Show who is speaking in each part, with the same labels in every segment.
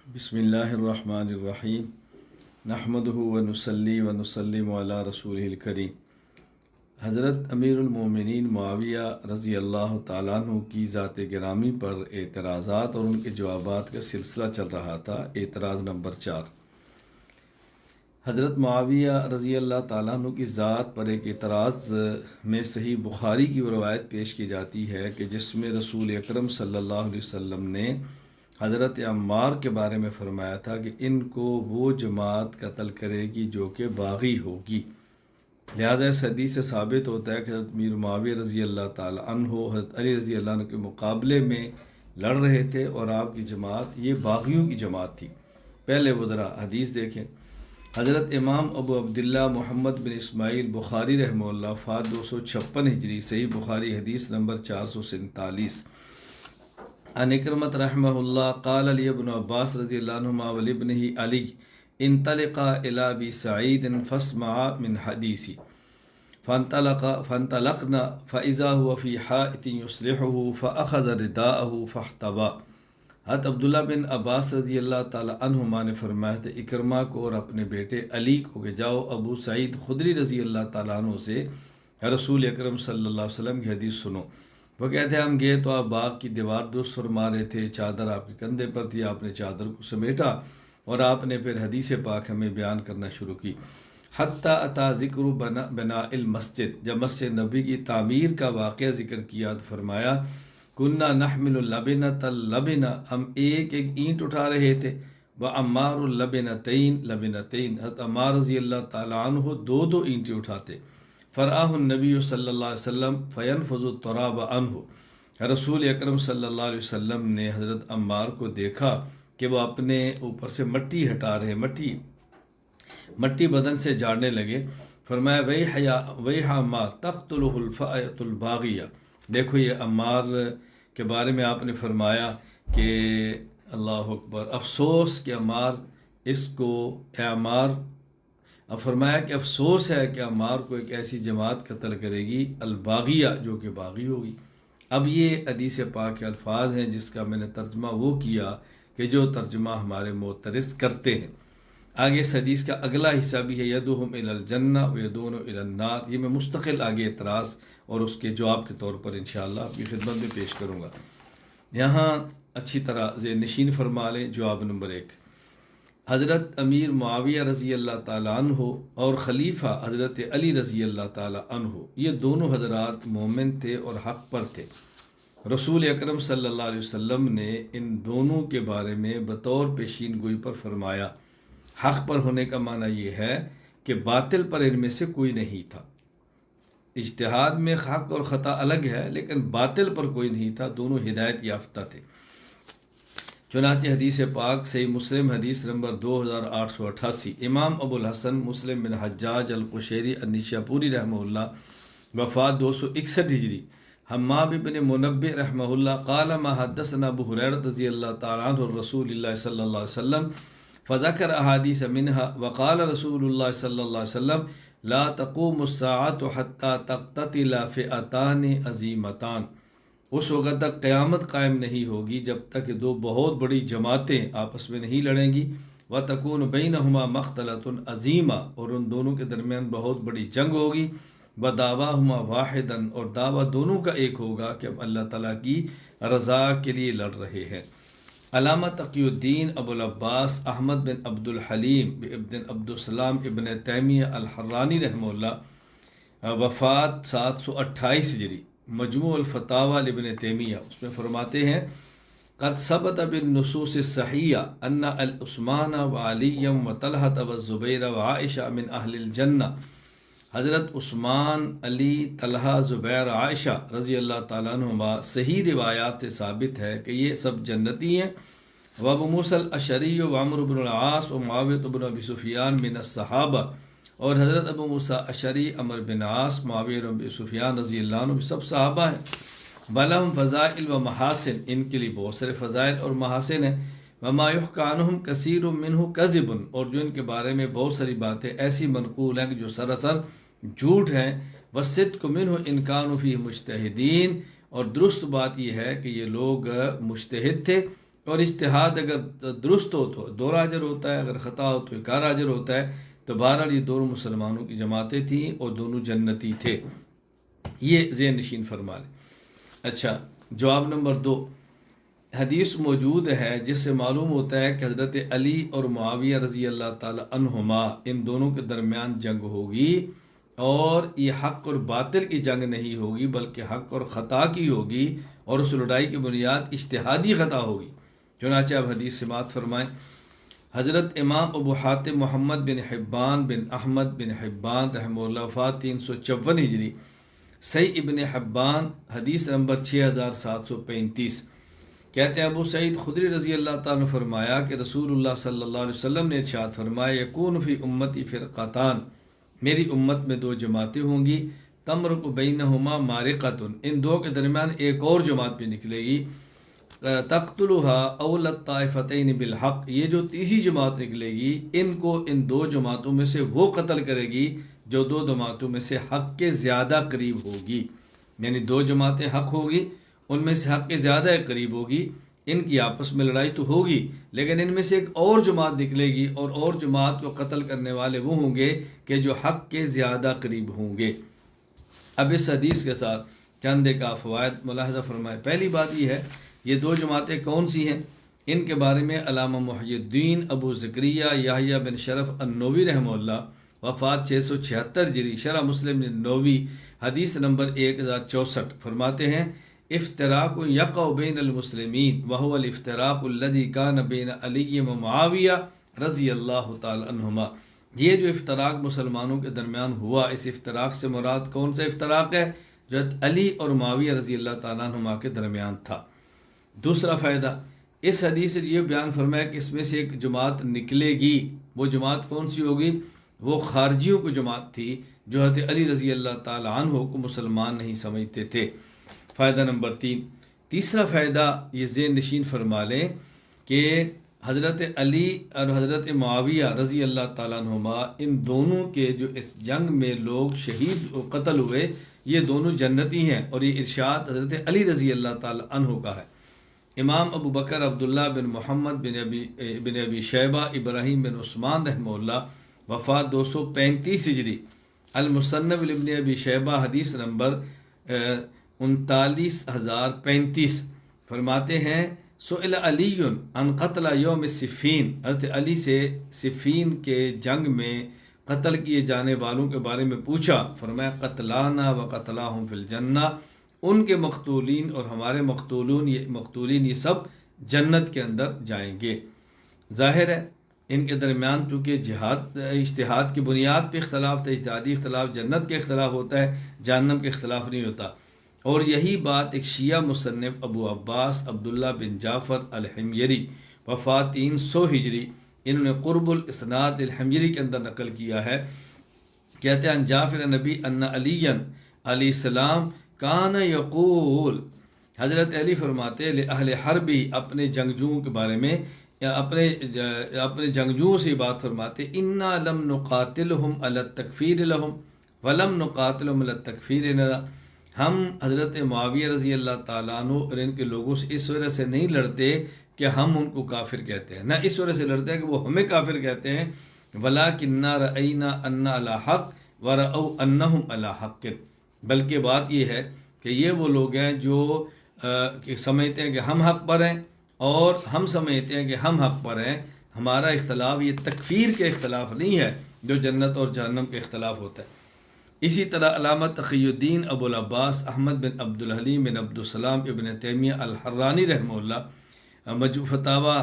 Speaker 1: بسم اللہ الرحمن الرحیم نحمدہ ونصلی ونسلم علی رسولہ الکریم۔ حضرت امیر المومنین معاویہ رضی اللہ تعالیٰ عنہ کی ذات گرامی پر اعتراضات اور ان کے جوابات کا سلسلہ چل رہا تھا۔ اعتراض نمبر 4، حضرت معاویہ رضی اللہ تعالیٰ عنہ کی ذات پر ایک اعتراض میں صحیح بخاری کی وہ روایت پیش کی جاتی ہے کہ جس میں رسول اکرم صلی اللہ علیہ وسلم نے حضرت عمار کے بارے میں فرمایا تھا کہ ان کو وہ جماعت قتل کرے گی جو کہ باغی ہوگی۔ لہذا اس حدیث سے ثابت ہوتا ہے کہ حضرت امیر معاویہ رضی اللہ تعالیٰ عنہ حضرت علی رضی اللہ عنہ کے مقابلے میں لڑ رہے تھے اور آپ کی جماعت یہ باغیوں کی جماعت تھی۔ پہلے وہ ذرا حدیث دیکھیں۔ حضرت امام ابو عبداللہ محمد بن اسماعیل بخاری رحمہ اللہ وفات 256 ہجری، صحیح بخاری حدیث نمبر 447۔ عن اکرمۃ رحمہ اللہ قال علی ابن عباس رضی اللہ عنہما ولابنہ علی انطلقا الی ابی سعید فاسمعا من حدیثی فانطلقنا فاذا هو فی حائط یصلحه فاخذ رداءه فاحتبا۔ حضرت عبداللہ بن عباس رضی اللہ تعالی عنہما نے فرمایا تھا اکرمہ کو اور اپنے بیٹے علی کو کہ جاؤ ابو سعید خدری رضی اللہ تعالیٰ عنہ سے رسول اکرم صلی اللہ علیہ وسلم کی حدیث سنو۔ وہ کہتے ہیں ہم گئے تو آپ باغ کی دیوار درست فرما رہے تھے، چادر آپ کے کندھے پر تھی، آپ نے چادر کو سمیٹا اور آپ نے پھر حدیث پاک ہمیں بیان کرنا شروع کی۔ حتیٰ اتا ذکر بناء المسجد، جب مسجد نبی کی تعمیر کا واقعہ ذکر کیا تو فرمایا کننا نحمل اللبنۃ اللبنہ، ہم ایک ایک اینٹ اٹھا رہے تھے، وعمار اللبنتین لبنتین، حضرت عمار رضی اللہ تعالیٰ عنہ دو دو اینٹیں اٹھاتے۔ فرآہ النبی صلی اللہ علیہ وسلم فینفض التراب عنہ، رسول اکرم صلی اللہ علیہ وسلم نے حضرت عمار کو دیکھا کہ وہ اپنے اوپر سے مٹی ہٹا رہے، مٹی بدن سے جاڑنے لگے۔ فرمایا ویحا عمار تقتلہ الفئۃ الباغیہ، دیکھو یہ عمار کے بارے میں آپ نے فرمایا کہ اللہ اکبر، افسوس کہ عمار اس کو اے عمار، اب فرمایا کہ افسوس ہے کہ عمار کو ایک ایسی جماعت قتل کرے گی الباغیہ جو کہ باغی ہوگی۔ اب یہ حدیث پاک کے الفاظ ہیں جس کا میں نے ترجمہ وہ کیا کہ جو ترجمہ ہمارے معترض کرتے ہیں۔ آگے اس حدیث کا اگلا حصہ بھی ہے یدعوہم الی الجنہ ویدعون الی النار، یہ میں مستقل آگے اعتراض اور اس کے جواب کے طور پر انشاءاللہ آپ کی خدمت میں پیش کروں گا۔ یہاں اچھی طرح ذہن نشین فرما لیں۔ جواب نمبر 1، حضرت امیر معاویہ رضی اللہ تعالیٰ عنہ اور خلیفہ حضرت علی رضی اللہ تعالیٰ عنہ یہ دونوں حضرات مومن تھے اور حق پر تھے۔ رسول اکرم صلی اللہ علیہ وسلم نے ان دونوں کے بارے میں بطور پیشین گوئی پر فرمایا۔ حق پر ہونے کا معنی یہ ہے کہ باطل پر ان میں سے کوئی نہیں تھا۔ اجتہاد میں حق اور خطا الگ ہے لیکن باطل پر کوئی نہیں تھا، دونوں ہدایت یافتہ تھے۔ چنانچہ حدیث پاک صحیح مسلم حدیث نمبر 2888، امام ابو الحسن مسلم بن حجاج القشیری النیشاپوری رحمہ اللہ وفات 261 ہجری، حماد بن منبہ رحمہ اللہ قال ما حدثنا ابو ہریرہ رضی اللہ تعالیٰ عنہ رسول اللہ صلی اللہ علیہ وسلم فذکر احادیث منها وقال رسول اللہ صلی اللہ علیہ وسلم لا تقوم الساعة حتى تقتتل فئتان عظیمتان، اس وقت تک قیامت قائم نہیں ہوگی جب تک کہ دو بہت بڑی جماعتیں آپس میں نہیں لڑیں گی، وَتَكُونُ بَيْنَهُمَا مَخْتَلَةٌ عَظِيمَةٌ، اور ان دونوں کے درمیان بہت بڑی جنگ ہوگی، وَدَعْوَاهُمَا وَاحِدًا، اور دعویٰ دونوں کا ایک ہوگا کہ ہم اللہ تعالیٰ کی رضا کے لیے لڑ رہے ہیں۔ علامہ تقی الدین ابو العباس احمد بن عبد الحلیم ابن عبدالسلام ابن تیمیہ الحرانی رحمہ اللہ وفات 728 ہجری، مجموع الفتاوی لابن تیمیہ، اس میں فرماتے ہیں قد ثبت بالنصوص الصحیحہ ان عثمان وعلی وطلحہ والزبیر وعائشہ من اہل الجنہ، حضرت عثمان، علی، طلحہ، زبیر، عائشہ رضی اللہ تعالیٰ عنہما صحیح روایات سے ثابت ہے کہ یہ سب جنتی ہیں۔ وابو موسیٰ الاشعری وعمر بن العاص ومعاویہ بن ابی سفیان من الصحابہ، اور حضرت ابو موسیٰ اشعری، عمر بن عاص، معاویہ بن ابی سفیان رضی اللہ عنہ سب صحابہ ہیں۔ بلہم فضائل و محاسن، ان کے لیے بہت سارے فضائل اور محاسن ہیں۔ وما یحکی عنہم کثیر منہ کذب، اور جو ان کے بارے میں بہت ساری باتیں ایسی منقول ہیں کہ جو سراسر جھوٹ ہیں۔ والصدق منہ ان کانوا فیہ مجتہدین، اور درست بات یہ ہے کہ یہ لوگ مجتہد تھے اور اجتہاد اگر درست ہو تو 2 اجر ہوتا ہے، اگر خطا ہو تو 1 اجر ہوتا ہے۔ تو بہرحال یہ دونوں مسلمانوں کی جماعتیں تھیں اور دونوں جنتی تھے، یہ ذہن نشین فرما لیں۔ اچھا، جواب نمبر 2، حدیث موجود ہے جس سے معلوم ہوتا ہے کہ حضرت علی اور معاویہ رضی اللہ تعالی عنہما ان دونوں کے درمیان جنگ ہوگی، اور یہ حق اور باطل کی جنگ نہیں ہوگی بلکہ حق اور خطا کی ہوگی، اور اس لڑائی کی بنیاد اجتہادی خطا ہوگی۔ چنانچہ اب حدیث سماعت فرمائیں۔ حضرت امام ابو حاتم محمد بن حبان بن احمد بن حبان رحمہ اللہ وفات 354 ہجری، صحیح ابن حبان حدیث نمبر 6735، کہتے ہیں ابو سعید خدری رضی اللہ تعالیٰ نے فرمایا کہ رسول اللہ صلی اللہ علیہ وسلم نے ارشاد فرمایا، یکون فی امتی فرقتان، میری امت میں 2 جماعتیں ہوں گی، تمرق بینہما مارقۃ، ان 2 کے درمیان ایک اور جماعت بھی نکلے گی، تقتلها اول الطائفتین بالحق، یہ جو تیسری جماعت نکلے گی ان کو ان 2 جماعتوں میں سے وہ قتل کرے گی جو 2 جماعتوں میں سے حق کے زیادہ قریب ہوگی، یعنی 2 جماعتیں حق ہوگی، ان میں سے حق کے زیادہ قریب ہوگی، ان کی آپس میں لڑائی تو ہوگی لیکن ان میں سے ایک اور جماعت نکلے گی، اور جماعت کو قتل کرنے والے وہ ہوں گے کہ جو حق کے زیادہ قریب ہوں گے۔ اب اس حدیث کے ساتھ چند ایک فوائد ملاحظہ فرمائے۔ پہلی بات یہ ہے، یہ 2 جماعتیں کون سی ہیں؟ ان کے بارے میں علامہ محی الدین ابو زکریہ یحییٰ بن شرف النووی رحمہ اللہ وفات 676 ہجری، شرح مسلم نووی حدیث نمبر 1064 فرماتے ہیں، افتراق یقع بین المسلمین وهو الافتراق الذي كان بین علی و معاویہ رضی اللہ تعالی عنہما، یہ جو افتراق مسلمانوں کے درمیان ہوا، اس افتراق سے مراد کون سا افتراق ہے؟ جو علی اور معاویہ رضی اللہ تعالیٰ عنہما کے درمیان تھا۔ دوسرا فائدہ، اس حدیث سے یہ بیان فرمایا کہ اس میں سے ایک جماعت نکلے گی، وہ جماعت کون سی ہوگی؟ وہ خارجیوں کی جماعت تھی جو حضرت علی رضی اللہ تعالیٰ عنہ کو مسلمان نہیں سمجھتے تھے۔ فائدہ نمبر 3، تیسرا فائدہ یہ ذہن نشین فرما لیں کہ حضرت علی اور حضرت معاویہ رضی اللہ تعالیٰ عنہما، ان دونوں کے جو اس جنگ میں لوگ شہید و قتل ہوئے، یہ دونوں جنتی ہیں، اور یہ ارشاد حضرت علی رضی اللہ تعالیٰ عنہ کا ہے۔ امام ابو بکر عبداللہ بن محمد بن ابی شیبہ ابراہیم بن عثمان رحمہ اللہ وفات 235 ہجری، المصنف ابن ابی شیبہ حدیث نمبر 39035 فرماتے ہیں، سئل علی عن قتل یوم صفین، حضرت علی سے صفین کے جنگ میں قتل کیے جانے والوں کے بارے میں پوچھا، فرمایا قتلانا و قتلاہم فی الجنہ، ان کے مقتولین اور ہمارے مقتولین یہ سب جنت کے اندر جائیں گے۔ ظاہر ہے ان کے درمیان چونکہ جہاد اجتہاد کی بنیاد پہ اختلاف تھا، اجتہادی اختلاف جنت کے اختلاف ہوتا ہے، جہنم کے اختلاف نہیں ہوتا، اور یہی بات ایک شیعہ مصنف ابو عباس عبداللہ بن جعفر الحمیری وفات 300 ہجری، انہوں نے قرب الاسناد الحمیری کے اندر نقل کیا ہے، کہتے ہیں جعفر نبی ان علی علیہ السلام کان یقول، حضرت علی فرماتے لأہل حربی، اپنے جنگجوؤں کے بارے میں، اپنے جنگجوؤں سے بات فرماتے، انا لم نقاتلہم علی التکفیر لہم ولم نقاتلہم علی التکفیر لنا، ہم حضرت معاویہ رضی اللہ تعالیٰ عنہ اور ان کے لوگوں سے اس وجہ سے نہیں لڑتے کہ ہم ان کو کافر کہتے ہیں، نہ اس وجہ سے لڑتے ہیں کہ وہ ہمیں کافر کہتے ہیں، ولکننا رأینا انا علی حق ورأوا انہم علی حق، بلکہ بات یہ ہے کہ یہ وہ لوگ ہیں جو سمجھتے ہیں کہ ہم حق پر ہیں، اور ہم سمجھتے ہیں کہ ہم حق پر ہیں، ہمارا اختلاف یہ تکفیر کے اختلاف نہیں ہے جو جنت اور جہنم کے اختلاف ہوتا ہے۔ اسی طرح علامہ تقی الدین ابو العباس احمد بن عبد الحلیم بن عبد السلام ابن تیمیہ الحرانی رحمہ اللہ مجموع فتاوی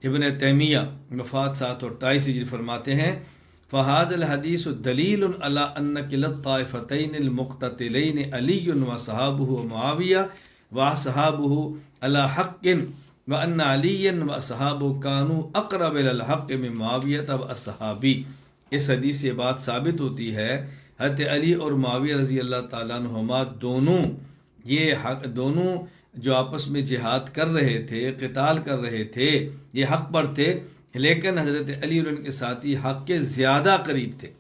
Speaker 1: ابن تیمیہ وفات 728 ہجری فرماتے ہیں، فہذا الحدیث دلیل علی ان کلا الطائفتین المقتتلین علی وصحابہ ومعاویہ وصحابہ علی حق وان علی وصحابہ کانوا اقرب الی الحق من معاویہ واصحابی۔ اس حدیث سے بات ثابت ہوتی ہے حضرت علی اور معاویہ رضی اللہ تعالیٰ عنہما دونوں جو آپس میں جہاد کر رہے تھے، قتال کر رہے تھے، یہ حق پر تھے، لیکن حضرت علی اور ان کے ساتھی حق کے زیادہ قریب تھے،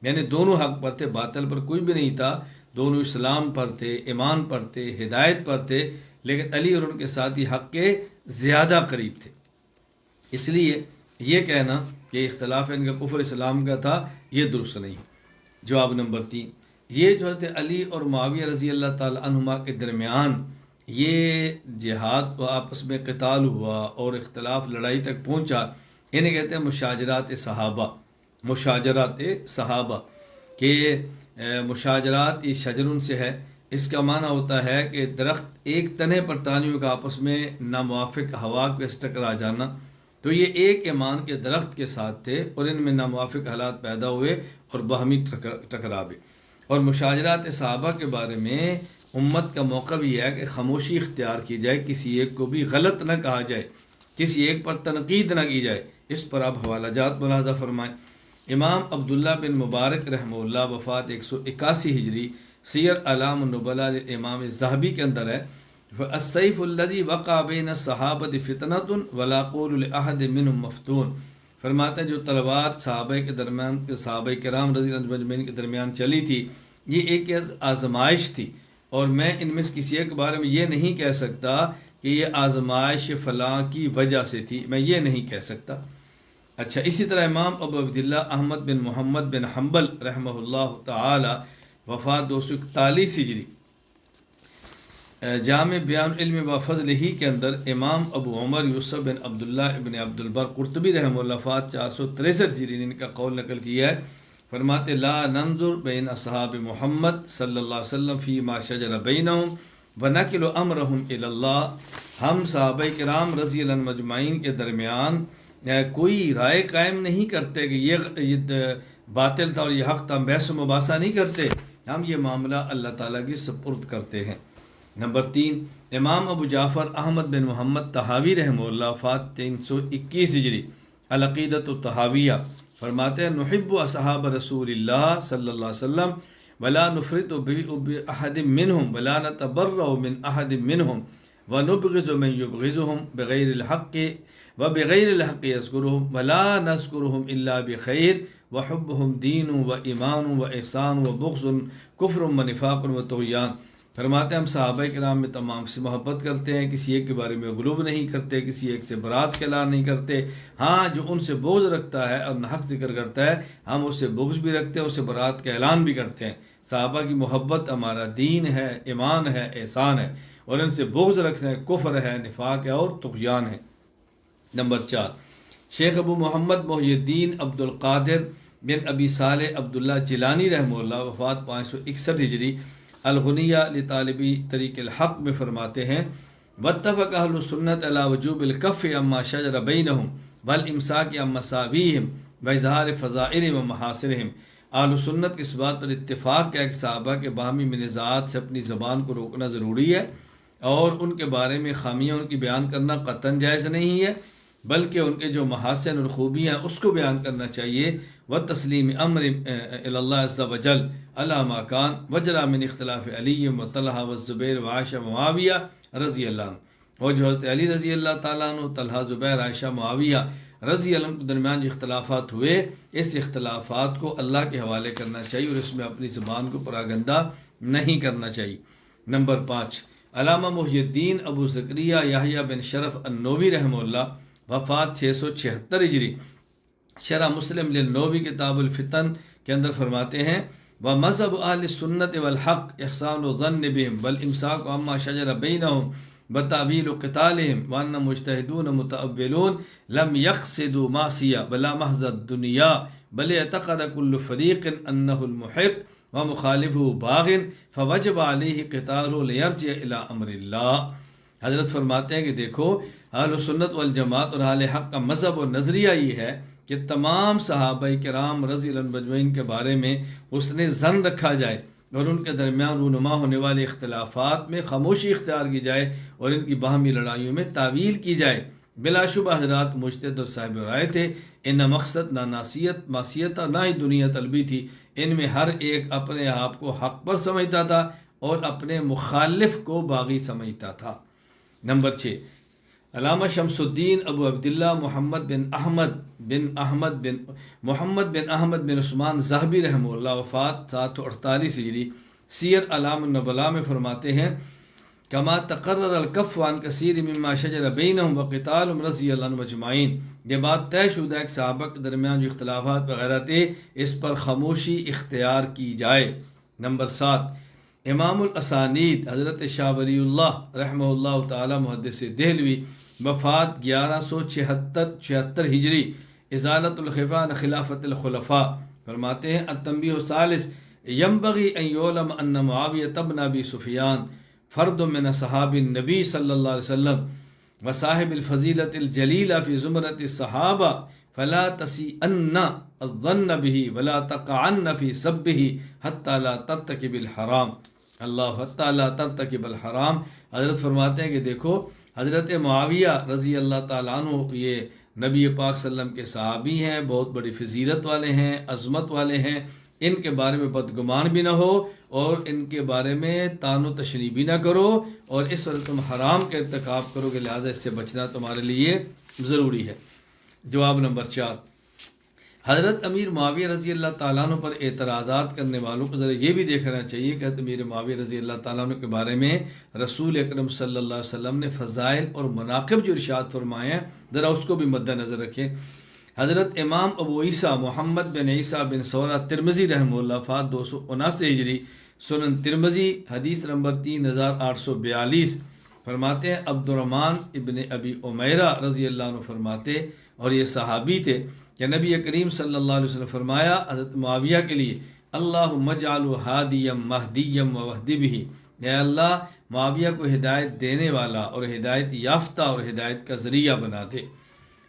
Speaker 1: یعنی دونوں حق پر تھے، باطل پر کوئی بھی نہیں تھا، دونوں اسلام پر تھے، ایمان پر تھے، ہدایت پر تھے، لیکن علی اور ان کے ساتھی حق کے زیادہ قریب تھے، اس لیے یہ کہنا کہ اختلاف ان کا کفر اسلام کا تھا یہ درست نہیں۔ جواب نمبر 3، یہ جو حضرت علی اور معاویہ رضی اللہ تعالی عنہما کے درمیان یہ جہاد و آپس میں قتال ہوا اور اختلاف لڑائی تک پہنچا، انہیں کہتے ہیں مشاجرات صحابہ۔ مشاجرات صحابہ کہ مشاجرات یہ شجرن سے ہے، اس کا معنی ہوتا ہے کہ درخت ایک تنے پر تانیوں کا آپس میں ناموافق ہوا کے ٹکرا جانا، تو یہ ایک ایمان کے درخت کے ساتھ تھے اور ان میں ناموافق حالات پیدا ہوئے اور باہمی ٹکراوے۔ اور مشاجرات صحابہ کے بارے میں امت کا موقع بھی ہے کہ خاموشی اختیار کی جائے، کسی ایک کو بھی غلط نہ کہا جائے، کسی ایک پر تنقید نہ کی جائے۔ اس پر آپ حوالہ جات ملاحظہ فرمائیں۔ امام عبداللہ بن مبارک رحمہ اللہ، وفات 181 ہجری، سیر اعلام النبلاء امام الذہبی کے اندر ہے، السیف الذی وقع بین الصحابۃ فتنۃ ولا قول لأحد منہم مفتون، فرماتے ہیں جو تلوار صحابہ کے درمیان، صحابہ کرام رضی اللہ عنہم کے درمیان چلی تھی، یہ ایک آزمائش تھی، اور میں ان میں سے کسی ایک کے بارے میں یہ نہیں کہہ سکتا کہ یہ آزمائش فلاں کی وجہ سے تھی، میں یہ نہیں کہہ سکتا۔ اچھا، اسی طرح امام ابو عبداللہ احمد بن محمد بن حنبل رحمہ اللہ تعالی، وفات 241 ہجری، جامع بیان علم و فضل ہی کے اندر امام ابو عمر یوسف بن عبداللہ ابن عبدالبر قرطبی رحمہ اللہ، وفات 463 ہجری، ان کا قول نقل کیا ہے، فرماتے لا ننظر بین اصحاب محمد صلی اللہ علیہ وسلم فیما شجر بینہم ونکل امرہم الی اللہ، ہم صحابہ کرام رضی اللہ عنہم مجمعین کے درمیان کوئی رائے قائم نہیں کرتے کہ یہ باطل تھا اور یہ حق تھا، بحث و مباحثہ نہیں کرتے، ہم یہ معاملہ اللہ تعالیٰ کی سپرد کرتے ہیں۔ نمبر 3، امام ابو جعفر احمد بن محمد طحاوی رحمہ اللہ، وفات 321 ہجری، العقیدۃ الطحاویہ، فرماتے ہیں نحب اصحاب رسول اللہ صلی اللہ علیہ وسلم ولا نفرط باحد منہم ولا نتبرأ من احد منہم ونبغض من یبغضهم بغیر الحق وبغیر الحق یذکرهم ولا نذکرهم الا بخیر وحبهم دین وایمان واحسان وبغض کفر ونفاق وطغیان، فرماتے ہیں ہم صحابہ کرام میں تمام سے محبت کرتے ہیں، کسی ایک کے بارے میں غلو نہیں کرتے، کسی ایک سے برات کا اعلان نہیں کرتے، ہاں جو ان سے بغض رکھتا ہے اور ناحق ذکر کرتا ہے ہم اس سے بغض بھی رکھتے ہیں، اس سے برات کا اعلان بھی کرتے ہیں۔ صحابہ کی محبت ہمارا دین ہے، ایمان ہے، احسان ہے، اور ان سے بغض رکھنا کفر ہے، نفاق ہے اور طغیان ہے۔ نمبر 4، شیخ ابو محمد محی الدین عبد القادر بن ابی صالح عبداللہ جیلانی رحمہ اللہ، وفات 561 ہجری، الغنیہ لطالبی طریق الحق میں فرماتے ہیں واتفق اہل السنت علی وجوب الکف عما شجر بینہم والامساک عن مساویہم واظہار فضائل و محاسنہم، اہل سنت اس بات پر اتفاق کیا کہ صحابہ کے باہمی منازعات سے اپنی زبان کو روکنا ضروری ہے اور ان کے بارے میں خامیاں ان کی بیان کرنا قطعاً جائز نہیں ہے، بلکہ ان کے جو محاسن اور خوبیاں ہیں اس کو بیان کرنا چاہیے، وتسلیم امر الی اللہ عز وجل علی ما کان وجرا من اختلاف علی و طلحہ و زبیر و عائشہ و معاویہ رضی اللہ عنہ، اور جو حضرت علی رضی اللہ تعالیٰ عنہ، طلحہ، زبیر، عائشہ، معاویہ رضی اللہ عنہ کے درمیان جو اختلافات ہوئے، اس اختلافات کو اللہ کے حوالے کرنا چاہیے اور اس میں اپنی زبان کو پراگندہ نہیں کرنا چاہیے۔ نمبر 5، علامہ محی الدین ابو زکریا یحییٰ بن شرف النووی رحمہ اللہ، وفات 676 ہجری، شرح مسلم للنووی کتاب الفتن کے اندر فرماتے ہیں ومذہب اہل السنت والحق احسان الظن بهم والامساک عما شجر بینہم بتاویل قتالہم وان مجتہدون متأولون لم یقصدوا معصیہ بلا محض الدنیا بل اعتقد کل فریق انہ المحق ومخالفہ باغ فوجب علیہ قتالہ لیرجع الی امر اللہ۔ حضرت فرماتے ہیں کہ دیکھو اہل سنت والجماعت اور اہل حق کا مذہب اور نظریہ یہ ہے کہ تمام صحابہ کرام رضی اللہ عنہم اجمعین کے بارے میں حسن ظن رکھا جائے اور ان کے درمیان رونما ہونے والے اختلافات میں خاموشی اختیار کی جائے اور ان کی باہمی لڑائیوں میں تعویل کی جائے۔ بلا شبہ حضرات مجتہد اور صاحب رائے تھے، ان مقصد نہ معصیت نہ ہی دنیا طلبی تھی، ان میں ہر ایک اپنے آپ کو حق پر سمجھتا تھا اور اپنے مخالف کو باغی سمجھتا تھا۔ نمبر 6، علامہ شمس الدین ابو عبداللہ محمد بن احمد بن عثمان ذہبی رحمہ اللہ، وفات 748 ہجری، سیر اعلام النبلاء میں فرماتے ہیں کما تقرر الکف عن کثیر مما شجر بینہم وقتالہم رضی اللہ عنہم اجمعین، یہ بات طے شدہ ہے کہ صحابہ کے درمیان جو اختلافات وغیرہ تھے اس پر خاموشی اختیار کی جائے۔ نمبر 7، امام الاسانید حضرت شاہ ولی اللہ رحمہ اللہ تعالی محدث دہلوی، وفات 1176 ہجری، ازالۃ الخفا عن خلافت الخلفاء، فرماتے ہیں التنبیہ الثالث، ینبغی ان یعلم ان معاویہ بن ابی سفیان فرد من صحاب النبی صلی اللہ علیہ وسلم وصاحب الفضیلۃ الجلیلہ فی زمرۃ الصحابہ فلا تسیئن الظن به ولا تقعن فی سبہ حتی لا ترتکب الحرام۔ اللہ حتی لا ترتکب الحرام، حضرت فرماتے ہیں کہ دیکھو حضرت معاویہ رضی اللہ تعالیٰ عنہ یہ نبی پاک صلی اللہ علیہ وسلم کے صحابی ہیں، بہت بڑی فضیلت والے ہیں، عظمت والے ہیں، ان کے بارے میں بدگمان بھی نہ ہو اور ان کے بارے میں تان و تشنیع بھی نہ کرو، اور اس وقت تم حرام کا ارتکاب کرو گے، لہذا اس سے بچنا تمہارے لیے ضروری ہے۔ جواب نمبر 4، حضرت امیر معاویہ رضی اللہ تعالیٰ عنہ پر اعتراضات کرنے والوں کو ذرا یہ بھی دیکھنا چاہیے کہ حضرت امیر معاویہ رضی اللہ تعالیٰ عنہ کے بارے میں رسول اکرم صلی اللہ علیہ وسلم نے فضائل اور مناقب جو ارشاد فرمائے ہیں ذرا اس کو بھی مد نظر رکھیں۔ حضرت امام ابو عیسیٰ محمد بن عیسیٰ بن سورہ ترمذی رحمہ اللہ، وفات 279 ہجری، سنن ترمذی حدیث نمبر 3842، فرماتے ہیں عبد الرحمن ابن ابی عمیرہ رضی اللہ عنہ فرماتے، اور یہ صحابی تھے، کہ نبی کریم صلی اللہ علیہ وسلم فرمایا حضرت معاویہ کے لیے، اللہم اجعلہ ہادیا مہدیا ووہد بہ، اے اللہ معاویہ کو ہدایت دینے والا اور ہدایت یافتہ اور ہدایت کا ذریعہ بنا دے۔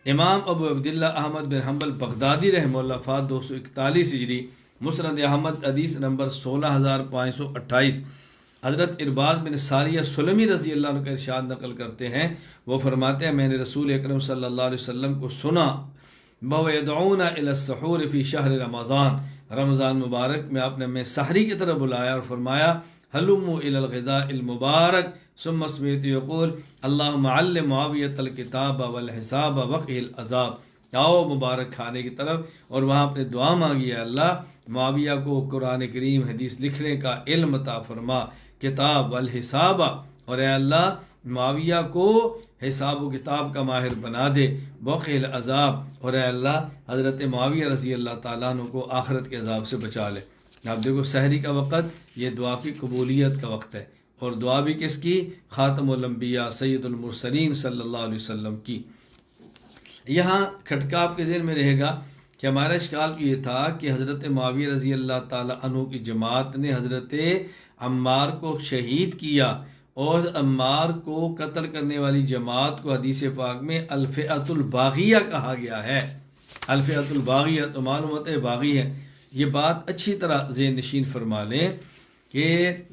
Speaker 1: امام ابو عبداللہ احمد بن حنبل بغدادی رحمہ اللہ، وفات 241 ہجری، مسند احمد حدیث نمبر 16528، حضرت ارباز بن ساریہ سلمی رضی اللہ عنہ کا ارشاد نقل کرتے ہیں، وہ فرماتے ہیں میں نے رسول اکرم صلی اللہ علیہ وسلم کو سنا وَهُوَ يَدْعُونَ إِلَى السَّحُورِ فِي شَهْرِ رمضان، رمضان مبارک میں آپ نے ہمیں سحری کی طرف بلایا اور فرمایا هَلُمُّوا إِلَى الْغِدَاءِ الْمُبَارَكِ ثُمَّ سَمِعْتُ يَقُولُ اللَّهُمَّ عَلِّمْ مُعَاوِيَةَ الْكِتَابَ وَالْحِسَابَ وَقِهِ الْعَذَابَ، آؤ مبارک کھانے کی طرف، اور وہاں اپنے دعا مانگی ہے اللہ معاویہ کو قرآن کریم حدیث لکھنے کا علم عطا فرما، کتاب والحساب، اور اے اللہ معاویہ کو حساب و کتاب کا ماہر بنا دے، وقع العذاب، اور اے اللہ حضرت معاویہ رضی اللہ تعالیٰ عنہ کو آخرت کے عذاب سے بچا لے۔ آپ دیکھو سحری کا وقت یہ دعا کی قبولیت کا وقت ہے، اور دعا بھی کس کی؟ خاتم الانبیاء سید المرسلین صلی اللہ علیہ وسلم کی۔ یہاں کھٹکا آپ کے ذہن میں رہے گا کہ ہمارا اشکال یہ تھا کہ حضرت معاویہ رضی اللہ تعالیٰ عنہ کی جماعت نے حضرت عمار کو شہید کیا، اور عمار کو قتل کرنے والی جماعت کو حدیث پاک میں الفئۃ الباغیہ کہا گیا ہے۔ الفئۃ الباغیہ تو معلومات باغی ہے، یہ بات اچھی طرح ذہن نشین فرما لیں کہ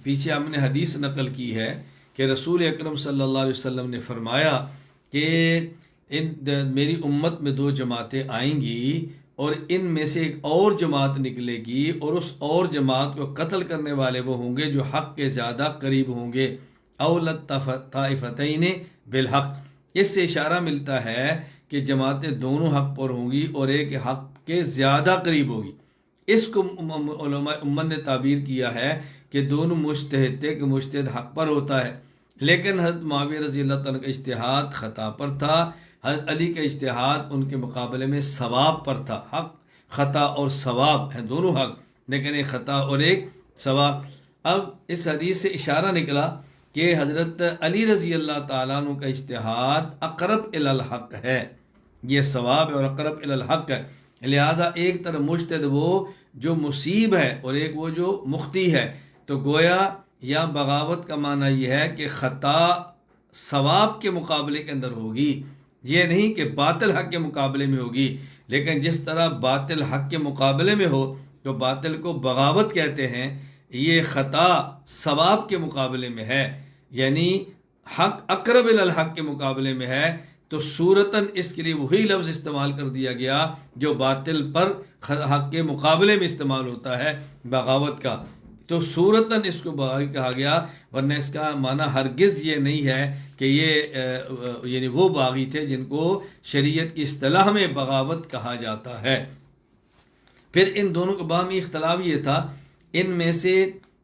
Speaker 1: پیچھے ہم نے حدیث نقل کی ہے کہ رسول اکرم صلی اللہ علیہ وسلم نے فرمایا کہ میری امت میں 2 جماعتیں آئیں گی، اور ان میں سے ایک اور جماعت نکلے گی، اور اس اور جماعت کو قتل کرنے والے وہ ہوں گے جو حق کے زیادہ قریب ہوں گے، اولت طائفتین بالحق۔ اس سے اشارہ ملتا ہے کہ جماعتیں دونوں حق پر ہوں گی اور ایک حق کے زیادہ قریب ہوگی۔ اس کو علماء امت نے تعبیر کیا ہے کہ دونوں مجتہد تھے کہ مجتہد حق پر ہوتا ہے، لیکن حضرت معاویہ رضی اللہ تعالیٰ کا اجتہاد خطا پر تھا، حضرت علی کا اجتہاد ان کے مقابلے میں ثواب پر تھا۔ حق، خطا اور ثواب ہیں دونوں حق، لیکن ایک خطا اور ایک ثواب۔ اب اس حدیث سے اشارہ نکلا کہ حضرت علی رضی اللہ تعالیٰ عنہ کا اجتہاد اقرب الی الحق ہے، یہ ثواب ہے اور اقرب الی الحق ہے، لہذا ایک طرف مجتہد وہ جو مصیب ہے اور ایک وہ جو مخطی ہے، تو گویا یا بغاوت کا معنی یہ ہے کہ خطا ثواب کے مقابلے کے اندر ہوگی، یہ نہیں کہ باطل حق کے مقابلے میں ہوگی، لیکن جس طرح باطل حق کے مقابلے میں ہو تو باطل کو بغاوت کہتے ہیں، یہ خطا ثواب کے مقابلے میں ہے، یعنی حق اقرب الی الحق کے مقابلے میں ہے، تو صورتاً اس کے لیے وہی لفظ استعمال کر دیا گیا جو باطل پر حق کے مقابلے میں استعمال ہوتا ہے بغاوت کا، تو صورتاً اس کو بغاوت کہا گیا، ورنہ اس کا معنی ہرگز یہ نہیں ہے کہ یہ یعنی وہ باغی تھے جن کو شریعت کی اصطلاح میں بغاوت کہا جاتا ہے۔ پھر ان دونوں کا باہمی اختلاف یہ تھا، ان میں سے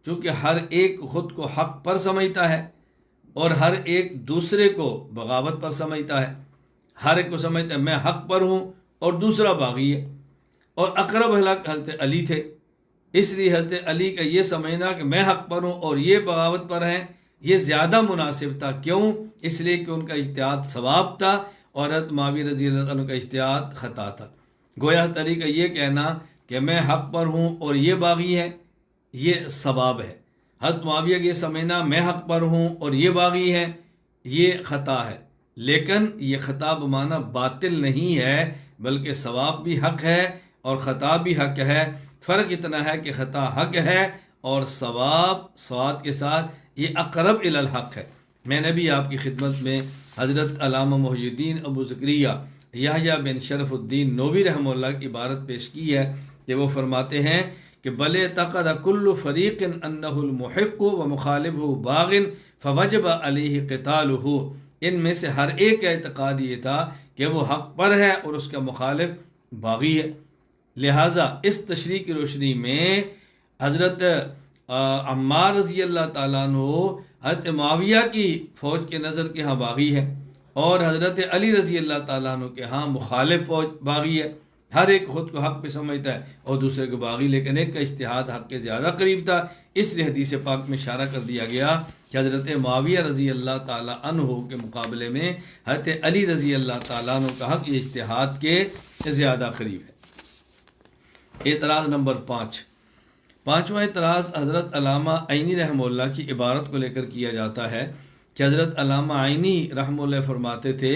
Speaker 1: چونکہ ہر ایک خود کو حق پر سمجھتا ہے، اور ہر ایک دوسرے کو بغاوت پر سمجھتا ہے، ہر ایک کو سمجھتا ہے میں حق پر ہوں اور دوسرا باغی ہے۔ اور اقرب حلق حضرت علی تھے، اس لیے حضرت علی کا یہ سمجھنا کہ میں حق پر ہوں اور یہ بغاوت پر ہیں یہ زیادہ مناسب تھا۔ کیوں؟ اس لیے کہ ان کا اجتہاد صواب تھا اور حضرت معاویہ رضی اللہ عنہ کا اجتہاد خطا تھا۔ گویا حضرت علی کا یہ کہنا کہ میں حق پر ہوں اور یہ باغی ہے یہ صواب ہے، حضرت معاویہ کا یہ سمجھنا میں حق پر ہوں اور یہ باغی ہے یہ خطا ہے، لیکن یہ خطا بمعنی باطل نہیں ہے بلکہ صواب بھی حق ہے اور خطا بھی حق ہے۔ فرق اتنا ہے کہ خطا حق ہے اور ثواب سواد کے ساتھ یہ اقرب الی الحق ہے۔ میں نے بھی آپ کی خدمت میں حضرت علامہ محی الدین ابو زکریہ یحییٰ بن شرف الدین نووی رحمہ اللہ کی عبارت پیش کی ہے کہ وہ فرماتے ہیں کہ بل اعتقد کل فریق انہ المحق و مخالفہ باغ فوجب علیہ قتالہ، ان میں سے ہر ایک کا اعتقاد یہ تھا کہ وہ حق پر ہے اور اس کا مخالف باغی ہے۔ لہٰذا اس تشریح کی روشنی میں حضرت عمار رضی اللہ تعالیٰ عنہ حضرت معاویہ کی فوج کے نظر کے ہاں باغی ہے اور حضرت علی رضی اللہ تعالیٰ عنہ کے ہاں مخالف فوج باغی ہے۔ ہر ایک خود کو حق پہ سمجھتا ہے اور دوسرے کو باغی، لیکن ایک کا اجتہاد حق کے زیادہ قریب تھا، اس لیے حدیث پاک میں اشارہ کر دیا گیا کہ حضرت معاویہ رضی اللہ تعالیٰ عنہ کے مقابلے میں حضرت علی رضی اللہ تعالیٰ عنہ کا حق یہ اجتہاد کے زیادہ قریب ہے۔ اعتراض نمبر 5، پانچواں اعتراض حضرت علامہ عینی رحمہ اللہ کی عبارت کو لے کر کیا جاتا ہے کہ حضرت علامہ عینی رحمہ اللہ فرماتے تھے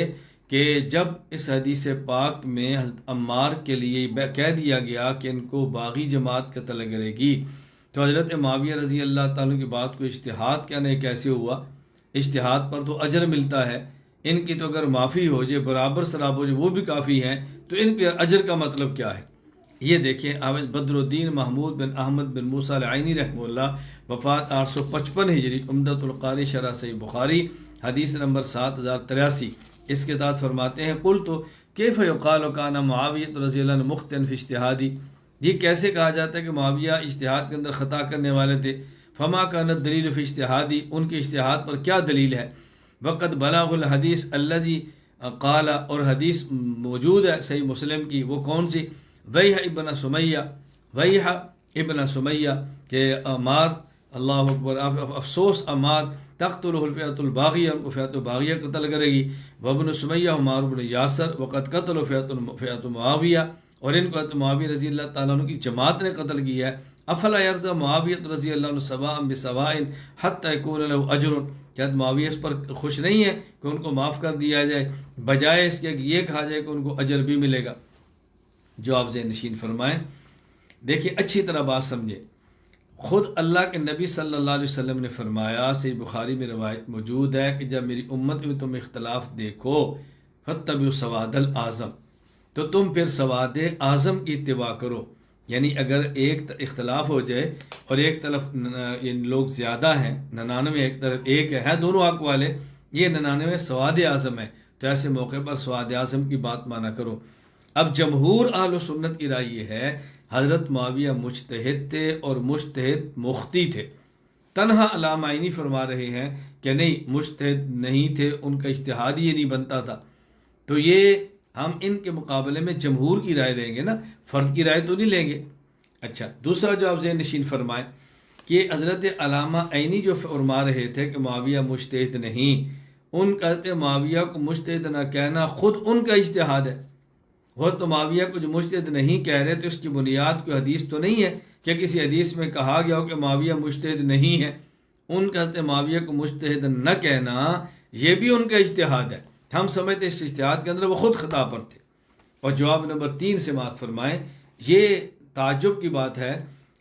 Speaker 1: کہ جب اس حدیث پاک میں حضرت عمار کے لیے کہہ دیا گیا کہ ان کو باغی جماعت قتل کرے گی تو حضرت معاویہ رضی اللہ تعالیٰ کی بات کو اجتہاد کہنے کیسے ہوا؟ اجتہاد پر تو اجر ملتا ہے، ان کی تو اگر معافی ہو جائے برابر سراب ہو جائے وہ بھی کافی ہیں، تو ان پہ اجر کا مطلب کیا ہے؟ یہ دیکھیں حافظ بدر الدین محمود بن احمد بن موسیٰ العینی رحمہ اللہ، وفات 855 ہجری، عمدۃ القاری شرح صحیح بخاری حدیث نمبر 7083، اس کے تحت فرماتے ہیں قلت کیف یقال کان معاویہ رضی اللہ عنہ مخطئا فی اجتہادی، یہ کیسے کہا جاتا ہے کہ معاویہ اجتہاد کے اندر خطا کرنے والے تھے؟ فما کانت دلیل فی اجتہادی، ان کے اجتہاد پر کیا دلیل ہے؟ وقت بلاغ الحدیث الذی قال، اور حدیث موجود ہے صحیح مسلم کی، وہ کون سی؟ ویح ابن سمیہ، ویح ابن سمیہ کہ عمار، اللہ اکبر، افسوس عمار، تقتلہ الفئۃ الباغیہ، ان کو فئۃ باغیہ قتل کرے گی، وابن سمیہ عمار بن یاسر، وقد قتل فئۃ معاویہ، اور ان کو معاویہ رضی اللہ تعالیٰ عنہ کی جماعت نے قتل کیا ہے۔ افلا یرضى معاویہ رضی اللہ عنہ سواء بسواء حتی یکون له اجر، کیا معاویہ اس پر خوش نہیں ہے کہ ان کو معاف کر دیا جائے بجائے اس کے کہ یہ کہا جائے کہ ان کو اجر بھی ملے گا؟ جو آپ ذہن نشین فرمائیں، دیکھیں اچھی طرح بات سمجھیں، خود اللہ کے نبی صلی اللہ علیہ وسلم نے فرمایا، صحیح بخاری میں روایت موجود ہے کہ جب میری امت میں تم اختلاف دیکھو فاتبعوا سواد الاعظم، تو تم پھر سواد اعظم کی اتباع کرو، یعنی اگر ایک اختلاف ہو جائے اور ایک طرف لوگ زیادہ ہیں 99، ایک طرف ایک ہے دونوں حق والے، یہ 99 سواد اعظم ہے، تو ایسے موقع پر سواد اعظم کی بات مانا کرو۔ اب جمہور اہل سنت کی رائے یہ ہے حضرت معاویہ مجتہد تھے اور مجتہد مختی تھے، تنہا علامہ عینی فرما رہے ہیں کہ نہیں مجتہد نہیں تھے، ان کا اجتہاد ہی نہیں بنتا تھا، تو یہ ہم ان کے مقابلے میں جمہور کی رائے لیں گے نا، فرد کی رائے تو نہیں لیں گے۔ اچھا، دوسرا جو آپ ذہن نشین فرمائیں کہ حضرت علامہ عینی جو فرما رہے تھے کہ معاویہ مجتہد نہیں، ان کہتے معاویہ کو مجتہد نہ کہنا خود ان کا اجتہاد ہے، وہ تو معاویہ کو جو مجتہد نہیں کہہ رہے تو اس کی بنیاد کوئی حدیث تو نہیں ہے کہ کسی حدیث میں کہا گیا ہو کہ معاویہ مجتہد نہیں ہے، ان کہتے معاویہ کو مجتہد نہ کہنا یہ بھی ان کا اجتہاد ہے، ہم سمجھتے اس اجتہاد کے اندر وہ خود خطا پر تھے۔ اور جواب نمبر 3 سے بات فرمائیں، یہ تعجب کی بات ہے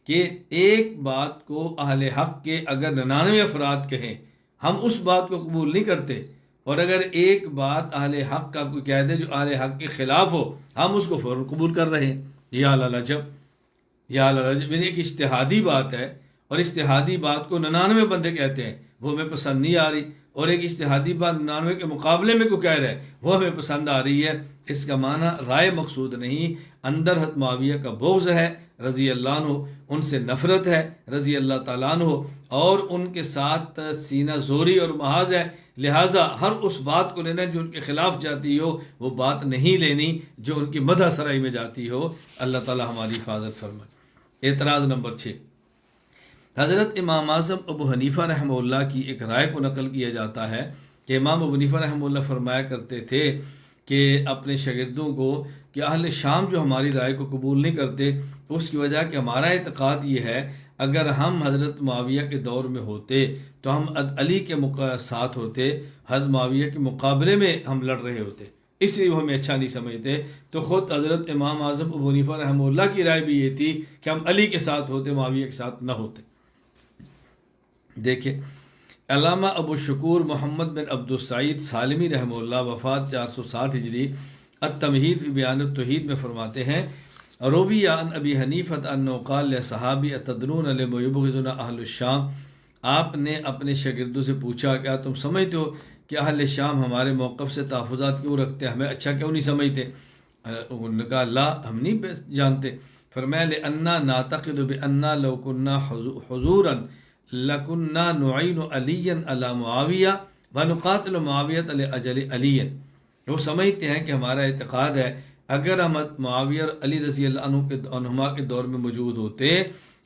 Speaker 1: کہ ایک بات کو اہل حق کے اگر 99 افراد کہیں ہم اس بات کو قبول نہیں کرتے، اور اگر ایک بات اہل حق کا کوئی کہہ دے جو اہل حق کے خلاف ہو ہم اس کو فوراً قبول کر رہے ہیں، یا العجب، یا العجب، یعنی ایک اجتہادی بات ہے اور اجتہادی بات کو 99 بندے کہتے ہیں وہ ہمیں پسند نہیں آ رہی، اور ایک اجتہادی بات 99 کے مقابلے میں کوئی کہہ رہا ہے وہ ہمیں پسند آ رہی ہے، اس کا معنی رائے مقصود نہیں، اندر حضرت معاویہ کا بغض ہے، رضی اللہ عنہ، ان سے نفرت ہے رضی اللہ تعالیٰ عنہ، اور ان کے ساتھ سینہ زوری اور محاذ ہے، لہٰذا ہر اس بات کو لینا جو ان کے خلاف جاتی ہو، وہ بات نہیں لینی جو ان کی مدح سرائی میں جاتی ہو۔ اللہ تعالیٰ ہماری حفاظت فرمائے۔ اعتراض نمبر 6، حضرت امام اعظم ابو حنیفہ رحمہ اللہ کی ایک رائے کو نقل کیا جاتا ہے کہ امام ابو حنیفہ رحمہ اللہ فرمایا کرتے تھے کہ اپنے شاگردوں کو کہ اہل شام جو ہماری رائے کو قبول نہیں کرتے، اس کی وجہ کہ ہمارا اعتقاد یہ ہے اگر ہم حضرت معاویہ کے دور میں ہوتے تو ہم علی کے ساتھ ہوتے، حضرت معاویہ کے مقابلے میں ہم لڑ رہے ہوتے، اس لیے وہ ہمیں اچھا نہیں سمجھتے۔ تو خود حضرت امام اعظم ابو حنیفہ رحمہ اللہ کی رائے بھی یہ تھی کہ ہم علی کے ساتھ ہوتے، معاویہ کے ساتھ نہ ہوتے۔ دیکھیں علامہ ابو شکور محمد بن عبد السعید سالمی رحمہ اللہ وفات 460 ہجری التمہید فی بیان التوحید میں فرماتے ہیں، روی عن ابی حنیفہ انہ قال لصحابی اتدرون لما یبغضنا اہل الشام، آپ نے اپنے شاگردوں سے پوچھا کیا تم سمجھتے ہو کہ اہل شام ہمارے موقف سے تحفظات کیوں رکھتے ہیں، ہمیں اچھا کیوں نہیں سمجھتے؟ انہوں نے کہا لا، ہم نہیں جانتے۔ فرمایا لأننا نعتقد بأننا لو كنا حضورا لَكُنَّا نُعِينُ عَلِيًّا عَلَى مُعَاوِيَةَ وَنُقَاتِلُ مُعَاوِيَةَ لِأَجَلِ عَلِيٍّ، وہ سمجھتے ہیں کہ ہمارا اعتقاد ہے اگر ہم معاویہ اور علی رضی اللہ عنہما کے دور میں موجود ہوتے،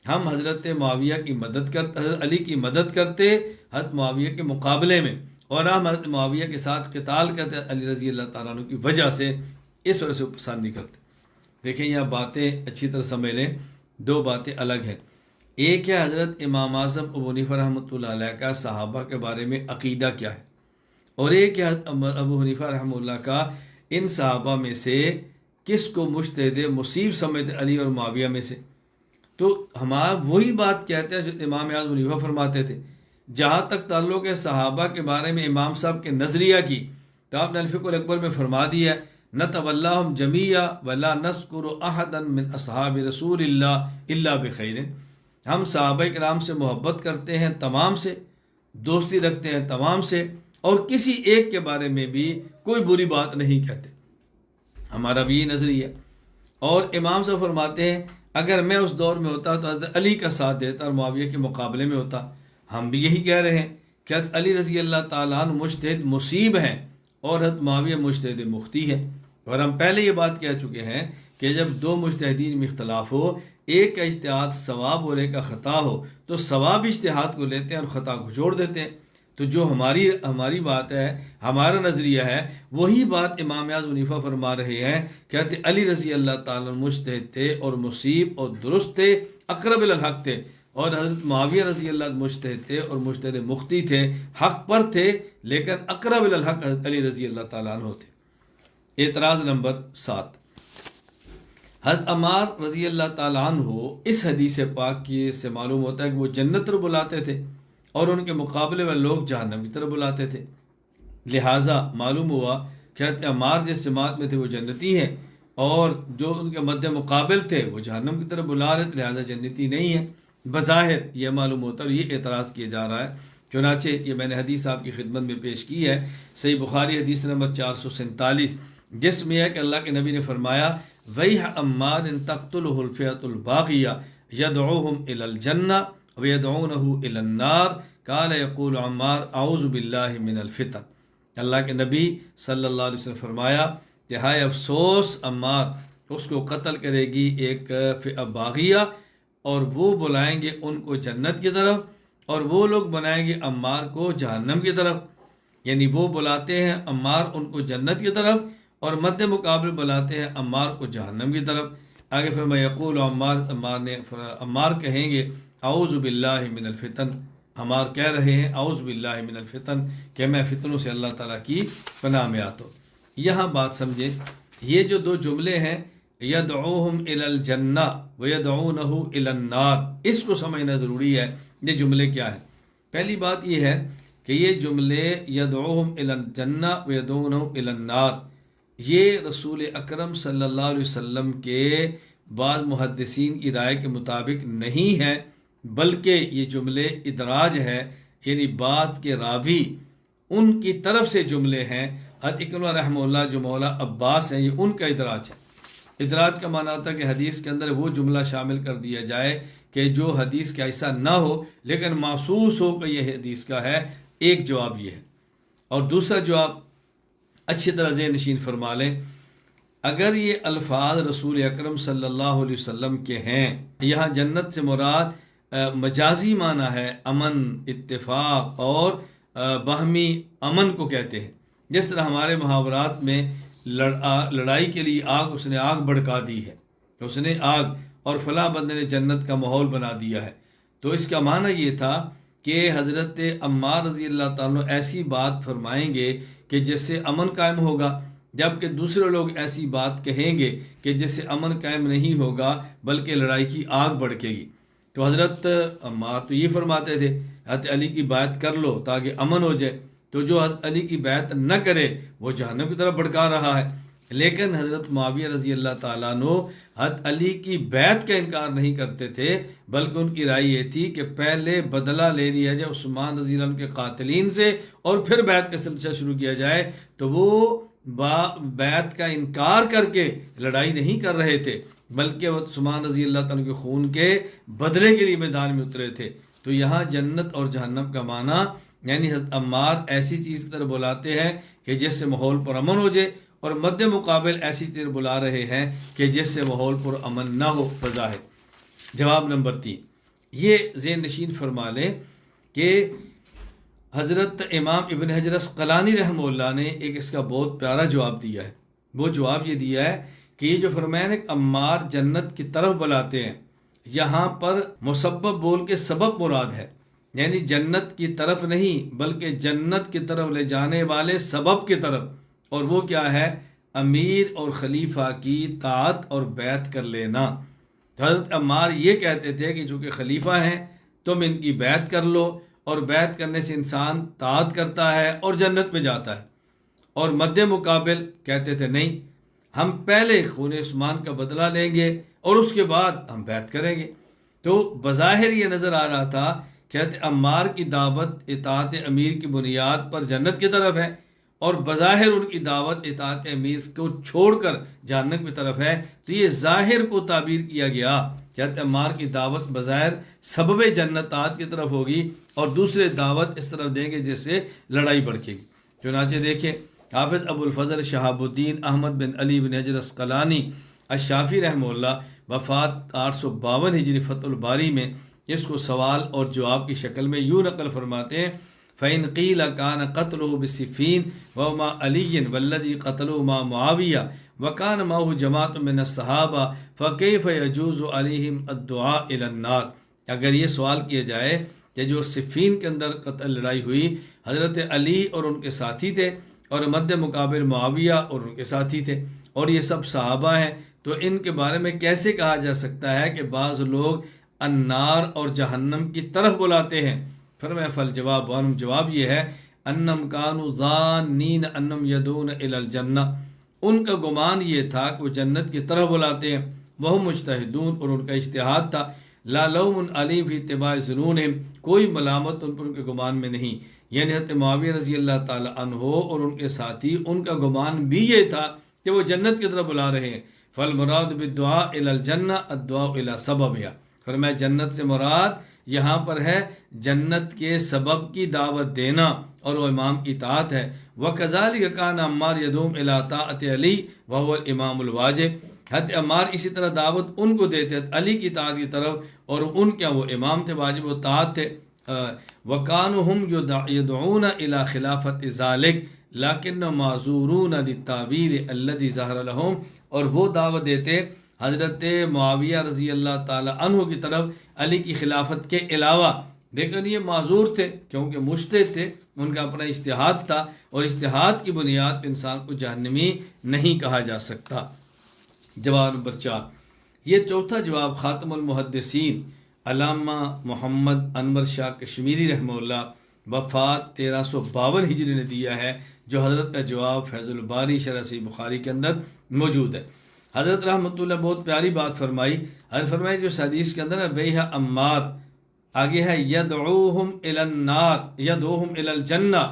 Speaker 1: ہم حضرت معاویہ کی مدد کرتے، حضرت علی کی مدد کرتے حضرت معاویہ کے مقابلے میں، اور ہم حضرت معاویہ کے ساتھ قتال کرتے علی رضی اللہ تعالیٰ عنہ کی وجہ سے، اس وجہ سے پسند نہیں کرتے۔ دیکھیں یہ باتیں اچھی طرح سمجھ لیں، دو باتیں الگ ہیں۔ ایک ہے حضرت امام اعظم ابو حنیفہ رحمۃ اللہ علیہ کا صحابہ کے بارے میں عقیدہ کیا ہے، اور ایک ہے ابو حنیفہ رحمہ اللہ کا ان صحابہ میں سے کس کو مجتہد مصیب سمجھتے علی اور معاویہ میں سے۔ تو ہمارا وہی بات کہتے ہیں جو امام اعظم حنیفہ فرماتے تھے۔ جہاں تک تعلق ہے صحابہ کے بارے میں امام صاحب کے نظریہ کی، تو آپ نے الفقہ الاکبر میں فرما دیا ہے نتولاہم جمیعا ولا نذکر احدا من اصحاب رسول اللہ الا بخیر، ہم صحابہ کرام سے محبت کرتے ہیں تمام سے، دوستی رکھتے ہیں تمام سے، اور کسی ایک کے بارے میں بھی کوئی بری بات نہیں کہتے، ہمارا بھی یہ نظریہ۔ اور امام صاحب فرماتے ہیں اگر میں اس دور میں ہوتا تو حضرت علی کا ساتھ دیتا اور معاویہ کے مقابلے میں ہوتا۔ ہم بھی یہی کہہ رہے ہیں کہ حضرت علی رضی اللہ تعالیٰ عنہ مجتہد مصیب ہیں اور حضرت معاویہ مجتہد مختی ہے، اور ہم پہلے یہ بات کہہ چکے ہیں کہ جب دو مجتہدین میں اختلاف ہو، ایک کا اجتہاد ثواب اور ایک کا خطا ہو، تو ثواب اجتہاد کو لیتے ہیں اور خطا کو چھوڑ دیتے ہیں۔ تو جو ہماری بات ہے، ہمارا نظریہ ہے، وہی بات امام اعظم حنیفہ فرما رہے ہیں کہ حضرت علی رضی اللہ تعالیٰ مجتہد تھے اور مصیب اور درست تھے، اقرب الی الحق تھے، اور حضرت معاویہ رضی اللہ مجتہد تھے اور مجتہد مختی تھے، حق پر تھے لیکن اقرب الی الحق حضرت علی رضی اللہ تعالیٰ عنہ تھے۔ اعتراض نمبر 7، حضرت عمار رضی اللہ تعالیٰ عنہ اس حدیث پاک کی سے معلوم ہوتا ہے کہ وہ جنت طرف بلاتے تھے اور ان کے مقابلے میں لوگ جہنم کی طرف بلاتے تھے، لہٰذا معلوم ہوا کہ حضرت عمار جس جماعت میں تھے وہ جنتی ہیں، اور جو ان کے مد مقابل تھے وہ جہنم کی طرف بلا رہے تھے، لہٰذا جنتی نہیں ہیں۔ بظاہر یہ معلوم ہوتا ہے اور یہ اعتراض کیا جا رہا ہے، چنانچہ یہ میں نے حدیث آپ کی خدمت میں پیش کی ہے، صحیح بخاری حدیث نمبر 447، جس میں ہے کہ اللہ کے نبی نے فرمایا وَيْحَ عَمَّارٍ تَقْتُلُهُ الْفِئَةُ الْبَاغِيَةُ يَدْعُوهُمْ إِلَى الْجَنَّةِ وَيَدْعُونَهُ إِلَى النَّارِ قَالَ يَقُولُ عَمَّارُ أَعُوذُ بِاللَّهِ مِنَ الْفِتَنِ، اللہ کے نبی صلی اللہ علیہ وسلم فرمایا کہ ہائے افسوس عمار، اس کو قتل کرے گی ایک فئہ باغیہ، اور وہ بلائیں گے ان کو جنت کی طرف اور وہ لوگ بنائیں گے عمار کو جہنم کی طرف، یعنی وہ بلاتے ہیں عمار ان کو جنت کی طرف اور مد مقابل بلاتے ہیں عمار کو جہنم کی طرف۔ آگے فرمایا یقول عمار کہیں گے اعوذ باللہ من الفتن، عمار کہہ رہے ہیں اعوذ باللہ من الفتن کہ میں فتنوں سے اللہ تعالیٰ کی پناہ میں آتا ہوں۔ یہاں بات سمجھیں، یہ جو دو جملے ہیں یدعوہم الی الجنہ ویدعونہ الی النار، اس کو سمجھنا ضروری ہے۔ یہ جملے کیا ہیں؟ پہلی بات یہ ہے کہ یہ جملے یدعوہم الی الجنہ ویدعونہ الی النار، یہ رسول اکرم صلی اللہ علیہ وسلم کے بعض محدثین کی رائے کے مطابق نہیں ہے، بلکہ یہ جملے ادراج ہے، یعنی بات کے راوی ان کی طرف سے جملے ہیں۔ حضرت اکرمہ رحمہ اللہ جو مولا عباس ہیں، یہ ان کا ادراج ہے۔ ادراج کا معنی ہوتا ہے کہ حدیث کے اندر وہ جملہ شامل کر دیا جائے کہ جو حدیث کا ایسا نہ ہو لیکن محسوس ہو کہ یہ حدیث کا ہے. ایک جواب یہ ہے. اور دوسرا جواب اچھی طرح ذہن نشین فرما لیں، اگر یہ الفاظ رسول اکرم صلی اللہ علیہ وسلم کے ہیں، یہاں جنت سے مراد مجازی معنی ہے، امن، اتفاق اور باہمی امن کو کہتے ہیں. جس طرح ہمارے محاورات میں لڑائی کے لیے آگ، اس نے آگ بھڑکا دی ہے، اس نے آگ، اور فلاں بندے نے جنت کا ماحول بنا دیا ہے. تو اس کا معنی یہ تھا کہ حضرت عمار رضی اللہ تعالیٰ عنہ ایسی بات فرمائیں گے کہ جس سے امن قائم ہوگا، جبکہ دوسرے لوگ ایسی بات کہیں گے کہ جس سے امن قائم نہیں ہوگا بلکہ لڑائی کی آگ بھڑکے گی. تو حضرت عمار تو یہ فرماتے تھے حضرت علی کی بیعت کر لو تاکہ امن ہو جائے، تو جو حضرت علی کی بیعت نہ کرے وہ جہنم کی طرف بھڑکا رہا ہے. لیکن حضرت معاویہ رضی اللہ تعالیٰ عنہ حضرت علی کی بیعت کا انکار نہیں کرتے تھے، بلکہ ان کی رائے یہ تھی کہ پہلے بدلہ لے لیا جائے عثمان رضی اللہ عنہ کے قاتلین سے اور پھر بیعت کا سلسلہ شروع کیا جائے. تو وہ بیعت کا انکار کر کے لڑائی نہیں کر رہے تھے، بلکہ وہ عثمان رضی اللہ تعالیٰ کے خون کے بدلے کے لیے میدان میں اترے تھے. تو یہاں جنت اور جہنم کا معنی یعنی حضرت عمار ایسی چیز کی طرف بلاتے ہیں کہ جس سے ماحول پر امن ہو جائے، اور مد مقابل ایسی چیز بلا رہے ہیں کہ جس سے ماحول پر امن نہ ہو بظاہر. جواب نمبر 3 یہ ذہن نشین فرما لیں کہ حضرت امام ابن حجر عسقلانی رحمہ اللہ نے ایک اس کا بہت پیارا جواب دیا ہے. وہ جواب یہ دیا ہے کہ یہ جو فرمایا کہ عمار جنت کی طرف بلاتے ہیں، یہاں پر مسبب بول کے سبب مراد ہے، یعنی جنت کی طرف نہیں بلکہ جنت کی طرف لے جانے والے سبب کی طرف. اور وہ کیا ہے؟ امیر اور خلیفہ کی طاعت اور بیعت کر لینا. تو حضرت عمار یہ کہتے تھے کہ چونکہ خلیفہ ہیں تم ان کی بیعت کر لو، اور بیعت کرنے سے انسان طاعت کرتا ہے اور جنت میں جاتا ہے. اور مد مقابل کہتے تھے نہیں، ہم پہلے خون عثمان کا بدلہ لیں گے اور اس کے بعد ہم بیعت کریں گے. تو بظاہر یہ نظر آ رہا تھا کہ حضرت عمار کی دعوت اطاعت امیر کی بنیاد پر جنت کی طرف ہے، اور بظاہر ان کی دعوت اطاعت امیر کو چھوڑ کر جہنم کی طرف ہے. تو یہ ظاہر کو تعبیر کیا گیا کہ حضرت عمار کی دعوت بظاہر سبب جنت طاعت کی طرف ہوگی، اور دوسرے دعوت اس طرف دیں گے جس سے لڑائی بڑھے گی. چنانچہ دیکھیں حافظ ابو الفضل شہاب الدین احمد بن علی بن حجر عسقلانی الشافعی رحمہ اللہ وفات 852 ہجری فتح الباری میں اس کو سوال اور جواب کی شکل میں یوں نقل فرماتے ہیں: فَإِنْ قِيلَ كَانَ قَتْلُهُ بِالسِّفِّينِ وَمَا عَلِيٍّ وَالَّذِي قَتَلُهُ مَعَ مُعَاوِيَةَ وَكَانَ مَعَهُ جَمَاعَةٌ مِّنَ الصَّحَابَةِ فَكَيْفَ يَجُوزُ عَلَيْهِمْ الدُّعَاءُ إِلَى النَّارِ. اگر یہ سوال کیا جائے کہ جو صفین کے اندر قتل لڑائی ہوئی حضرت علی اور ان کے ساتھی تھے، اور مد مقابل معاویہ اور ان کے ساتھی تھے، اور یہ سب صحابہ ہیں، تو ان کے بارے میں کیسے کہا جا سکتا ہے کہ بعض لوگ النار اور جہنم کی طرف بلاتے ہیں؟ فرمایا فالجواب، جواب یہ ہے انم کانوا ظانین انم یدعون الی الجنہ، ان کا گمان یہ تھا کہ وہ جنت کی طرف بلاتے ہیں. وہ مجتہدون، اور ان کا اجتہاد تھا. لا لوم علیہم فی اتباع ظنونہم، کوئی ملامت ان پر ان کے گمان میں نہیں. یعنی حضرت معاویہ رضی اللہ تعالی عنہ اور ان کے ساتھی، ان کا گمان بھی یہ تھا کہ وہ جنت کی طرف بلا رہے ہیں. فالمراد بالدعاء الی الجنہ الدعاء الی سببها، فرمایا جنت سے مراد یہاں پر ہے جنت کے سبب کی دعوت دینا، اور وہ امام کی اطاعت ہے. وَكَذَلِكَ كَانَ عَمَّارُ يَدْعُو إِلَىٰ طَاعَةِ عَلِيٍّ وَهُوَ الْإِمَامُ الْوَاجِبُ. حضرت عمار اسی طرح دعوت ان کو دیتے تھے علی کی اطاعت کی طرف، اور ان کیا وہ امام تھے، واجب و طاعت تھے. وَكَانُوا هُمْ يَدْعُونَ إِلَىٰ خِلَافَةِ ذَلِكَ لَكِنَّهُمْ مَعْذُورُونَ لِلتَّأْوِيلِ الَّذِي ظَهَرَ لَهُمْ. اور وہ دعوت دیتے حضرت معاویہ رضی اللہ تعالی عنہ کی طرف علی کی خلافت کے علاوہ، لیکن یہ معذور تھے کیونکہ مجتہد تھے، ان کا اپنا اجتہاد تھا، اور اجتہاد کی بنیاد پہ انسان کو جہنمی نہیں کہا جا سکتا. جواب نمبر 4 یہ چوتھا جواب خاتم المحدثین علامہ محمد انور شاہ کشمیری رحمہ اللہ وفات 1352 ہجری نے دیا ہے، جو حضرت کا جواب فیض الباری شرح صحیح بخاری کے اندر موجود ہے. حضرت رحمۃ اللہ بہت پیاری بات فرمائی. حضرت فرمائی جو حدیث کے اندر بیہ عمار آگے ہے یدعوہم الی النار، یدعوہم الی الجنہ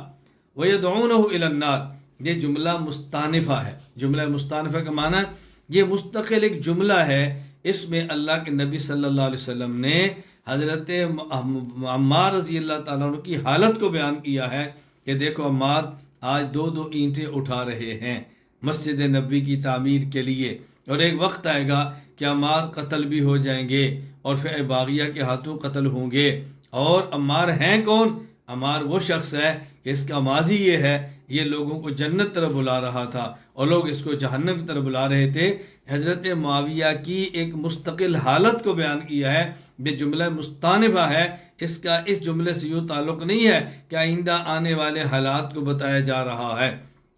Speaker 1: ویدعونہ الی النار، یہ جملہ مستانفہ ہے. جملہ مستانفہ کا معنی ہے یہ مستقل ایک جملہ ہے، اس میں اللہ کے نبی صلی اللہ علیہ وسلم نے حضرت عمار رضی اللہ تعالیٰ عنہ کی حالت کو بیان کیا ہے کہ دیکھو عمار آج 2 اینٹیں اٹھا رہے ہیں مسجد نبوی کی تعمیر کے لیے، اور ایک وقت آئے گا کہ عمار قتل بھی ہو جائیں گے اور فئہ باغیہ کے ہاتھوں قتل ہوں گے۔ اور عمار ہیں کون؟ عمار وہ شخص ہے کہ اس کا ماضی یہ ہے، یہ لوگوں کو جنت طرف بلا رہا تھا اور لوگ اس کو جہنم کی طرف بلا رہے تھے۔ حضرت معاویہ کی ایک مستقل حالت کو بیان کیا ہے، یہ جملہ مستانفہ ہے، اس کا اس جملے سے یوں تعلق نہیں ہے کہ آئندہ آنے والے حالات کو بتایا جا رہا ہے۔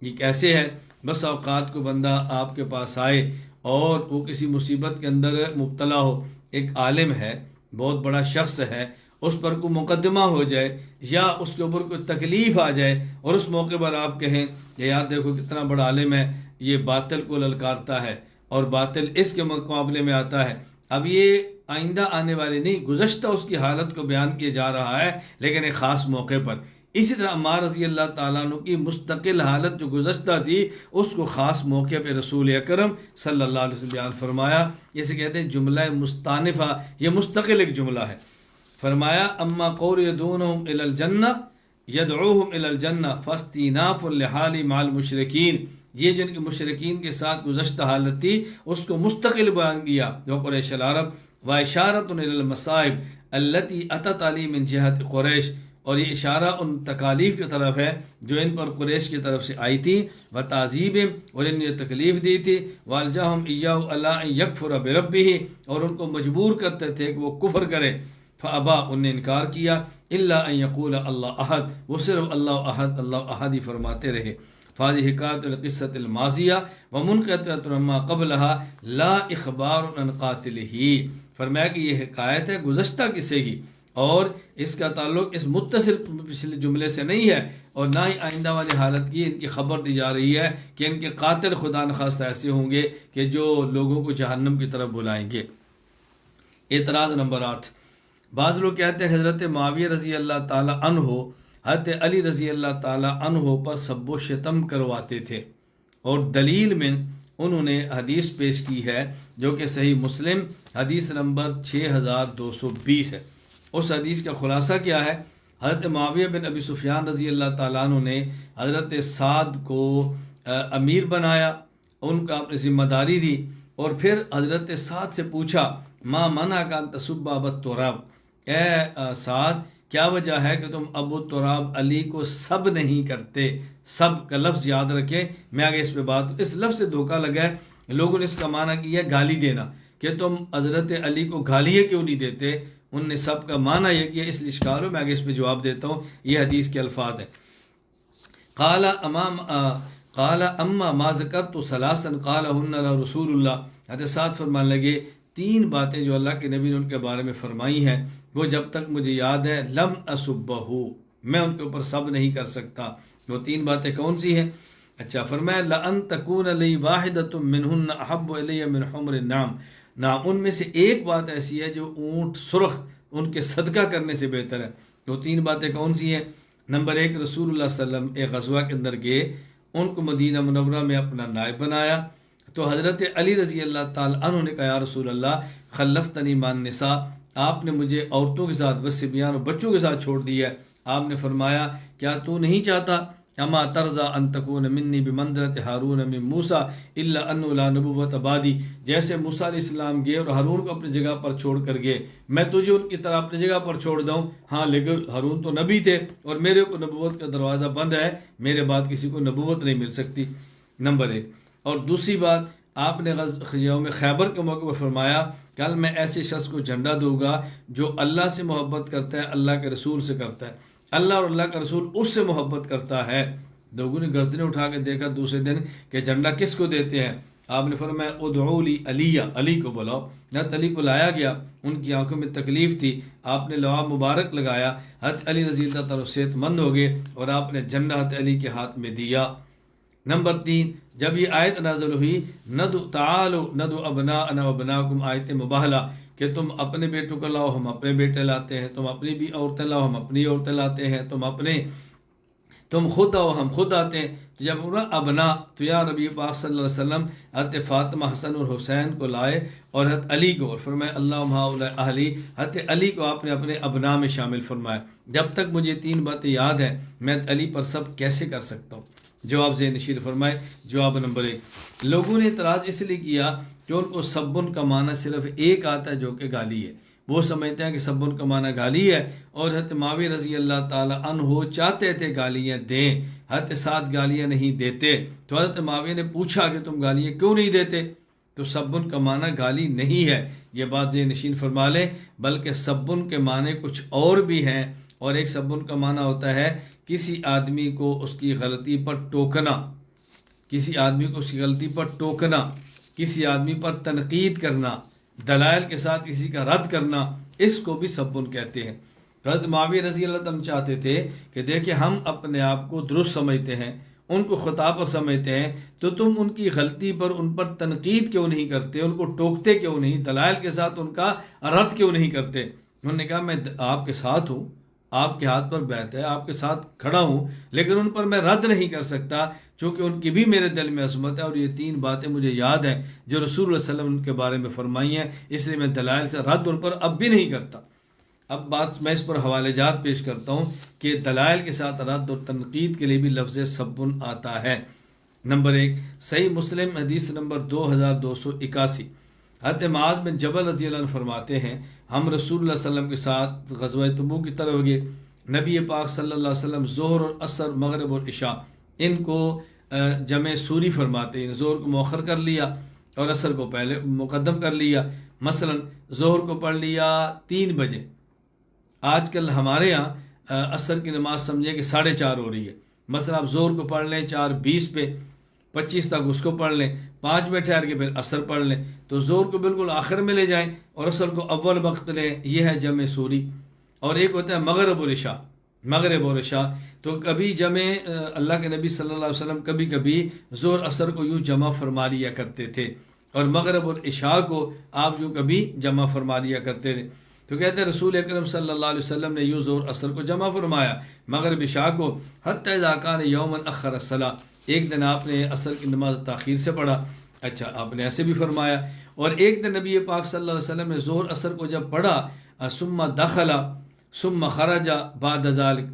Speaker 1: یہ کیسے ہے؟ بس اوقات کو بندہ آپ کے پاس آئے اور وہ کسی مصیبت کے اندر مبتلا ہو، ایک عالم ہے، بہت بڑا شخص ہے، اس پر کوئی مقدمہ ہو جائے یا اس کے اوپر کوئی تکلیف آ جائے اور اس موقع پر آپ کہیں کہ یار دیکھو کتنا بڑا عالم ہے، یہ باطل کو للکارتا ہے اور باطل اس کے مقابلے میں آتا ہے۔ اب یہ آئندہ آنے والے نہیں، گزشتہ اس کی حالت کو بیان کیا جا رہا ہے، لیکن ایک خاص موقع پر۔ اسی طرح عمار رضی اللہ تعالیٰ عنہ کی مستقل حالت جو گزشتہ تھی، اس کو خاص موقع پہ رسول اکرم صلی اللہ علیہ وسلم بیان فرمایا۔ اسے کہتے ہیں جملہ مستانفہ، یہ مستقل ایک جملہ ہے۔ فرمایا اما قول یدونہم الی الجنہ یدعوہم الی الجنہ فاستیناف لحال مع المشرکین، یہ جن کے مشرکین کے ساتھ گزشتہ حالت تھی اس کو مستقل بیان کیا، جو قریش العرب، واشارۃ الی المصائب التی اتت علی من جہت قریش، اور یہ اشارہ ان تکالیف کی طرف ہے جو ان پر قریش کی طرف سے آئی تھی، وتعذیب، اور ان یہ تکلیف دی تھی، والجاہم ایاہ الا ان یکفر بربہ، اور ان کو مجبور کرتے تھے کہ وہ کفر کرے، فابا، ان نے انکار کیا، الا ان یقول اللہ احد، وہ صرف اللہ احد اللہ احد ہی فرماتے رہے۔ فاضی حکایت القصۃ الماضیہ ومنقطعۃ عما قبلها لا اخبار عن قاتلہ، فرمایا کہ یہ حکایت ہے گزشتہ قصے کی اور اس کا تعلق اس متصل پچھلے جملے سے نہیں ہے، اور نہ ہی آئندہ والی حالت کی ان کی خبر دی جا رہی ہے کہ ان کے قاتل خدا نخواستہ ایسے ہوں گے کہ جو لوگوں کو جہنم کی طرف بلائیں گے۔ اعتراض نمبر 8، بعض لوگ کہتے ہیں حضرت معاویہ رضی اللہ تعالی عنہ حضرت علی رضی اللہ تعالی عنہ پر سب و شتم کرواتے تھے، اور دلیل میں انہوں نے حدیث پیش کی ہے جو کہ صحیح مسلم حدیث نمبر 6220 ہے۔ اس حدیث کا خلاصہ کیا ہے؟ حضرت معاویہ بن ابی سفیان رضی اللہ تعالیٰ عنہ نے حضرت سعد کو امیر بنایا، ان کا اپنی ذمہ داری دی، اور پھر حضرت سعد سے پوچھا ما منعک ان تسب ابا التراب، اے سعد کیا وجہ ہے کہ تم ابو التراب علی کو سب نہیں کرتے؟ سب کا لفظ یاد رکھیں، میں آگے اس پہ بات، اس لفظ سے دھوکہ لگا ہے، لوگوں نے اس کا معنی کیا گالی دینا، کہ تم حضرت علی کو گالیاں کیوں نہیں دیتے؟ ان نے سب کا معنی یہ کیا، اس لیے اشکال ہو، میں آگے اس پہ جواب دیتا ہوں، یہ حدیث کے الفاظ ہیں۔ قال اما ما ذکرت ثلاثا قالہن رسول اللہ، حضرت سعد فرمانے لگے 3 باتیں جو اللہ کے نبی نے ان کے بارے میں فرمائی ہیں وہ جب تک مجھے یاد ہے لم اسبہ، میں ان کے اوپر سب نہیں کر سکتا۔ وہ 3 باتیں کون سی ہیں؟ اچھا، فرمایا لأن تکون لی واحدۃ منہن احب الی من حمر النعم، ان میں سے ایک بات ایسی ہے جو اونٹ سرخ ان کے صدقہ کرنے سے بہتر ہے۔ وہ 3 باتیں کون سی ہیں؟ نمبر 1، رسول اللہ صلی اللہ علیہ وسلم ایک غزوہ کے اندر گئے، ان کو مدینہ منورہ میں اپنا نائب بنایا، تو حضرت علی رضی اللہ تعالیٰ عنہ نے کہا یا رسول اللہ خلفتنی مع النساء، آپ نے مجھے عورتوں کے ساتھ صبیان اور بچوں کے ساتھ چھوڑ دیا ہے۔ آپ نے فرمایا کیا تو نہیں چاہتا اما ترضى ان تكون منی بمنزلۃ ہارون من موسیٰ الا انه لا نبوۃ بعدی، جیسے موسیٰ علیہ السلام گئے اور ہارون کو اپنی جگہ پر چھوڑ کر گئے، میں تجھے ان کی طرح اپنی جگہ پر چھوڑ دوں، ہاں لیکن ہارون تو نبی تھے اور میرے اوپر نبوت کا دروازہ بند ہے، میرے بعد کسی کو نبوت نہیں مل سکتی، نمبر 1۔ اور دوسری بات، آپ نے یوم خیبر کے موقع پر فرمایا کل میں ایسے شخص کو جھنڈا دوں گا جو اللہ سے محبت کرتا ہے، اللہ کے رسول سے کرتا ہے، اللہ اور اللہ کا رسول اس سے محبت کرتا ہے۔ لوگوں نے گردنیں اٹھا کے دیکھا دوسرے دن کہ جھنڈا کس کو دیتے ہیں؟ آپ نے فرمایا ادعوا لی علی، علی کو بلاؤ۔ حضرت علی کو لایا گیا، ان کی آنکھوں میں تکلیف تھی، آپ نے لوا مبارک لگایا، حضرت علی رضی اللہ تعالیٰ صحت مند ہو گئے اور آپ نے جھنڈا حضرت علی کے ہاتھ میں دیا۔ نمبر 3، جب یہ آیت نازل ہوئی تعالوا ندعو ابناءنا وابناءکم، آیت مباہلہ کہ تم اپنے بیٹوں کو لاؤ ہم اپنے بیٹے لاتے ہیں، تم اپنی بھی عورتیں لاؤ ہم اپنی عورتیں لاتے ہیں، تم اپنے تم خود آؤ ہم خود آتے ہیں. تو جب انہوں نے ابنا تو یا نبی پاک صلی اللہ علیہ وسلم حضرت فاطمہ حسن اور حسین کو لائے اور حضرت علی کو، اور فرمایا اللہم ہؤلاء اہلی، حضرت علی کو آپ نے اپنے ابنا میں شامل فرمایا. جب تک مجھے 3 باتیں یاد ہیں میں علی پر سب کیسے کر سکتا ہوں؟ جواب ذہن نشین فرمائے. جواب نمبر 1، لوگوں نے اعتراض اس لیے کیا کہ ان کو سبن کا معنی صرف ایک آتا ہے جو کہ گالی ہے. وہ سمجھتے ہیں کہ سبن کا معنی گالی ہے، اور حضرت معاویہ رضی اللہ تعالی عنہ چاہتے تھے گالیاں دیں، حضرت ساتھ گالیاں نہیں دیتے. تو حضرت معاویہ نے پوچھا کہ تم گالیاں کیوں نہیں دیتے؟ تو سبن کا معنی گالی نہیں ہے، یہ بات ذہن نشین فرما لیں. بلکہ سبن کے معنی کچھ اور بھی ہیں، اور ایک سبن کا معنی ہوتا ہے کسی آدمی کو اس کی غلطی پر ٹوکنا، کسی آدمی کو اس کی غلطی پر ٹوکنا، کسی آدمی پر تنقید کرنا، دلائل کے ساتھ کسی کا رد کرنا، اس کو بھی سبن کہتے ہیں. حضرت معاویہ رضی اللہ عنہ چاہتے تھے کہ دیکھیں ہم اپنے آپ کو درست سمجھتے ہیں، ان کو خطا پر سمجھتے ہیں، تو تم ان کی غلطی پر ان پر تنقید کیوں نہیں کرتے، ان کو ٹوکتے کیوں نہیں، دلائل کے ساتھ ان کا رد کیوں نہیں کرتے؟ انہوں نے کہا میں آپ کے ساتھ ہوں، آپ کے ہاتھ پر بیعت ہے، آپ کے ساتھ کھڑا ہوں، لیکن ان پر میں رد نہیں کر سکتا چونکہ ان کی بھی میرے دل میں عظمت ہے، اور یہ 3 باتیں مجھے یاد ہیں جو رسول اللہ صلی اللہ علیہ وسلم کے بارے میں فرمائی ہیں، اس لیے میں دلائل سے رد ان پر اب بھی نہیں کرتا. اب بات میں اس پر حوالے جات پیش کرتا ہوں کہ دلائل کے ساتھ رد اور تنقید کے لیے بھی لفظ سبن آتا ہے. نمبر 1، صحیح مسلم حدیث نمبر 2281، حضرت معاذ بن جبل رضی اللہ عنہ فرماتے ہیں ہم رسول اللہ صلی اللہ علیہ وسلم کے ساتھ غزوہ تبوک کی طرف گئے. نبی پاک صلی اللہ علیہ وسلم ظہر اور عصر، مغرب اور عشاء، ان کو جمع سوری فرماتے ہیں. ظہر کو مؤخر کر لیا اور عصر کو پہلے مقدم کر لیا. مثلا ظہر کو پڑھ لیا 3 بجے. آج کل ہمارے ہاں عصر کی نماز سمجھے کہ 4:30 ہو رہی ہے. مثلا آپ ظہر کو پڑھ لیں 4:20 پہ، 25 تک اس کو پڑھ لیں، 5 میں ٹھہر کے پھر عصر پڑھ لیں، تو ظہر کو بالکل آخر میں لے جائیں اور عصر کو اول وقت لیں. یہ ہے جمع سوری. اور ایک ہوتا ہے مغرب اور عشاء. مغرب اور عشاء تو کبھی جمع اللہ کے نبی صلی اللہ علیہ وسلم کبھی کبھی ظہر عصر کو یوں جمع فرما لیا کرتے تھے، اور مغرب اور عشاء کو آپ یوں کبھی جمع فرما لیا کرتے تھے. تو کہتے ہیں رسول اکرم صلی اللہ علیہ وسلم نے یوں ظہر عصر کو جمع فرمایا، مغرب عشاء کو، حتی اذا کان یوما اخر الصلاۃ، ایک دن آپ نے عصر کی نماز تاخیر سے پڑھا. اچھا آپ نے ایسے بھی فرمایا. اور ایک دن نبی پاک صلی اللہ علیہ وسلم نے ظہر عصر کو جب پڑھا، ثم دخل ثم خرج بعد ذلك،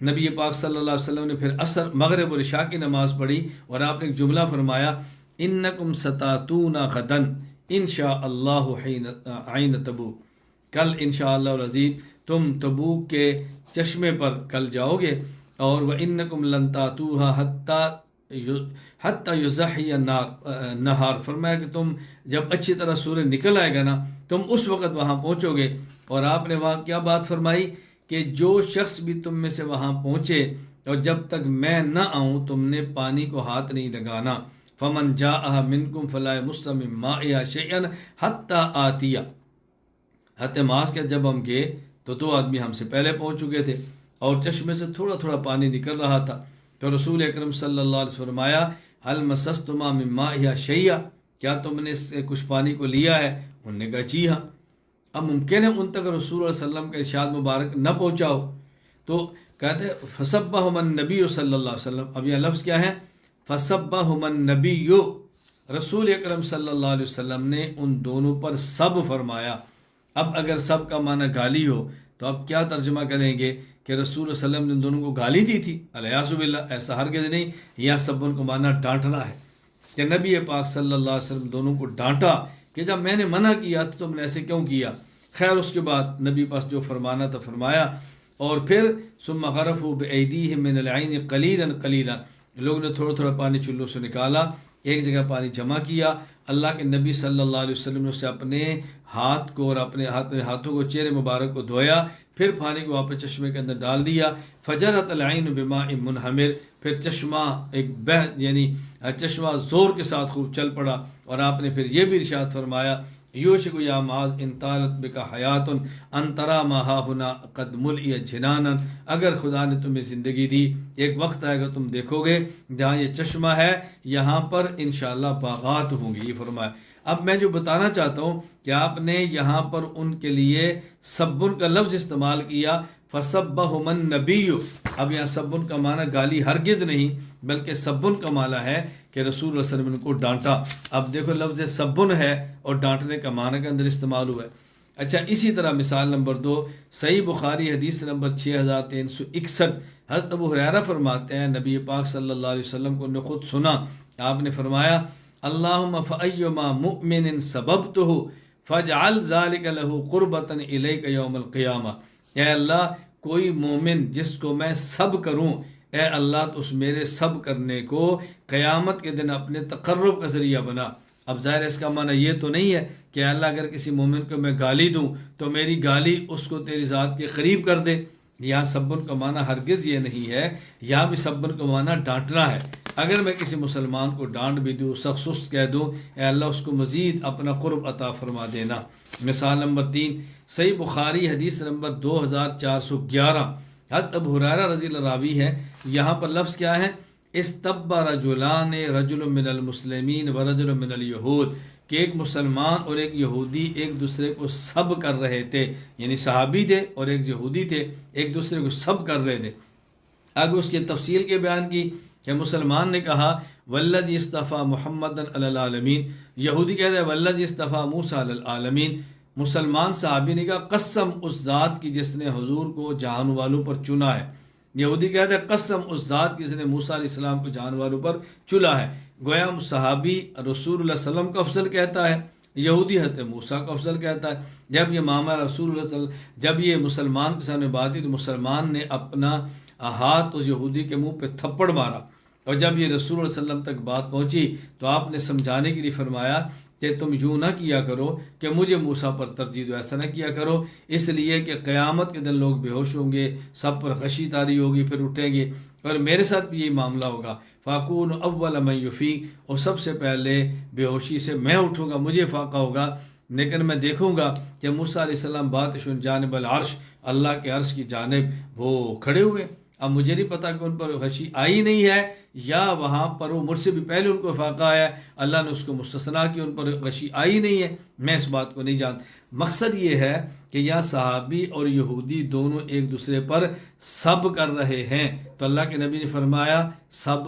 Speaker 1: نبی پاک صلی اللہ علیہ وسلم نے پھر عصر مغرب اور عشاء کی نماز پڑھی، اور آپ نے ایک جملہ فرمایا انکم ستاتون غدا انشاء اللہ عین تبوک، کل انشاءاللہ العزیز تم تبوک کے چشمے پر کل جاؤ گے، اور وَإِنَّكُمْ لَن تَأْتُوهَا حَتَّى يُزَحِيَ النَّهَارُ، فرمایا کہ تم جب اچھی طرح سورج نکل آئے گا نا تم اس وقت وہاں پہنچو گے. اور آپ نے وہاں کیا بات فرمائی کہ جو شخص بھی تم میں سے وہاں پہنچے اور جب تک میں نہ آؤں تم نے پانی کو ہاتھ نہیں لگانا. فَمَنْ جَاءَهَا مِنْكُمْ فَلَا يَمُسَّ مِن مَّائِهَا شَيْئًا حَتَّى آتِيَ. حضرت معاذ کے جب ہم گئے تو 2 آدمی ہم سے پہلے پہنچ چکے تھے اور چشمے سے تھوڑا تھوڑا پانی نکل رہا تھا. تو رسول اکرم صلی اللہ علیہ وسلم فرمایا هل مسستما من مائها شیئا، کیا تم نے اس سے کچھ پانی کو لیا ہے؟ انہوں نے کہا جی ہاں. اب ممکن ہے ان تک رسول اللہ صلی اللہ علیہ وسلم کا ارشاد مبارک نہ پہنچا ہو. تو کہتے ہیں فصبہم النبی صلی اللہ علیہ وسلم. اب یہ لفظ کیا ہے؟ فصبہم النبی، رسول اکرم صلی اللہ علیہ وسلم نے ان دونوں پر سب فرمایا. اب اگر سب کا معنی گالی ہو تو اب کیا ترجمہ کریں گے کہ رسول اللہ صلی اللہ علیہ وسلم نے ان دونوں کو گالی دی تھی؟ الیاذ باللہ، ایسا ہرگز نہیں. یا سبن کو معنی ڈانٹنا ہے کہ نبی پاک صلی اللہ علیہ وسلم دونوں کو ڈانٹا کہ جب میں نے منع کیا تو تم نے ایسے کیوں کیا. خیر اس کے بعد نبی پاس جو فرمانا تھا فرمایا، اور پھر ثم غرفوا بأیدیہم من العین قلیلا قلیلا، لوگوں نے تھوڑا تھوڑا پانی چلوں سے نکالا، ایک جگہ پانی جمع کیا. اللہ کے نبی صلی اللہ علیہ وسلم نے اسے اپنے ہاتھ کو اور اپنے ہاتھوں کو چہرے مبارک کو دھویا، پھر پانی کو واپس چشمے کے اندر ڈال دیا. فجرت العین بماء منہمر، پھر چشمہ ایک یعنی چشمہ زور کے ساتھ خوب چل پڑا. اور آپ نے پھر یہ بھی ارشاد فرمایا یوشک یا معاذ ان طالت بک حیات ان تری ما ہاہنا قد ملئ جنانا، اگر خدا نے تمہیں زندگی دی ایک وقت آئے گا تم دیکھو گے جہاں یہ چشمہ ہے یہاں پر انشاءاللہ باغات ہوں گی. یہ فرمایا. اب میں جو بتانا چاہتا ہوں کہ آپ نے یہاں پر ان کے لیے سبن کا لفظ استعمال کیا، فسبہم النبی، اب یہاں سبن کا معنی گالی ہرگز نہیں، بلکہ سبن کا معنی ہے کہ رسول اللہ صلی اللہ علیہ وسلم نے ان کو ڈانٹا۔ اب دیکھو لفظ سبن ہے اور ڈانٹنے کا معنی کے اندر استعمال ہوا ہے۔ اچھا اسی طرح مثال نمبر 2، صحیح بخاری حدیث نمبر 6361، حضرت ابو ہریرہ فرماتے ہیں نبی پاک صلی اللہ علیہ وسلم کو نے خود سنا، آپ نے فرمایا اللہم فایما مؤمن سببتہ فاجعل ذلک لہ قربۃ الیک یوم القیامہ، اے اللہ کوئی مومن جس کو میں سب کروں، اے اللہ تو اس میرے سب کرنے کو قیامت کے دن اپنے تقرب کا ذریعہ بنا۔ اب ظاہر اس کا معنی یہ تو نہیں ہے کہ اللہ اگر کسی مومن کو میں گالی دوں تو میری گالی اس کو تیری ذات کے قریب کر دے، یہاں سبن کا معنی ہرگز یہ نہیں ہے، یہاں بھی سبن کا معنی ڈانٹنا ہے۔ اگر میں کسی مسلمان کو ڈانٹ بھی دوں، سخت سست کہہ دوں، اے اللہ اس کو مزید اپنا قرب عطا فرما دینا۔ مثال نمبر 3، صحیح بخاری حدیث نمبر 2411، حضرت ابو ہریرہ رضی اللہ راوی ہے، یہاں پر لفظ کیا ہے؟ استب رجلان رجل من المسلمین و رجل من الیہود، کہ ایک مسلمان اور ایک یہودی ایک دوسرے کو سب کر رہے تھے، یعنی صحابی تھے اور ایک یہودی تھے، ایک دوسرے کو سب کر رہے تھے۔ آگے اس کی تفصیل کے بیان کی کہ مسلمان نے کہا والذی اصطفیٰ محمد علی العالمین، یہودی کہتا ہے والذی اصطفیٰ موسیٰ علی العالمین، مسلمان صحابی نے کہا قسم اس ذات کی جس نے حضور کو جہان والوں پر چنا ہے، یہودی کہتا ہے قسم اس ذات کی جس نے موسیٰ علیہ السلام کو جہان والوں پر چنا ہے۔ گویا صحابی رسول اللہ صلی اللہ علیہ وسلم کو افضل کہتا ہے، یہودی حضرت موسیٰ کو افضل کہتا ہے۔ جب یہ معاملہ رسول اللہ صلی اللہ علیہ وسلم، جب یہ مسلمان کے سامنے بات تھی تو مسلمان نے اپنا ہاتھ اس یہودی کے منہ پہ تھپڑ مارا، اور جب یہ رسول اللہ صلی اللہ علیہ وسلم تک بات پہنچی تو آپ نے سمجھانے کے لیے فرمایا کہ تم یوں نہ کیا کرو کہ مجھے موسیٰ پر ترجیح دو، ایسا نہ کیا کرو، اس لیے کہ قیامت کے دن لوگ بے ہوش ہوں گے، سب پر غشی طاری ہوگی، پھر اٹھیں گے، اور میرے ساتھ بھی یہی معاملہ ہوگا، فاکون اول من یفیق، اور سب سے پہلے بے ہوشی سے میں اٹھوں گا، مجھے فاقہ ہوگا، لیکن میں دیکھوں گا کہ موسیٰ علیہ السلام باتشن جانب العرش، اللہ کے عرش کی جانب وہ کھڑے ہوئے۔ اب مجھے نہیں پتا کہ ان پر غشی آئی نہیں ہے یا وہاں پر وہ مجھ سے بھی پہلے ان کو فاقہ آیا ہے، اللہ نے اس کو مستثنا کہ ان پر غشی آئی نہیں ہے، میں اس بات کو نہیں جانتا۔ مقصد یہ ہے کہ یہاں صحابی اور یہودی دونوں ایک دوسرے پر سب کر رہے ہیں، تو اللہ کے نبی نے فرمایا سب۔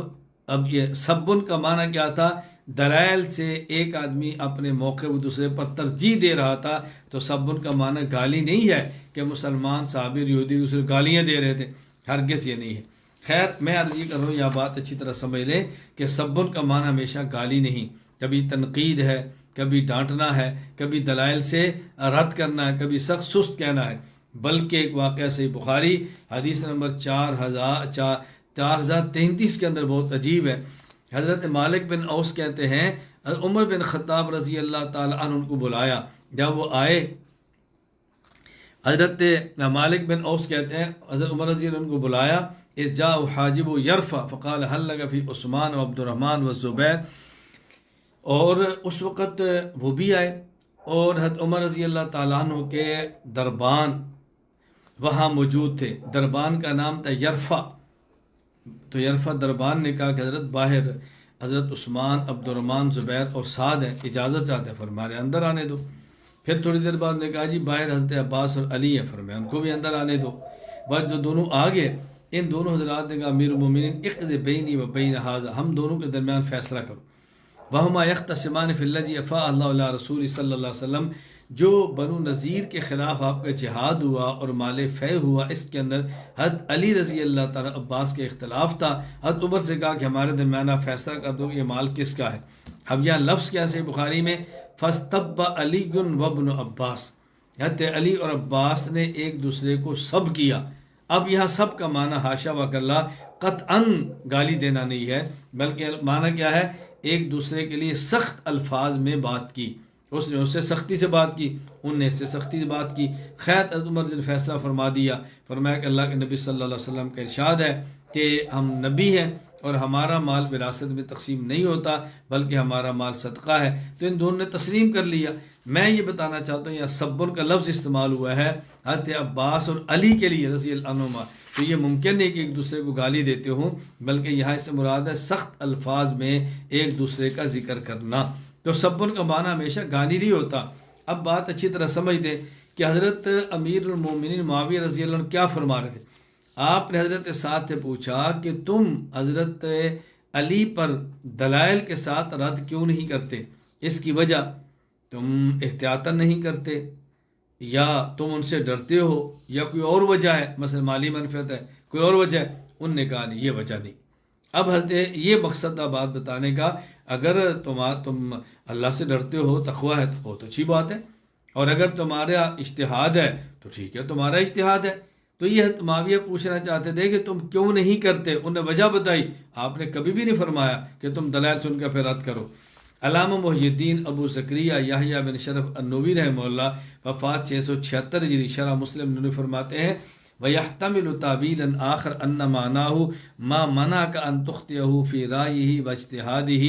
Speaker 1: اب یہ سبن کا معنی کیا تھا؟ دلائل سے ایک آدمی اپنے موقع کو دوسرے پر ترجیح دے رہا تھا، تو سبن کا معنی گالی نہیں ہے کہ مسلمان صحابی اور یہودی دوسرے گالیاں دے رہے تھے، ہرگز یہ نہیں ہے۔ خیر میں عرض یہ کر رہا ہوں، یہ بات اچھی طرح سمجھ لیں کہ سبن کا معنی ہمیشہ گالی نہیں، کبھی تنقید ہے، کبھی ڈانٹنا ہے، کبھی دلائل سے رد کرنا ہے، کبھی سخت سست کہنا ہے، بلکہ ایک واقعہ صحیح بخاری حدیث نمبر 4033 کے اندر بہت عجیب ہے۔ حضرت مالک بن اوس کہتے ہیں عمر بن خطاب رضی اللہ تعالی عنہ ان کو بلایا، جب وہ آئے حضرت مالک بن اوس کہتے ہیں حضرت عمر رضی اللہ عنہ کو بلایا، اذ جاء حاجب یرفع فقال هل لك في عثمان و عبد الرحمن و زبیر، اور اس وقت وہ بھی آئے اور حضرت عمر رضی اللہ تعالیٰ عنہ کے دربان وہاں موجود تھے، دربان کا نام تھا یرفع، تو یرفع دربان نے کہا کہ حضرت باہر حضرت عثمان، عبد الرحمن، زبیر اور سعد ہیں، اجازت چاہتے ہیں، فرمایا اندر آنے دو۔ پھر تھوڑی دیر بعد نے کہا جی باہر حضرت عباس اور علی ہیں، فرمایا ان کو بھی اندر آنے دو۔ بعد جو دونوں آگے، ان دونوں حضرات نے کہا امیر المومنین اقض بینی و بین ھذا، ہم دونوں کے درمیان فیصلہ کرو۔ وہما یختصمان فی الذی افاء اللہ علی رسول صلی اللہ علیہ وسلم، جو بنو نذیر کے خلاف آپ کا جہاد ہوا اور مال فیح ہوا، اس کے اندر حضرت علی رضی اللہ تعالیٰ عباس کے اختلاف تھا، حضرت عمر سے کہا کہ ہمارے درمیان آپ فیصلہ کر دو کہ یہ مال کس کا ہے۔ اب یہاں لفظ کیا ہے بخاری میں فاستب علی وابن عباس، حضرت علی اور عباس نے ایک دوسرے کو سب کیا۔ اب یہاں سب کا معنی حاشا وکلا قطعاً گالی دینا نہیں ہے، بلکہ معنی کیا ہے؟ ایک دوسرے کے لیے سخت الفاظ میں بات کی، اس نے اس سے سختی سے بات کی، ان نے اس سے سختی سے بات کی۔ خیر حضرت عمر نے فیصلہ فرما دیا، فرمایا کہ اللہ کے نبی صلی اللہ علیہ وسلم کا ارشاد ہے کہ ہم نبی ہیں اور ہمارا مال وراثت میں تقسیم نہیں ہوتا بلکہ ہمارا مال صدقہ ہے، تو ان دونوں نے تسلیم کر لیا۔ میں یہ بتانا چاہتا ہوں یہاں سبن کا لفظ استعمال ہوا ہے حضرت عباس اور علی کے لیے رضی اللہ عنہما، تو یہ ممکن نہیں کہ ایک دوسرے کو گالی دیتے ہوں، بلکہ یہاں اس سے مراد ہے سخت الفاظ میں ایک دوسرے کا ذکر کرنا۔ تو سبن کا معنی ہمیشہ گالی نہیں ہوتا۔ اب بات اچھی طرح سمجھ دیں کہ حضرت امیر المومنین معاویہ رضی اللہ عنہ کیا فرما رہے تھے۔ آپ نے حضرت سعد سے پوچھا کہ تم حضرت علی پر دلائل کے ساتھ رد کیوں نہیں کرتے؟ اس کی وجہ تم احتیاطاً نہیں کرتے، یا تم ان سے ڈرتے ہو، یا کوئی اور وجہ ہے، مثلا مالی منفعت ہے، کوئی اور وجہ ہے؟ ان نے کہا نہیں، یہ وجہ نہیں۔ اب حضرت یہ مقصد تھا بات بتانے کا، اگر تم اللہ سے ڈرتے ہو، تقویٰ ہے، تو بہت اچھی بات ہے، اور اگر تمہارا اجتہاد ہے تو ٹھیک ہے، تمہارا اجتہاد ہے۔ تو یہ حضرت معاویہ پوچھنا چاہتے تھے کہ تم کیوں نہیں کرتے؟ انہوں نے وجہ بتائی، آپ نے کبھی بھی نہیں فرمایا کہ تم دلائل سن کر پھر رد کرو۔ علامہ محی الدین ابو زکریا یحییٰ بن شرف النووی رحمہ اللہ، وفات 676 ہجری، شرح مسلم نووی فرماتے ہیں وَيَحْتَمِلُ تَعْوِيلًا آخر أَنَّ مَعْنَاهُ مَا مَنَعَكَ أَن تُخْطِئَهُ فِي رَأْيِهِ وَاجْتِهَادِهِ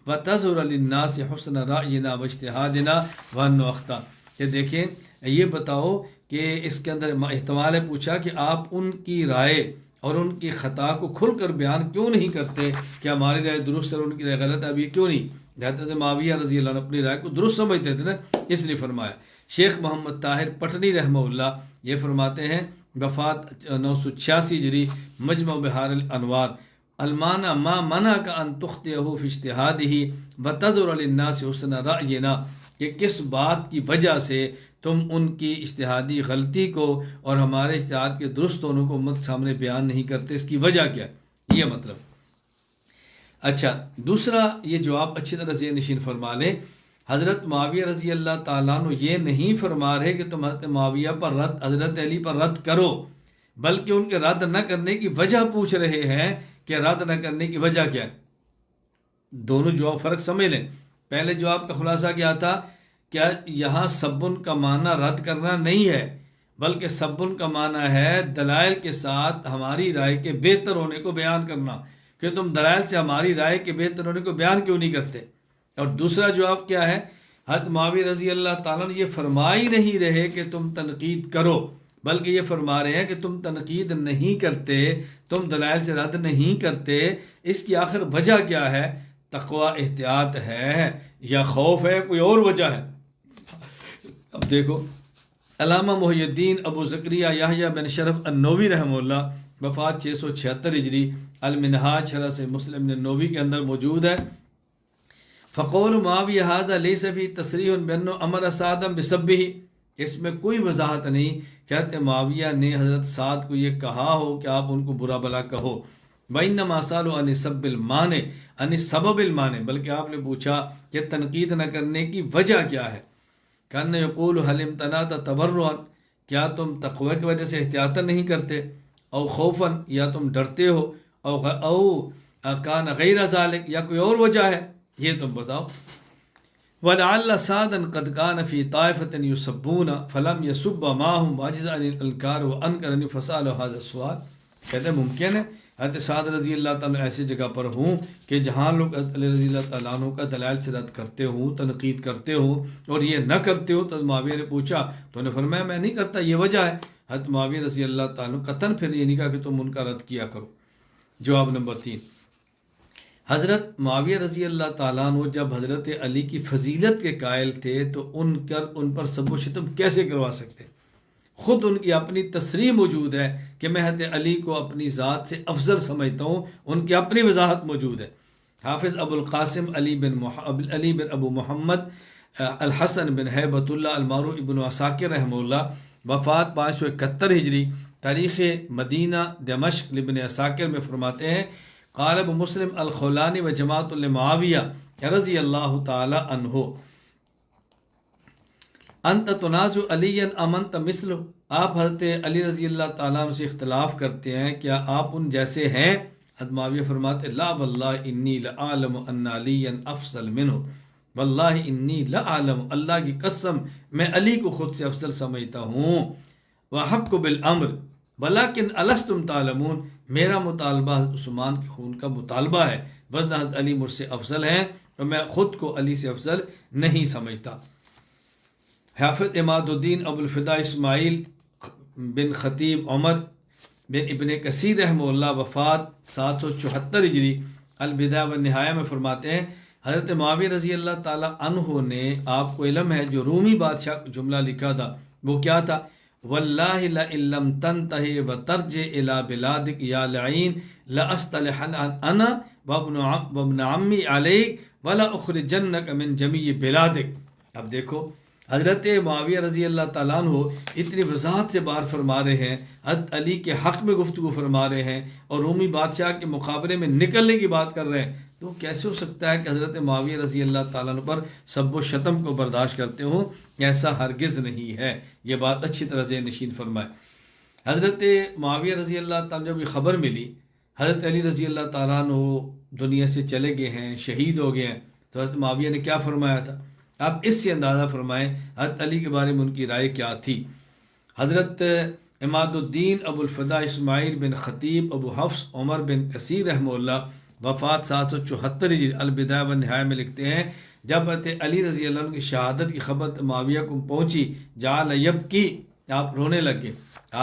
Speaker 1: وَتَظْهُرَ لِلنَّاسِ حُسْنَ رَأْيِنَا وَاجْتِهَادِنَا وَأَنَّهُ أَخْطَأَ، کہ دیکھیں یہ بتاؤ کہ اس کے اندر احتمال ہے، پوچھا کہ آپ ان کی رائے اور ان کی خطا کو کھل کر بیان کیوں نہیں کرتے کہ ہماری رائے درست ہے اور ان کی رائے غلط ہے؟ اب یہ کیوں نہیں؟ حضرت معاویہ رضی اللہ عنہ اپنی رائے کو درست سمجھتے تھے نا، اس لیے فرمایا۔ شیخ محمد طاہر پٹنی رحمہ اللہ یہ فرماتے ہیں، وفات 986 ہجری، مجمع بحار الانوار، المعنی ما منعک ان تخطئہ فی اجتہادہ وتظہر للناس حسن رأینا، کہ کس بات کی وجہ سے تم ان کی اجتہادی غلطی کو اور ہمارے اجتہاد کے درست ہونے کو امت سامنے بیان نہیں کرتے، اس کی وجہ کیا ہے؟ یہ مطلب۔ اچھا، دوسرا یہ جواب اچھی طرح ذہن نشین فرما لیں، حضرت معاویہ رضی اللہ تعالیٰ عنہ یہ نہیں فرما رہے کہ تم حضرت معاویہ پر رد، حضرت علی پر رد کرو، بلکہ ان کے رد نہ کرنے کی وجہ پوچھ رہے ہیں کہ رد نہ کرنے کی وجہ کیا ہے۔ دونوں جواب فرق سمجھ لیں۔ پہلے جواب کا خلاصہ کیا تھا؟ کیا یہاں سبن کا معنی رد کرنا نہیں ہے، بلکہ سبن کا معنی ہے دلائل کے ساتھ ہماری رائے کے بہتر ہونے کو بیان کرنا، کہ تم دلائل سے ہماری رائے کے بہتر ہونے کو بیان کیوں نہیں کرتے۔ اور دوسرا جواب کیا ہے؟ حضرت معاویہ رضی اللہ تعالیٰ نے یہ فرما ہی نہیں رہے کہ تم تنقید کرو، بلکہ یہ فرما رہے ہیں کہ تم تنقید نہیں کرتے، تم دلائل سے رد نہیں کرتے، اس کی آخر وجہ کیا ہے؟ تقوی، احتیاط ہے، یا خوف ہے، کوئی اور وجہ ہے؟ اب دیکھو، علامہ محی الدین ابو زکریا یحییٰ بن شرف النووی رحمہ اللہ، وفات 676 ہجری، المنہاج شرح سے مسلم نووی کے اندر موجود ہے۔ فقول معاویہ ھذا لیس فی تصریح بانہ امر سعدا بسبہ، اس میں کوئی وضاحت نہیں کہ معاویہ نے حضرت سعد کو یہ کہا ہو کہ آپ ان کو برا بلا کہو۔ وانما سالوا عن سب المانع عن سبب المانع، بلکہ آپ نے پوچھا کہ تنقید نہ کرنے کی وجہ کیا ہے۔ کان یقول هل امتنعت تبرعا، کیا تم تقوی کی وجہ سے احتیاطاً نہیں کرتے، او خوفا، یا تم ڈرتے ہو، او کان غیر ذلك، یا کوئی اور وجہ ہے، یہ تم بتاؤ۔ ولعل سعدا قد كان في طائفة يسبون فلم يسب معهم واجز عن الانکار وانکر فسأل هذا السؤال، کہتے ہیں ممکن ہے حضرت سعد رضی اللہ تعالیٰ ایسی جگہ پر ہوں کہ جہاں لوگ علی رضی اللہ تعالیٰ عنہ کا دلائل سے رد کرتے ہوں، تنقید کرتے ہوں، اور یہ نہ کرتے ہو، تو معاویہ نے پوچھا تو انہیں فرمایا میں نہیں کرتا، یہ وجہ ہے۔ حضرت معاویہ رضی اللہ تعالیٰ قطعاً پھر یہ نہیں کہا کہ تم ان کا رد کیا کرو۔ جواب نمبر 3، حضرت معاویہ رضی اللہ تعالیٰ عنہ جب حضرت علی کی فضیلت کے قائل تھے تو ان پر سب و شتم کیسے کروا سکتے؟ خود ان کی اپنی تصریح موجود ہے کہ میں حضرت علی کو اپنی ذات سے افضل سمجھتا ہوں، ان کی اپنی وضاحت موجود ہے۔ حافظ ابو القاسم علی بن ابو محمد الحسن بن ہیبت اللہ المعروف ابن عساکر رحمہ اللہ، وفات 571 ہجری، تاریخ مدینہ دمشق ابن عساکر میں فرماتے ہیں قال ابو مسلم الخولانی و جماعت لمعاویہ رضی اللہ تعالی عنہ انت تنازع علی امنت مثل، آپ حضرت علی رضی اللہ تعالیٰ عنہ سے اختلاف کرتے ہیں، کیا آپ ان جیسے ہیں؟ حضرت معاویہ فرماتے لا واللہ انی لعالم ان علی افضل منہ، واللہ انی لعالم، اللہ کی قسم میں علی کو خود سے افضل سمجھتا ہوں، وحق بالامر ولیکن الستم تعلمون، میرا مطالبہ حضرت عثمان کے خون کا مطالبہ ہے، ورنہ حضرت علی مجھ سے افضل ہیں اور میں خود کو علی سے افضل نہیں سمجھتا۔ حافظ عماد الدین ابو الفدا اسماعیل بن خطیب عمر بن ابن کثیر رحمہ اللہ، وفات 774 ہجری، البدایہ والنہایہ میں فرماتے ہیں حضرت معاویہ رضی اللہ تعالیٰ عنہ نے، آپ کو علم ہے، جو رومی بادشاہ کو جملہ لکھا تھا وہ کیا تھا؟ واللہ لئن لم تنتہی وترجع الی بلادک یا لعین لاصطلحن انا وابن عمی علیک ولا اخرجنک من جمیع بلادک۔ اب دیکھو حضرت معاویہ رضی اللہ تعالیٰ عنہ اتنی وضاحت سے بات فرما رہے ہیں، حضرت علی کے حق میں گفتگو فرما رہے ہیں اور رومی بادشاہ کے مقابلے میں نکلنے کی بات کر رہے ہیں، تو کیسے ہو سکتا ہے کہ حضرت معاویہ رضی اللہ تعالیٰ عنہ پر سب و شتم کو برداشت کرتے ہوں؟ ایسا ہرگز نہیں ہے، یہ بات اچھی طرح ذہن نشین فرمائے۔ حضرت معاویہ رضی اللہ تعالیٰ جب یہ خبر ملی حضرت علی رضی اللہ تعالیٰ عنہ دنیا سے چلے گئے ہیں، شہید ہو گئے ہیں، تو حضرت معاویہ نے کیا فرمایا تھا؟ آپ اس سے اندازہ فرمائیں حضرت علی کے بارے میں ان کی رائے کیا تھی۔ حضرت عماد الدین ابو الفدا اسماعیل بن خطیب ابو حفص عمر بن کثیر رحمہ اللہ وفات 774 البدایہ والنہایہ میں لکھتے ہیں، جب حضرت علی رضی اللہ عنہ کی شہادت کی خبر معاویہ کو پہنچی جعل یبکی، آپ رونے لگے۔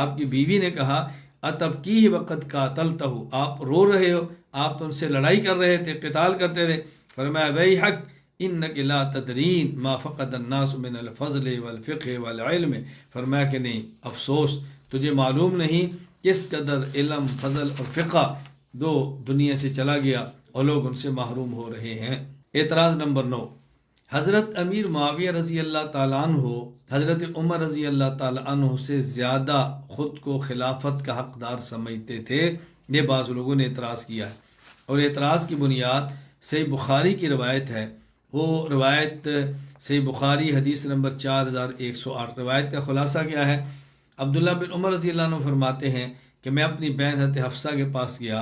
Speaker 1: آپ کی بیوی نے کہا اتبکی وقت قاتلتہ، آپ رو رہے ہو، آپ تو ان سے لڑائی کر رہے تھے، قتال کرتے تھے۔ فرمایا ویحک انک لا تدرین ما فقد الناس من الفضل والفقہ والعلم، فرمایا کہ نہیں، افسوس، تجھے معلوم نہیں کس قدر علم، فضل اور فقہ دو دنیا سے چلا گیا اور لوگ ان سے محروم ہو رہے ہیں۔ اعتراض نمبر 9، حضرت امیر معاویہ رضی اللہ تعالیٰ عنہ حضرت عمر رضی اللہ تعالیٰ عنہ سے زیادہ خود کو خلافت کا حقدار سمجھتے تھے، یہ بعض لوگوں نے اعتراض کیا ہے، اور اعتراض کی بنیاد صحیح بخاری کی روایت ہے۔ وہ روایت صحیح بخاری حدیث نمبر 4108، روایت کا خلاصہ کیا ہے؟ عبداللہ بن عمر رضی اللہ عنہ فرماتے ہیں کہ میں اپنی بہن حضرت حفصہ کے پاس گیا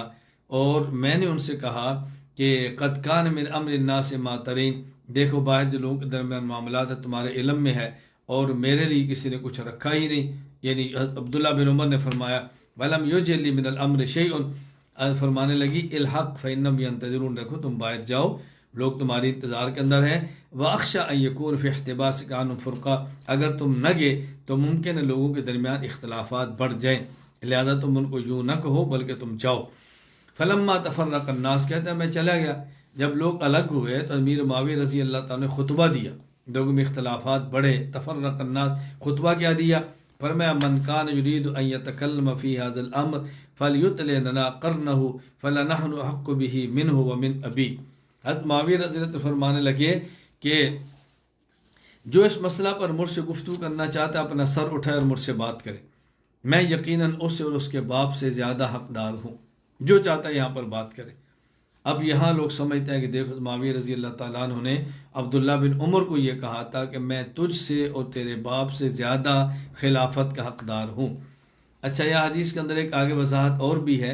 Speaker 1: اور میں نے ان سے کہا کہ قد کان من امر الناس ما ترین، دیکھو باہر جو لوگوں کے درمیان معاملات ہے تمہارے علم میں ہے اور میرے لیے کسی نے کچھ رکھا ہی نہیں۔ یعنی عبداللہ بن عمر نے فرمایا ولم یجل لی من الامر شیء، فرمانے لگی الحق فانہم ینتظرون، دیکھو تم باہر جاؤ، لوگ تمہاری انتظار کے اندر ہیں۔ وَأَخْشَىٰ أَن يَكُونَ فِي احْتِبَاسِكَ عَنْهُمْ فُرْقَةٌ، اگر تم نہ گئے تو ممکن ہے لوگوں کے درمیان اختلافات بڑھ جائیں، لہذا تم ان کو یوں نہ کہو بلکہ تم جاؤ۔ فَلَمَّا تَفَرَّقَ النَّاسُ، کہتا ہے میں چلا گیا، جب لوگ الگ ہوئے تو امیر معاویہ رضی اللہ تعالیٰ نے خطبہ دیا، لوگوں میں اختلافات بڑھے۔ تفرق الناس، خطبہ کیا دیا؟ فرمایا من کان یرید ان یتکلم فی هذا الامر فلیطلع لنا قرنہ فلنحن احق به منہ ومن ابی۔ حضرت معاویہ رضی اللہ عنہ فرمانے لگے کہ جو اس مسئلہ پر مجھ سے گفتگو کرنا چاہتا ہے اپنا سر اٹھائے اور مجھ سے بات کرے، میں یقیناً اس سے اور اس کے باپ سے زیادہ حقدار ہوں، جو چاہتا ہے یہاں پر بات کرے۔ اب یہاں لوگ سمجھتے ہیں کہ دیکھو معاویہ رضی اللہ تعالیٰ عنہ نے عبداللہ بن عمر کو یہ کہا تھا کہ میں تجھ سے اور تیرے باپ سے زیادہ خلافت کا حقدار ہوں۔ اچھا، یہ حدیث کے اندر ایک آگے وضاحت اور بھی ہے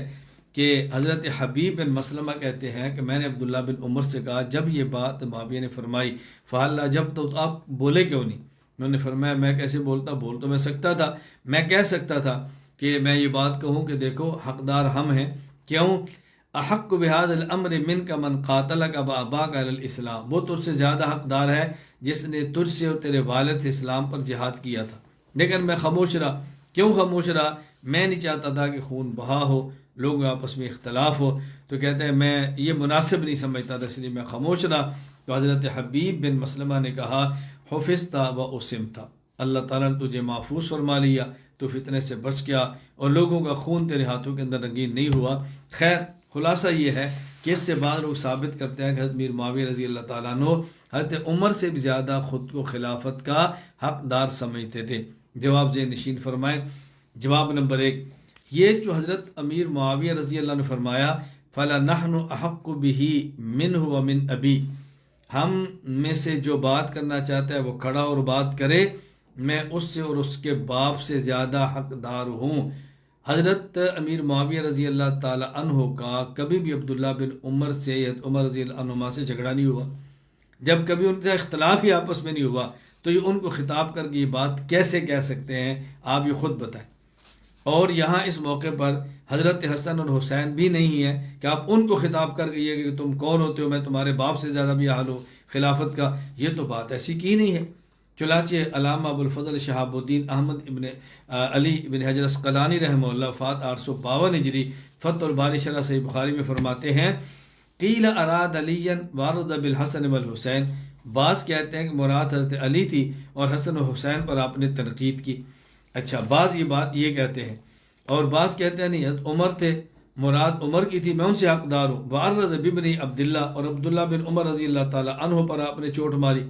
Speaker 1: کہ حضرت حبیب بن مسلمہ کہتے ہیں کہ میں نے عبداللہ بن عمر سے کہا جب یہ بات معاویہ نے فرمائی فَحَلَّا، جب تو آپ بولے کیوں نہیں؟ انہوں نے فرمایا میں کیسے بولتا، بول تو میں سکتا تھا، میں کہہ سکتا تھا کہ میں یہ بات کہوں کہ دیکھو حقدار ہم ہیں، کیوں؟ احق بهذا الامر منک من قاتلک واباک علی الاسلام، وہ تجھ سے زیادہ حقدار ہے جس نے تجھ سے اور تیرے والد سے اسلام پر جہاد کیا تھا، لیکن میں خاموش رہا۔ کیوں خاموش رہا؟ میں نہیں چاہتا تھا کہ خون بہا ہو، لوگ آپس میں اختلاف ہو، تو کہتے ہیں میں یہ مناسب نہیں سمجھتا تھا، اس لیے میں خاموش رہا۔ تو حضرت حبیب بن مسلمہ نے کہا حفظت و اسمت، اللہ تعالیٰ نے تجھے محفوظ فرما لیا، تو فتنے سے بچ گیا اور لوگوں کا خون تیرے ہاتھوں کے اندر رنگین نہیں ہوا۔ خیر، خلاصہ یہ ہے کہ اس سے بعض لوگ ثابت کرتے ہیں کہ حضرت میر معاویہ رضی اللہ تعالیٰ عنہ حضرت عمر سے بھی زیادہ خود کو خلافت کا حقدار سمجھتے تھے۔ جواب ذہن نشین فرمائیں۔ جواب نمبر 1، یہ جو حضرت امیر معاویہ رضی اللہ عنہ فرمایا فَلَنَحْنُ أَحَقُّ بِهِ مِنْهُ وَمِنْ أَبِي، ہم میں سے جو بات کرنا چاہتا ہے وہ کھڑا اور بات کرے، میں اس سے اور اس کے باپ سے زیادہ حقدار ہوں۔ حضرت امیر معاویہ رضی اللہ تعالی عنہ کا کبھی بھی عبداللہ بن عمر سے یا عمر رضی اللہ عنہما سے جھگڑا نہیں ہوا، جب کبھی ان کا اختلاف ہی آپس میں نہیں ہوا تو یہ ان کو خطاب کر کے یہ بات کیسے کہہ سکتے ہیں؟ آپ یہ خود بتائیں۔ اور یہاں اس موقع پر حضرت حسن اور حسین بھی نہیں ہے کہ آپ ان کو خطاب کر کے یہ کہ تم کون ہوتے ہو، میں تمہارے باپ سے زیادہ بھی حال ہوں خلافت کا، یہ تو بات ایسی کی نہیں ہے۔ چنانچہ علامہ ابو الفضل شہاب الدین احمد ابن علی ابن حجر اسقلانی رحمہ اللہ وفات 852 ہجری فتح الباری شرح صحیح بخاری میں فرماتے ہیں قیل اراد علی وارد بالحسن والحسین، بعض کہتے ہیں کہ مراد حضرت علی تھی اور حسن و حسین پر آپ نے تنقید کی۔ اچھا، بعض یہ بات یہ کہتے ہیں اور بعض کہتے ہیں نہیں، حضرت عمر تھے، مراد عمر کی تھی، میں ان سے حقدار ہوں. وعرض بابن عبداللہ، اور عبداللہ بن عمر رضی اللہ تعالیٰ عنہ پر آپ نے چوٹ ماری.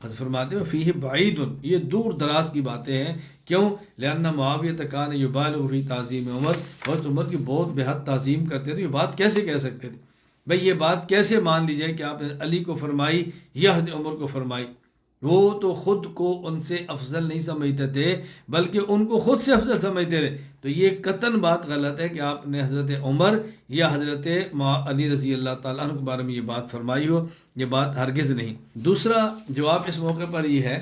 Speaker 1: حضرت فرماتے ہیں فیہ بعید، یہ دور دراز کی باتیں ہیں. کیوں؟ لأن معاویہ کان یبالغ فی تعظیم عمر، حضرت عمر کی بہت بے حد تعظیم کرتے تھے. یہ بات کیسے کہہ سکتے تھے بھئی؟ یہ بات کیسے مان لی جائے کہ آپ نے علی کو فرمائی یا حضرت عمر کو فرمائی؟ وہ تو خود کو ان سے افضل نہیں سمجھتے تھے بلکہ ان کو خود سے افضل سمجھتے تھے. تو یہ قطعاً بات غلط ہے کہ آپ نے حضرت عمر یا حضرت علی رضی اللہ تعالیٰ عنہ کے بارے میں یہ بات فرمائی ہو. یہ بات ہرگز نہیں. دوسرا جواب اس موقع پر یہ ہے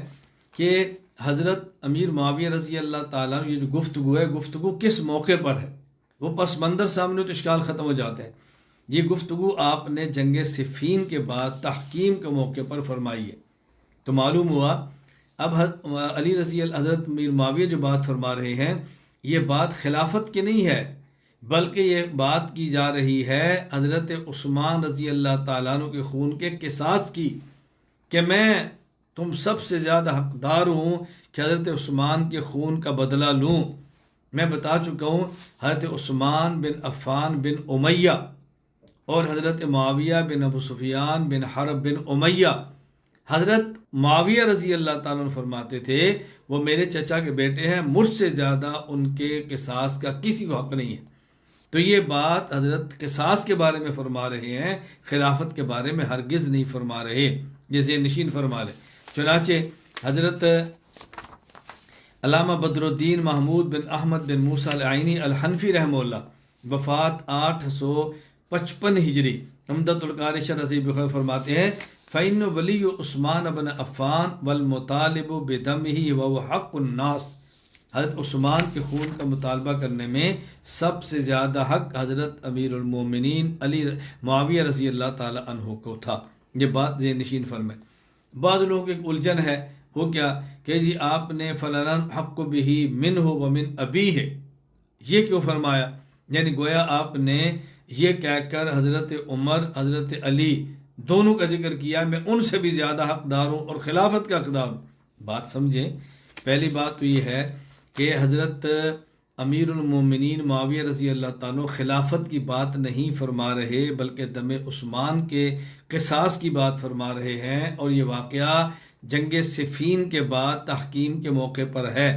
Speaker 1: کہ حضرت امیر معاویہ رضی اللہ تعالیٰ عنہ، یہ جو گفتگو ہے، گفتگو کس موقع پر ہے؟ وہ پس منظر سامنے تو اشکال ختم ہو جاتے ہیں. یہ گفتگو آپ نے جنگ صفین کے بعد تحکیم کے موقع پر فرمائی ہے. تو معلوم ہوا اب علی رضی اللہ، حضرت امیر معاویہ جو بات فرما رہے ہیں، یہ بات خلافت کی نہیں ہے بلکہ یہ بات کی جا رہی ہے حضرت عثمان رضی اللہ تعالیٰ عنہ کے خون کے قصاص کی، کہ میں تم سب سے زیادہ حقدار ہوں کہ حضرت عثمان کے خون کا بدلہ لوں. میں بتا چکا ہوں حضرت عثمان بن عفان بن امیہ اور حضرت معاویہ بن ابو سفیان بن حرب بن امیہ، حضرت معاویہ رضی اللہ تعالیٰ عنہ فرماتے تھے وہ میرے چچا کے بیٹے ہیں، مجھ سے زیادہ ان کے قصاص کا کسی کو حق نہیں ہے. تو یہ بات حضرت قصاص کے بارے میں فرما رہے ہیں، خلافت کے بارے میں ہرگز نہیں فرما رہے. یہ ذہن نشین فرما لیں. چنانچہ حضرت علامہ بدر الدین محمود بن احمد بن موسیٰ العینی الحنفی رحمہ اللہ، وفات 855 ہجری، عمدۃ القاری شرح صحیح بخاری فرماتے ہیں فَإِنُّ وَلِيُّ عثمان بن عفان وَالْمُطَالِبُ بِدَمِهِ وَهُوَ حَقُّ النَّاسِ. حضرت عثمان کے خون کا مطالبہ کرنے میں سب سے زیادہ حق حضرت امیر المومنین علی معاویہ رضی اللہ تعالی عنہ کو تھا. یہ بات ذہن نشین فرمائے. بعض لوگوں کی ایک الجھن ہے، وہ کیا کہ جی آپ نے فلاں حق بہ منہ ومن ابیہ، یہ کیوں فرمایا؟ یعنی گویا آپ نے یہ کہہ کر حضرت عمر حضرت علی دونوں کا ذکر کیا، میں ان سے بھی زیادہ حقدار ہوں اور خلافت کا حقدار ہوں. بات سمجھیں. پہلی بات تو یہ ہے کہ حضرت امیر المومنین معاویہ رضی اللہ تعالیٰ خلافت کی بات نہیں فرما رہے بلکہ دم عثمان کے قصاص کی بات فرما رہے ہیں، اور یہ واقعہ جنگ صفین کے بعد تحکیم کے موقع پر ہے.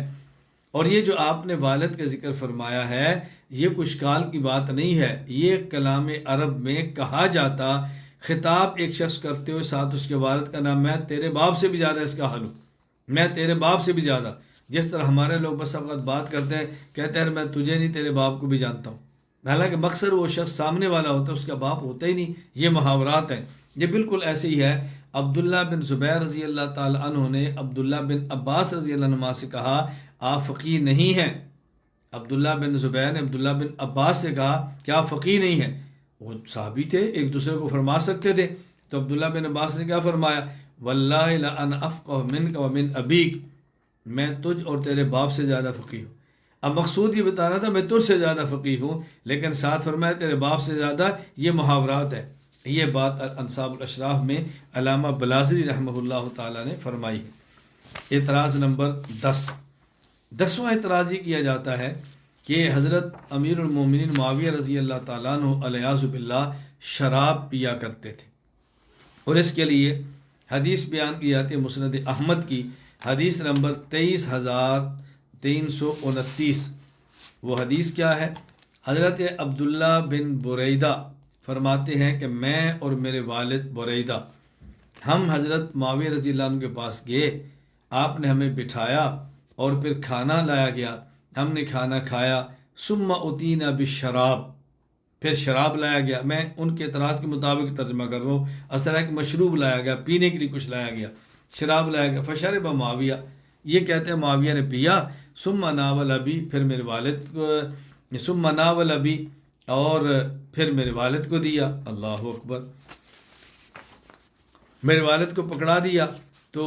Speaker 1: اور یہ جو آپ نے والد کا ذکر فرمایا ہے یہ کوئی اشکال کی بات نہیں ہے. یہ کلام عرب میں کہا جاتا، خطاب ایک شخص کرتے ہوئے ساتھ اس کے والد کا نام، میں تیرے باپ سے بھی زیادہ اس کا حل ہوں، میں تیرے باپ سے بھی زیادہ. جس طرح ہمارے لوگ بس وقت بات کرتے ہیں، کہتے ہیں میں تجھے نہیں تیرے باپ کو بھی جانتا ہوں، حالانکہ مقصد وہ شخص سامنے والا ہوتا ہے، اس کا باپ ہوتا ہی نہیں. یہ محاورات ہیں. یہ بالکل ایسے ہی ہے. عبداللہ بن زبیر رضی اللہ تعالی عنہ نے عبداللہ بن عباس رضی اللہ عنہ سے کہا آپ فقیہ نہیں ہیں. عبداللہ بن زبیر نے عبداللہ بن عباس سے کہا کہ آپ فقیہ نہیں ہیں. وہ صحابی تھے، ایک دوسرے کو فرما سکتے تھے. تو عبداللہ بن عباس نے کیا فرمایا؟ واللہ لأنا افقہ منک ومن ابیک، میں تجھ اور تیرے باپ سے زیادہ فقیہ ہوں. اب مقصود یہ بتانا تھا میں تجھ سے زیادہ فقیہ ہوں، لیکن ساتھ فرمایا تیرے باپ سے زیادہ. یہ محاورات ہے. یہ بات انصاب الاشراف میں علامہ بلازری رحمہ اللہ تعالیٰ نے فرمائی ہے. اعتراض نمبر 10. 10واں اعتراض یہ کیا جاتا ہے کہ حضرت امیر المومنین معاویہ رضی اللہ تعالیٰ عنہ علیہ باللہ شراب پیا کرتے تھے، اور اس کے لیے حدیث بیان کی جاتی ہے مسند احمد کی حدیث نمبر 23329. وہ حدیث کیا ہے؟ حضرت عبداللہ بن بریدہ فرماتے ہیں کہ میں اور میرے والد بریدہ ہم حضرت معاویہ رضی اللہ عنہ کے پاس گئے، آپ نے ہمیں بٹھایا اور پھر کھانا لایا گیا، ہم نے کھانا کھایا. ثم اتینا بالشراب، پھر شراب لایا گیا. میں ان کے اعتراض کے مطابق ترجمہ کر رہا ہوں، اصل ہے کہ مشروب لایا گیا، پینے کے لیے کچھ لایا گیا، شراب لایا گیا. فشرب معاویہ، یہ کہتے ہیں معاویہ نے پیا. ثم ناول ابی، پھر میرے والد کو، ثم ناول ابی، اور پھر میرے والد کو دیا. اللہ اکبر. میرے والد کو پکڑا دیا. تو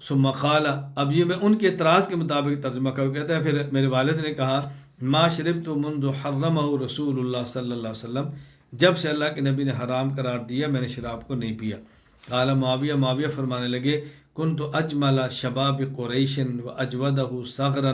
Speaker 1: ثم قال، اب یہ میں ان کے اعتراض کے مطابق ترجمہ کروں. کہتا ہے پھر میرے والد نے کہا ما شربت منذ حرمہ رسول اللہ صلی اللہ علیہ وسلم، جب سے اللہ کے نبی نے حرام قرار دیا میں نے شراب کو نہیں پیا. قال معاویہ، معاویہ فرمانے لگے کنت اجمل شباب قریش و اجودہ صغرا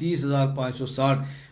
Speaker 1: 30,560।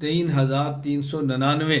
Speaker 1: 3399,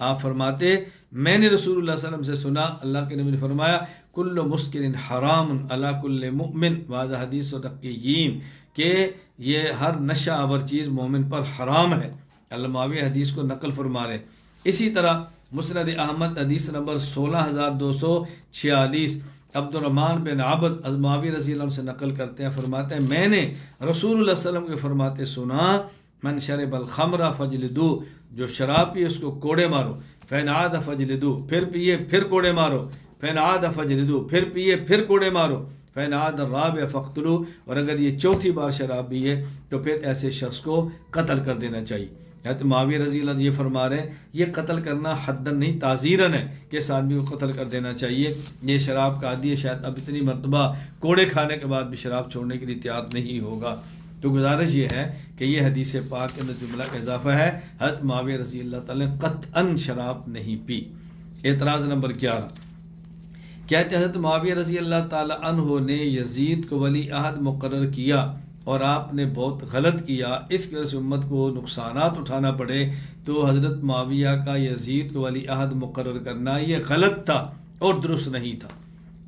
Speaker 1: آپ فرماتے میں نے رسول اللہ صلی اللہ علیہ وسلم سے سنا، اللہ کے نبی نے فرمایا کل مسکر حرام علی کل مؤمن، واضح حدیث و رقیین، کہ یہ ہر نشہ آور چیز مومن پر حرام ہے۔ اللہ معاویہ حدیث کو نقل فرما رہے۔ اسی طرح مسند احمد حدیث نمبر 16246 عبد الرحمن بن عبد از معاویہ رضی اللہ عنہ سے نقل کرتے ہیں، فرماتے ہیں میں نے رسول اللہ صلی اللہ علیہ وسلم کے فرماتے سنا من شرب الخمر فجلدو، جو شراب پیے اس کو کوڑے مارو، فین عاد فجلدو، پھر پیے پھر کوڑے مارو، فین عاد فجلدو، پھر پیے پھر کوڑے مارو، فین عاد الرابع فقتلو، اور اگر یہ چوتھی بار شراب پیے تو پھر ایسے شخص کو قتل کر دینا چاہیے۔ حضرت معاویہ رضی اللہ عنہ یہ فرما رہے ہیں یہ قتل کرنا حدن نہیں تعزیرن ہے کہ اس آدمی کو قتل کر دینا چاہیے، یہ شراب کا عادی ہے، شاید اب اتنی مرتبہ کوڑے کھانے کے بعد بھی شراب چھوڑنے کے لیے تیار نہیں ہوگا۔ تو گزارش یہ ہے کہ یہ حدیث پاک کے اندر جملہ کا اضافہ ہے، حضرت معاویہ رضی اللہ تعالیٰ نے قطعاً شراب نہیں پی۔ اعتراض نمبر 11، کہتے ہیں حضرت معاویہ رضی اللہ تعالیٰ عنہ نے یزید کو ولی عہد مقرر کیا اور آپ نے بہت غلط کیا، اس کی وجہ سے امت کو نقصانات اٹھانا پڑے، تو حضرت معاویہ کا یزید کو ولی عہد مقرر کرنا یہ غلط تھا اور درست نہیں تھا۔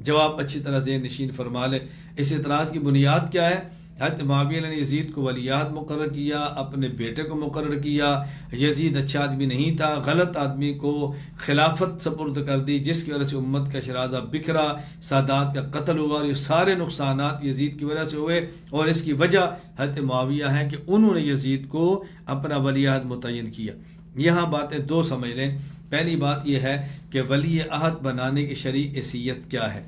Speaker 1: جواب اچھی طرح ذہن نشین فرما لے۔ اس اعتراض کی بنیاد کیا ہے؟ حضرت معاویہ نے یزید کو ولی عہد مقرر کیا، اپنے بیٹے کو مقرر کیا، یزید اچھا آدمی نہیں تھا، غلط آدمی کو خلافت سپرد کر دی، جس کی وجہ سے امت کا شرازہ بکھرا، سادات کا قتل ہوا، اور یہ سارے نقصانات یزید کی وجہ سے ہوئے، اور اس کی وجہ حضرت معاویہ ہے کہ انہوں نے یزید کو اپنا ولی عہد متعین کیا۔ یہاں باتیں دو سمجھ لیں۔ پہلی بات یہ ہے کہ ولی عہد بنانے کی شرعی حیثیت کیا ہے،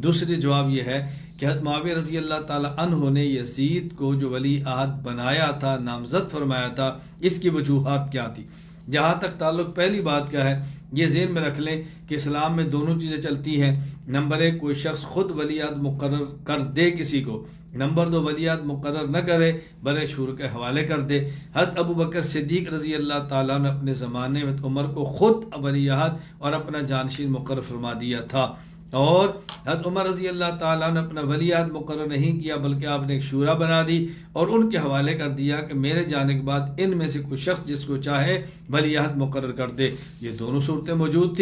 Speaker 1: دوسری جواب یہ ہے کہ حضرت معاویہ رضی اللہ تعالیٰ عنہ نے یزید کو جو ولی عہد بنایا تھا، نامزد فرمایا تھا، اس کی وجوہات کیا تھی۔ جہاں تک تعلق پہلی بات کا ہے، یہ ذہن میں رکھ لیں کہ اسلام میں دونوں چیزیں چلتی ہیں۔ نمبر 1، کوئی شخص خود ولی عہد مقرر کر دے کسی کو، نمبر 2، ولی عہد مقرر نہ کرے برے شور کے حوالے کر دے۔ حضرت ابو بکر صدیق رضی اللہ تعالیٰ نے اپنے زمانے میں عمر کو خود ولی عہد اور اپنا جانشین مقرر فرما دیا تھا، اور حضرت عمر رضی اللہ تعالیٰ نے اپنا ولی عہد مقرر نہیں کیا، بلکہ آپ نے ایک شورا بنا دی اور ان کے حوالے کر دیا کہ میرے جانے کے بعد ان میں سے کوئی شخص جس کو چاہے ولی عہد مقرر کر دے۔ یہ دونوں صورتیں موجود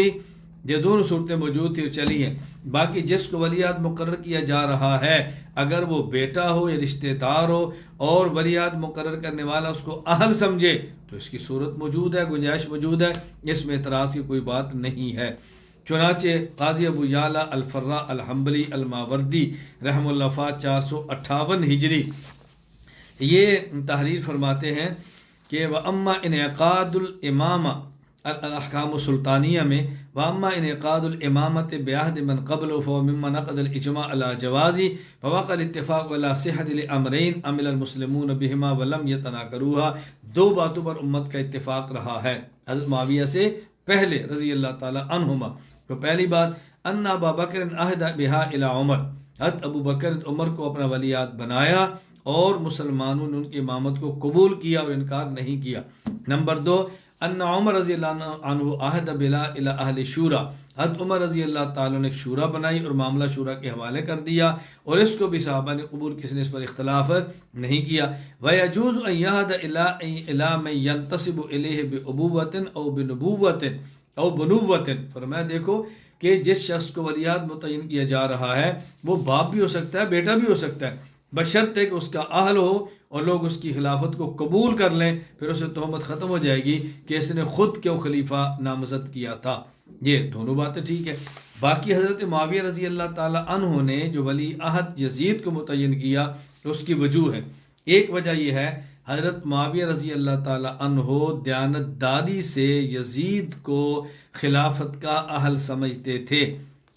Speaker 1: تھی، چلیے باقی جس کو ولی عہد مقرر کیا جا رہا ہے، اگر وہ بیٹا ہو یا رشتہ دار ہو اور ولی عہد مقرر کرنے والا اس کو اہل سمجھے تو اس کی صورت موجود ہے، گنجائش موجود ہے، اس میں اعتراض کی کوئی بات نہیں ہے۔ چنانچہ قاضی ابو یعلا الفراء الحنبلی الماوردی رحم اللہ وفات 458 ہجری یہ تحریر فرماتے ہیں کہ وَأَمَّا انعقاد الامامہ الاحکام السلطانیہ میں وَأَمَّا انعقاد الامامۃ بعہد من قبل فَمِمَّا نَقَضَ الإجماع على جواز فوقع الاتفاق على صحة الامرین عمل المسلمون بہما ولم يتناکروها۔ دو باتوں پر امت کا اتفاق رہا ہے حضرت معاویہ سے پہلے رضی اللہ تعالی عنہما۔ تو پہلی بات ان ابا بکر عہد بہا الی عمر، حضرت ابو بکر عمر کو اپنا ولی عہد بنایا اور مسلمانوں نے ان کی امامت کو قبول کیا اور انکار نہیں کیا۔ نمبر 2، ان عمر رضی اللہ عنہ عہد بلا الی اہل شورا، حضرت عمر رضی اللہ تعالیٰ نے ایک شورا بنائی اور معاملہ شورا کے حوالے کر دیا، اور اس کو بھی صحابہ نے قبول، کسی نے اس پر اختلاف نہیں کیا۔ وَيَجُوزُ أَن يَهْدَ إِلَى مَن يَنْتَسِبُ إِلَيْهِ بِأُبُوَّةٍ أَوْ بِنُبُوَّةٍ او بنوتن، فرمایا دیکھو کہ جس شخص کو ولی عہد متعین کیا جا رہا ہے وہ باپ بھی ہو سکتا ہے، بیٹا بھی ہو سکتا ہے، بشرطے کہ اس کا اہل ہو اور لوگ اس کی خلافت کو قبول کر لیں، پھر اسے تہمت ختم ہو جائے گی کہ اس نے خود کیوں خلیفہ نامزد کیا تھا۔ یہ دونوں باتیں ٹھیک ہے۔ باقی حضرت معاویہ رضی اللہ تعالی عنہ نے جو ولی عہد یزید کو متعین کیا اس کی وجوہ ہے۔ ایک وجہ یہ ہے حضرت معاویہ رضی اللہ تعالی عنہ دیانتداری سے یزید کو خلافت کا اہل سمجھتے تھے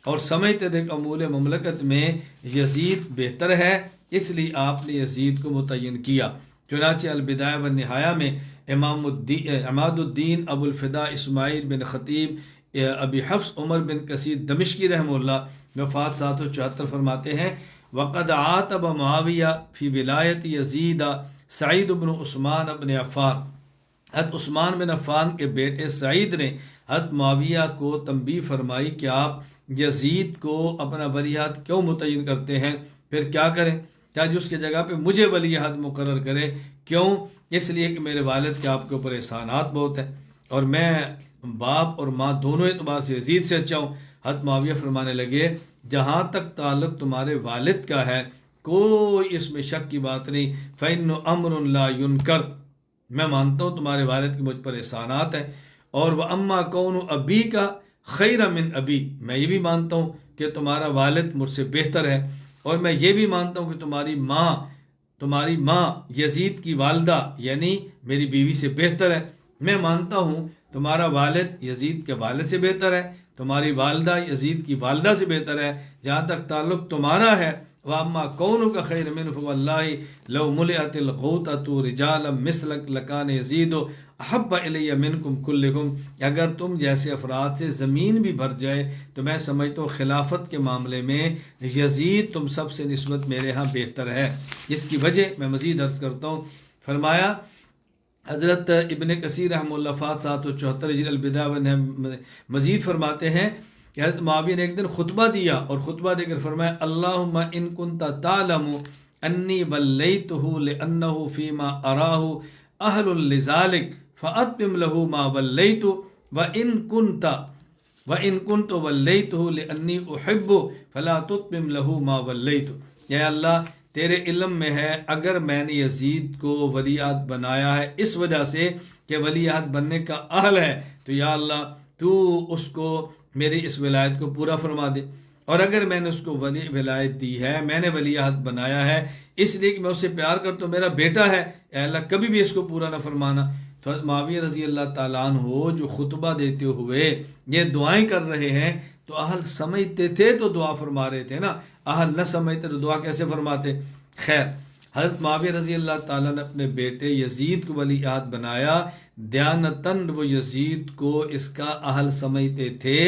Speaker 1: اور سمجھتے تھے کہ امور مملکت میں یزید بہتر ہے، اس لیے آپ نے یزید کو متعین کیا۔ چنانچہ البدایہ والنہایہ میں عماد الدین ابو الفدا اسماعیل بن خطیب ابی حفص عمر بن کثیر دمشقی رحمہ اللہ وفات 774 فرماتے ہیں وقد عاتب معاویہ فی ولایت یزید سعید بن عثمان بن عفان، حضرت عثمان بن عفان کے بیٹے سعید نے حضرت معاویہ کو تنبیہ فرمائی کہ آپ یزید کو اپنا ولی عہد کیوں متعین کرتے ہیں، پھر کیا کریں، چاہے اس کی جگہ پہ مجھے ولی عہد مقرر کرے، کیوں؟ اس لیے کہ میرے والد کے آپ کے اوپر احسانات بہت ہیں۔ اور میں باپ اور ماں دونوں اعتبار سے یزید سے اچھا ہوں۔ حضرت معاویہ فرمانے لگے جہاں تک تعلق تمہارے والد کا ہے کوئی اس میں شک کی بات نہیں، فَإِنُّ أَمْرٌ لَا يُنْكَرُ، میں مانتا ہوں تمہارے والد کے مجھ پر احسانات ہیں، اور وَأَمَّا كَوْنُ أَبِيكَ خَيْرًا مِنْ أَبِي، میں یہ بھی مانتا ہوں کہ تمہارا والد مجھ سے بہتر ہے، اور میں یہ بھی مانتا ہوں کہ تمہاری ماں یزید کی والدہ یعنی میری بیوی سے بہتر ہے، میں مانتا ہوں تمہارا والد یزید کے والد سے بہتر ہے، تمہاری والدہ یزید کی والدہ سے بہتر ہے، جہاں تک تعلق تمہارا ہے وَأَمَّا كَوْنُكَ خَيْرًا مِنْهُ فَوَاللَّهِ لَوْ مُلِئَتِ الْغُوطَةُ رِجَالًا مِثْلَكَ لَكَانَ يَزِيدُ أَحَبَّ إِلَيَّ مِنْكُمْ كُلِّكُمْ، اگر تم جیسے افراد سے زمین بھی بھر جائے تو میں سمجھتا ہوں خلافت کے معاملے میں یزید تم سب سے نسبت میرے ہاں بہتر ہے۔ اس کی وجہ میں مزید عرض کرتا ہوں، فرمایا حضرت ابن کثیر رحمہ اللہ فات 774 ہجری البدایہ والنہایہ مزید فرماتے ہیں کہ حضرت معاویہ نے ایک دن خطبہ دیا اور خطبہ دے کر فرمایا اللہم ان کنت تعلم انی ولیتہ لأنہ فیما اراہ اہل لذالک فاتمم لہ ما ولیت وَإِن كُنْتُ وَلَّيْتُهُ لِأَنِّي أُحِبُّ فَلَا تُتْمِمْ لَهُ مَا وَلَّيْتُ، اے اللہ تیرے علم میں ہے اگر میں نے یزید کو ولی عہد بنایا ہے اس وجہ سے کہ ولی عہد بننے کا اہل ہے، تو یا اللہ تو اس کو میری اس ولایت کو پورا فرما دے، اور اگر میں نے اس کو ولایت دی ہے، میں نے ولی عہد بنایا ہے اس لیے کہ میں اسے پیار کرتا ہوں، میرا بیٹا ہے، اے اللہ کبھی بھی اس کو پورا نہ فرمانا۔ تو حضرت معاویہ رضی اللہ تعالیٰ عنہ جو خطبہ دیتے ہوئے یہ دعائیں کر رہے ہیں تو اہل سمجھتے تھے تو دعا فرما رہے تھے نا، اہل نہ سمجھتے تو دعا کیسے فرماتے؟ خیر، حضرت معاویہ رضی اللہ تعالیٰ نے اپنے بیٹے یزید کو ولی عہد بنایا، دیانتاً وہ یزید کو اس کا اہل سمجھتے تھے،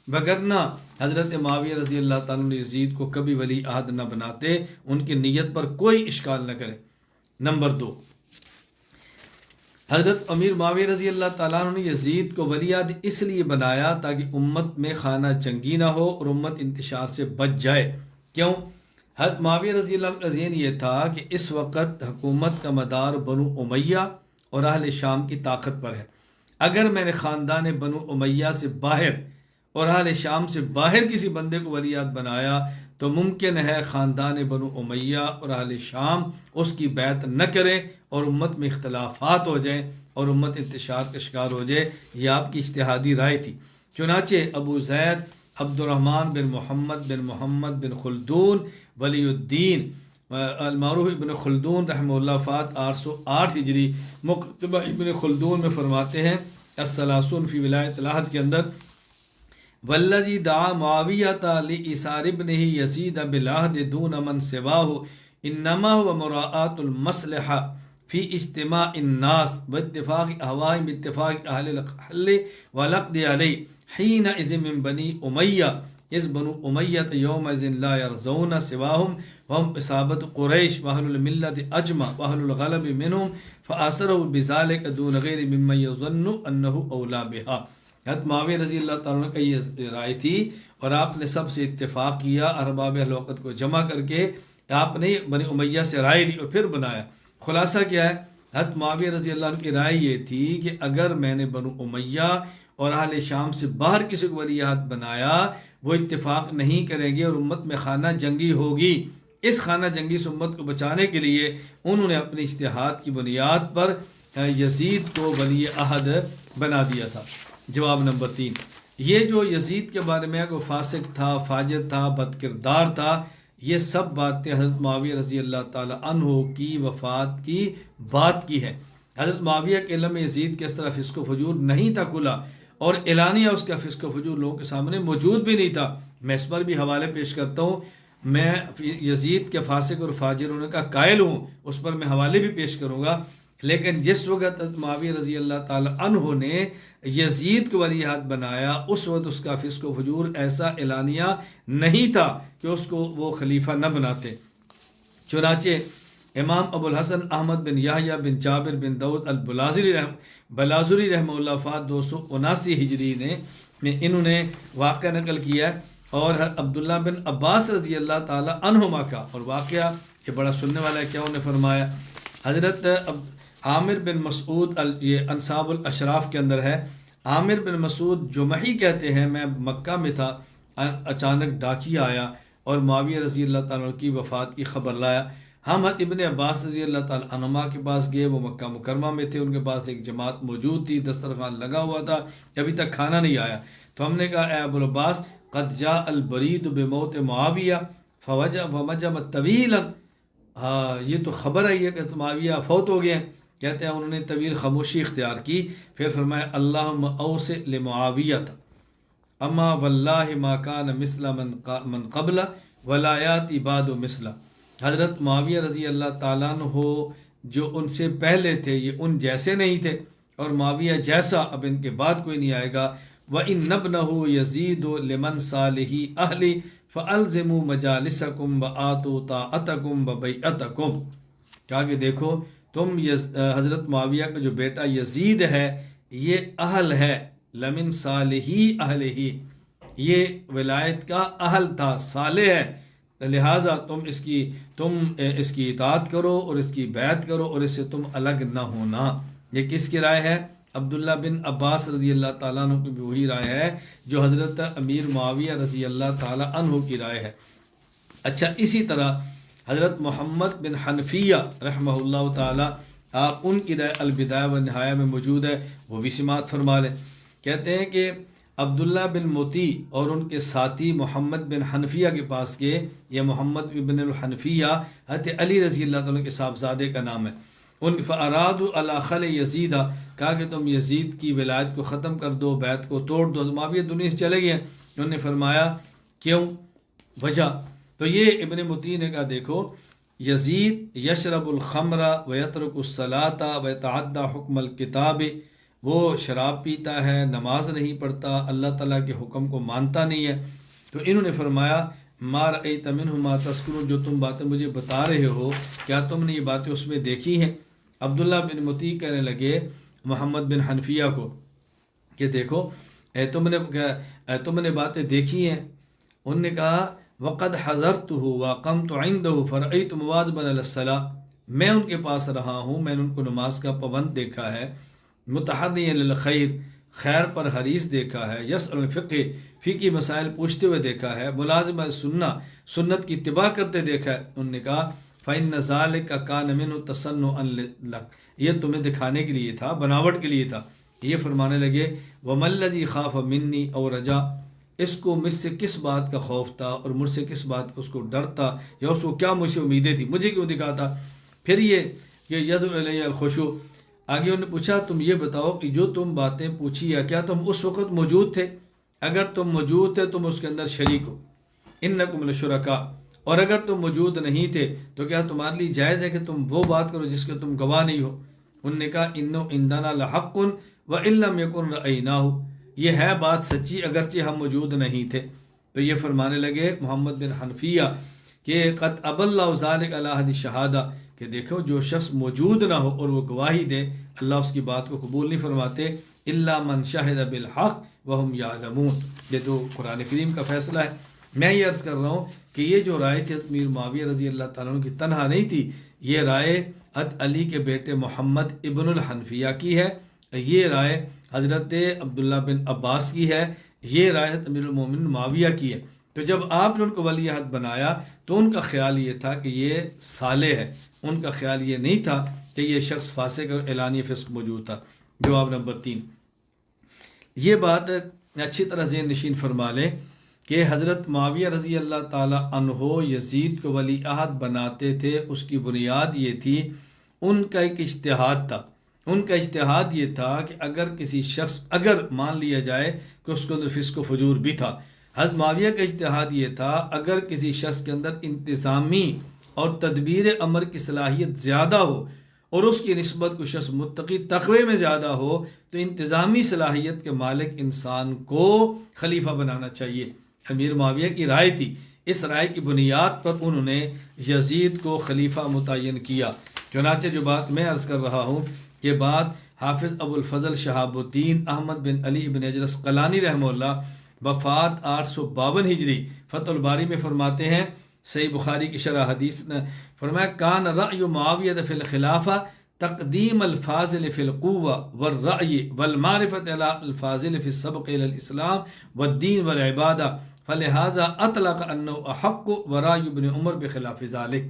Speaker 1: وگرنہ حضرت معاویہ رضی اللہ تعالیٰ نے یزید کو کبھی ولی عہد نہ بناتے، ان کی نیت پر کوئی اشکال نہ کرے۔ نمبر 2، حضرت امیر معاویہ رضی اللہ تعالیٰ عنہ نے یزید کو ولی عہد اس لیے بنایا تاکہ امت میں خانہ جنگی نہ ہو اور امت انتشار سے بچ جائے۔ کیوں؟ حضرت معاویہ رضی اللہ عنہ کا ذہن یہ تھا کہ اس وقت حکومت کا مدار بنو امیہ اور اہل شام کی طاقت پر ہے، اگر میں نے خاندان بنو امیہ سے باہر اور اہل شام سے باہر کسی بندے کو ولی عہد بنایا تو ممکن ہے خاندان بنو امیہ اور اہل شام اس کی بیعت نہ کریں اور امت میں اختلافات ہو جائیں اور امت انتشار کا شکار ہو جائے۔ یہ آپ کی اجتہادی رائے تھی۔ چنانچہ ابو زید عبد الرحمن بن محمد بن خلدون ولی الدین المعروف ابن خلدون رحمہ اللہ فات 808 ہجری مقدمہ ابن خلدون میں فرماتے ہیں الثلاثون فی ولایت العہد کے اندر والذی دعا معاویۃ لإیثار ابنہ یزید بالعہد دون من سواہ انما هو مراعاۃ المصلحہ فی اجتماع الناس واتفاق اہوائهم باتفاق اہل الحل والعقد علیہ حینئذ من بنی امیہ اذ بنو امیۃ یومئذ لا یرضون سواہم وهم اصابت قریش واہل الملت اجمع واہل الغلب منہم فآثروا بذلک دون غیر ممن یظن انہ اولی بہا۔ حضرت معاویہ رضی اللہ تعالیٰ کا یہ رائے تھی اور آپ نے سب سے اتفاق کیا، ارباب اہل وقت کو جمع کر کے آپ نے بنی امیہ سے رائے لی اور پھر بنایا۔ خلاصہ کیا ہے؟ حضرت معاویہ رضی اللہ عنہ کی رائے یہ تھی کہ اگر میں نے بنو امیہ اور اہل شام سے باہر کسی کو ولی عہد بنایا وہ اتفاق نہیں کریں گے اور امت میں خانہ جنگی ہوگی، اس خانہ جنگی سے امت کو بچانے کے لیے انہوں نے اپنی اجتہاد کی بنیاد پر یزید کو ولی عہد بنا دیا تھا۔ جواب نمبر 3، یہ جو یزید کے بارے میں وہ فاسق تھا، فاجر تھا، بد کردار تھا، یہ سب باتیں حضرت معاویہ رضی اللہ تعالی عنہ کی وفات کی بات کی ہے۔ حضرت معاویہ کے علم میں یزید کے اس طرح فسق و فجور نہیں تھا کھلا، اور اعلانیہ اس کا فسق و فجور لوگوں کے سامنے موجود بھی نہیں تھا۔ میں اس پر بھی حوالے پیش کرتا ہوں، میں یزید کے فاسق اور فاجر ہونے کا قائل ہوں، اس پر میں حوالے بھی پیش کروں گا، لیکن جس وقت معاویہ رضی اللہ تعالی عنہ نے یزید کو ولی عہد بنایا اس وقت اس کا فسق و فجور ایسا اعلانیہ نہیں تھا کہ اس کو وہ خلیفہ نہ بناتے۔ چنانچہ امام ابو الحسن احمد بن یحییٰ بن جابر بن داؤد البلازری رحمہ اللہ فات 279 ہجری میں انہوں نے واقعہ نقل کیا ہے، اور عبداللہ بن عباس رضی اللہ تعالی عنہما کا اور واقعہ یہ بڑا سننے والا ہے، کیا انہوں نے فرمایا، حضرت عامر بن مسعود یہ انصاب الاشراف کے اندر ہے، عامر بن مسعود جمحی کہتے ہیں میں مکہ میں تھا، اچانک ڈاکیا آیا اور معاویہ رضی اللہ تعالیٰ عنہ کی وفات کی خبر لایا۔ ہم حضرت ابن عباس رضی اللہ تعالیٰ عنہما کے پاس گئے، وہ مکہ مکرمہ میں تھے، ان کے پاس ایک جماعت موجود تھی، دسترخوان لگا ہوا تھا، ابھی تک کھانا نہیں آیا۔ تو ہم نے کہا اے ابو العباس قد جاء البرید بموت معاویہ فوجب طویلا، ہاں یہ تو خبر ہے یہ کہ معاویہ فوت ہو گئے ہیں۔ کہتے ہیں انہوں نے طویل خاموشی اختیار کی، پھر فرمایا اللہم اوسع لمعاویہ، اما واللہ ما کان مثل من قبل ولا یاتی بعد مثل، حضرت معاویہ رضی اللہ تعالیٰ عنہ جو ان سے پہلے تھے یہ ان جیسے نہیں تھے، اور معاویہ جیسا اب ان کے بعد کوئی نہیں آئے گا۔ وَإِنَّ ابْنَهُ يَزِيدُ لِمَنْ صَالِحِ أَهْلِ فَأَلْزِمُوا مَجَالِسَكُمْ وَآتُوا طَاعَتَكُمْ وَبَيْعَتَكُمْ، کہا کہ دیکھو تم حضرت معاویہ کا جو بیٹا یزید ہے یہ اہل ہے، لمن صالحی اہلہی، یہ ولایت کا اہل تھا، صالح ہے، لہٰذا تم اس کی اطاعت کرو اور اس کی بیعت کرو اور اس سے تم الگ نہ ہونا۔ یہ کس کی رائے ہے؟ عبداللہ بن عباس رضی اللہ تعالیٰ عنہ کی بھی وہی رائے ہے جو حضرت امیر معاویہ رضی اللہ تعالیٰ عنہ کی رائے ہے۔ اچھا اسی طرح حضرت محمد بن حنفیہ رحمہ اللہ تعالیٰ، آپ ان کی رائے البدایہ و نہایہ میں موجود ہے، وہ بھی سماعت فرما لیں۔ کہتے ہیں کہ عبداللہ بن مطیع اور ان کے ساتھی محمد بن حنفیہ کے پاس گئے، یہ محمد بن الحنفیہ حضرت علی رضی اللہ تعالیٰ کے صاحبزادے کا نام ہے۔ ان فَأَرَادُوا عَلَىٰ خَلِ یزید، کہا کہ تم یزید کی ولایت کو ختم کر دو، بیعت کو توڑ دو، معاویہ دنیا سے چلے گئے۔ انہوں نے فرمایا کیوں؟ وجہ تو یہ ابن مطیع نے کہا دیکھو یزید یشرب الخمر ویترک الصلاۃ ویتعدی حکم الکتاب، وہ شراب پیتا ہے، نماز نہیں پڑھتا، اللہ تعالیٰ کے حکم کو مانتا نہیں ہے۔ تو انہوں نے فرمایا ما رأیت منہ ما تذکرون، جو تم باتیں مجھے بتا رہے ہو کیا تم نے یہ باتیں اس میں دیکھی ہیں؟ عبداللہ بن مطیع کہنے لگے محمد بن حنفیہ کو کہ دیکھو تم نے باتیں دیکھی ہیں؟ انہوں نے کہا وقد حضرتہ وقمت عنده فرأیت مواظبا علی الصلاۃ، میں ان کے پاس رہا ہوں، میں نے ان کو نماز کا پابند دیکھا ہے، متحریا للخیر، خیر پر حریص دیکھا ہے، یسأل الفقہ، فقہی مسائل پوچھتے ہوئے دیکھا ہے، ملازمہ سنہ، سنت کی اتباع کرتے دیکھا ہے۔ انہوں نے کہا فإن ذلك كان منه تصنعا لك، یہ تمہیں دکھانے کے لیے تھا، بناوٹ کے لیے تھا۔ یہ فرمانے لگے وما الذی خاف منی او رجا، اس کو مجھ سے کس بات کا خوف تھا اور مجھ سے کس بات کا اس کو ڈر تھا، یا اس کو کیا مجھ سے امیدیں تھی، مجھے کیوں دکھاتا؟ پھر یہ یذل علیہ الخشوع، آگے انہوں نے پوچھا تم یہ بتاؤ کہ جو تم باتیں پوچھی ہے کیا تم اس وقت موجود تھے؟ اگر تم موجود تھے تم اس کے اندر شریک ہو، انکم لشرکاء، اور اگر تم موجود نہیں تھے تو کیا تمہارے لیے جائز ہے کہ تم وہ بات کرو جس کے تم گواہ نہیں ہو؟ انہوں نے کہا انہ عندنا لحق وان لم یکن رأیناہ، یہ ہے بات سچی اگرچہ ہم موجود نہیں تھے۔ تو یہ فرمانے لگے محمد بن حنفیہ کہ قد ابى اللہ ذلک علی احد الشہادہ، کہ دیکھو جو شخص موجود نہ ہو اور وہ گواہی دے اللہ اس کی بات کو قبول نہیں فرماتے، الا من شہد بالحق وهم یعلمون، یہ تو قرآن کریم کا فیصلہ ہے۔ میں یہ عرض کر رہا ہوں کہ یہ جو رائے تھی امیر معاویہ رضی اللہ تعالیٰ عنہ کی تنہا نہیں تھی، یہ رائے حضرت علی کے بیٹے محمد ابن الحنفیہ کی ہے، یہ رائے حضرت عبداللہ بن عباس کی ہے، یہ رائے امیر المومنین معاویہ کی ہے۔ تو جب آپ نے ان کو ولی عہد بنایا تو ان کا خیال یہ تھا کہ یہ صالح ہے، ان کا خیال یہ نہیں تھا کہ یہ شخص فاسق اور اعلانیہ فسق موجود تھا۔ جواب نمبر 3، یہ بات اچھی طرح ذہن نشین فرما لیں کہ حضرت معاویہ رضی اللہ تعالیٰ عنہ یزید کو ولی عہد بناتے تھے، اس کی بنیاد یہ تھی، ان کا ایک اجتہاد تھا، ان کا اجتہاد یہ تھا کہ اگر کسی شخص، اگر مان لیا جائے کہ اس کے اندر فسق و فجور بھی تھا، حضرت معاویہ کا اجتہاد یہ تھا اگر کسی شخص کے اندر انتظامی اور تدبیر امر کی صلاحیت زیادہ ہو اور اس کی نسبت کو شخص متقی تقوی میں زیادہ ہو تو انتظامی صلاحیت کے مالک انسان کو خلیفہ بنانا چاہیے۔ امیر معاویہ کی رائے تھی، اس رائے کی بنیاد پر انہوں نے یزید کو خلیفہ متعین کیا۔ چنانچہ جو بات میں عرض کر رہا ہوں یہ بات حافظ ابو الفضل شہاب الدین احمد بن علی بن حجر عسقلانی رحمہ اللہ وفات 852 ہجری فتح الباری میں فرماتے ہیں، صحیح بخاری کی شرح حدیث نے فرمایا کان رأی معاویہ فی الخلافہ تقدیم الفاضل فی القوة والرأی والمعرفت علی الفاضل فی السبق الی الاسلام والدین والعبادہ فلہذا اطلق انہ احق ورای ابن عمر بخلاف ذالک۔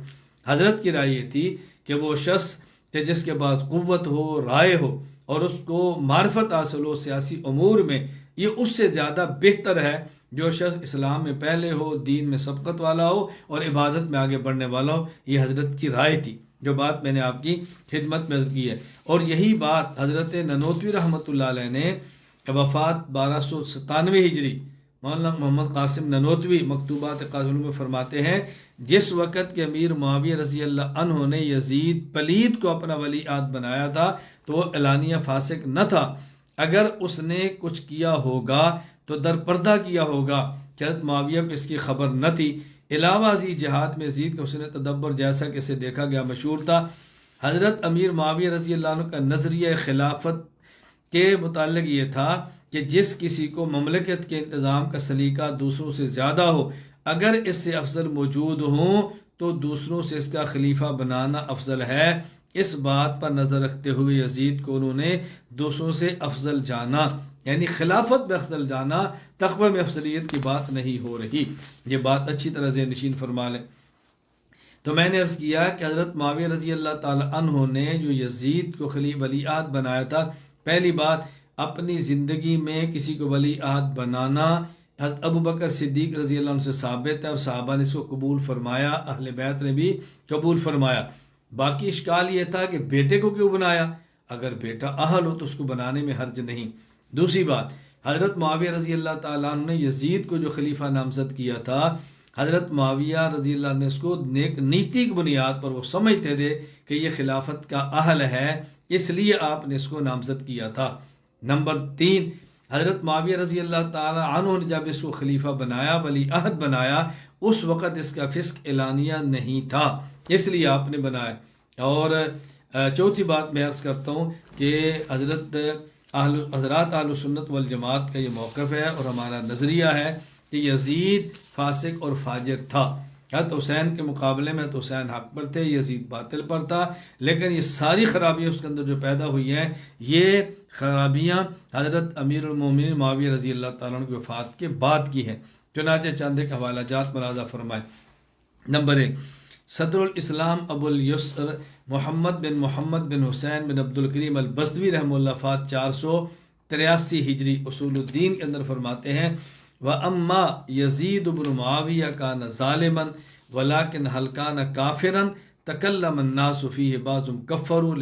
Speaker 1: حضرت کی رائے یہ تھی کہ وہ شخص کہ جس کے پاس قوت ہو، رائے ہو اور اس کو معرفت حاصل ہو سیاسی امور میں، یہ اس سے زیادہ بہتر ہے جو شخص اسلام میں پہلے ہو، دین میں سبقت والا ہو اور عبادت میں آگے بڑھنے والا ہو۔ یہ حضرت کی رائے تھی، جو بات میں نے آپ کی خدمت میں عرض کی ہے۔ اور یہی بات حضرت ننوتوی رحمۃ اللہ علیہ نے وفات 1297 ہجری مولانا محمد قاسم ننوتوی مکتوبات قاسم میں فرماتے ہیں، جس وقت کے امیر معاویہ رضی اللہ عنہ نے یزید پلید کو اپنا ولی عہد بنایا تھا تو وہ اعلانیہ فاسق نہ تھا، اگر اس نے کچھ کیا ہوگا تو در پردہ کیا ہوگا کہ حضرت معاویہ کو اس کی خبر نہ تھی۔ علاوہ ازیں جہاد میں یزید کا حسن تدبر جیسا کہ اسے دیکھا گیا مشہور تھا۔ حضرت امیر معاویہ رضی اللہ عنہ کا نظریہ خلافت کے متعلق یہ تھا کہ جس کسی کو مملکت کے انتظام کا سلیقہ دوسروں سے زیادہ ہو، اگر اس سے افضل موجود ہوں تو دوسروں سے اس کا خلیفہ بنانا افضل ہے۔ اس بات پر نظر رکھتے ہوئے یزید کو انہوں نے دوسروں سے افضل جانا، یعنی خلافت میں افضل جانا، تقوی میں افضلیت کی بات نہیں ہو رہی۔ یہ بات اچھی طرح ذہن نشین فرما لیں۔ تو میں نے عرض کیا کہ حضرت معاویہ رضی اللہ تعالی عنہ نے جو یزید کو ولی عہد بنایا تھا، پہلی بات اپنی زندگی میں کسی کو ولی عہد بنانا حضرت ابو بکر صدیق رضی اللہ عنہ سے ثابت ہے اور صحابہ نے اس کو قبول فرمایا، اہل بیت نے بھی قبول فرمایا۔ باقی اشکال یہ تھا کہ بیٹے کو کیوں بنایا؟ اگر بیٹا اہل ہو تو اس کو بنانے میں حرج نہیں۔ دوسری بات، حضرت معاویہ رضی اللہ تعالیٰ عنہ نے یزید کو جو خلیفہ نامزد کیا تھا، حضرت معاویہ رضی اللہ عنہ نے اس کو نیک نیتی کی بنیاد پر وہ سمجھتے تھے کہ یہ خلافت کا اہل ہے، اس لیے آپ نے اس کو نامزد کیا تھا۔ نمبر 3، حضرت معاویہ رضی اللہ تعالیٰ عنہ نے جب اس کو خلیفہ بنایا، ولی عہد بنایا، اس وقت اس کا فسق اعلانیہ نہیں تھا، اس لیے آپ نے بنایا۔ اور چوتھی بات میں عرض کرتا ہوں کہ حضرات اہل سنت والجماعت کا یہ موقف ہے اور ہمارا نظریہ ہے کہ یزید فاسق اور فاجر تھا۔ حضرت حسین کے مقابلے میں تو حسین حق پر تھے، یزید باطل پر تھا، لیکن یہ ساری خرابیاں اس کے اندر جو پیدا ہوئی ہیں، یہ خرابیاں حضرت امیر المومنین معاویہ رضی اللہ تعالیٰ عنہ کی وفات کے بعد کی ہیں۔ چنانچہ چند ایک حوالہ جات ملاحظہ فرمائے۔ نمبر 1، صدر الاسلام ابو الیسر محمد بن حسین بن عبد الکریم البزدوی رحمہ اللہ فات 483 ہجری اصول الدین کے اندر فرماتے ہیں، وَأَمَّا يَزِيدُ بْنُ مُعَاوِيَةَ كَانَ ظَالِمًا وَلَكِنْ هَلْ كَانَ كَافِرًا تَكَلَّمَ النَّاسُ فِيهِ بَعْضُهُمْ كَفَّرُوا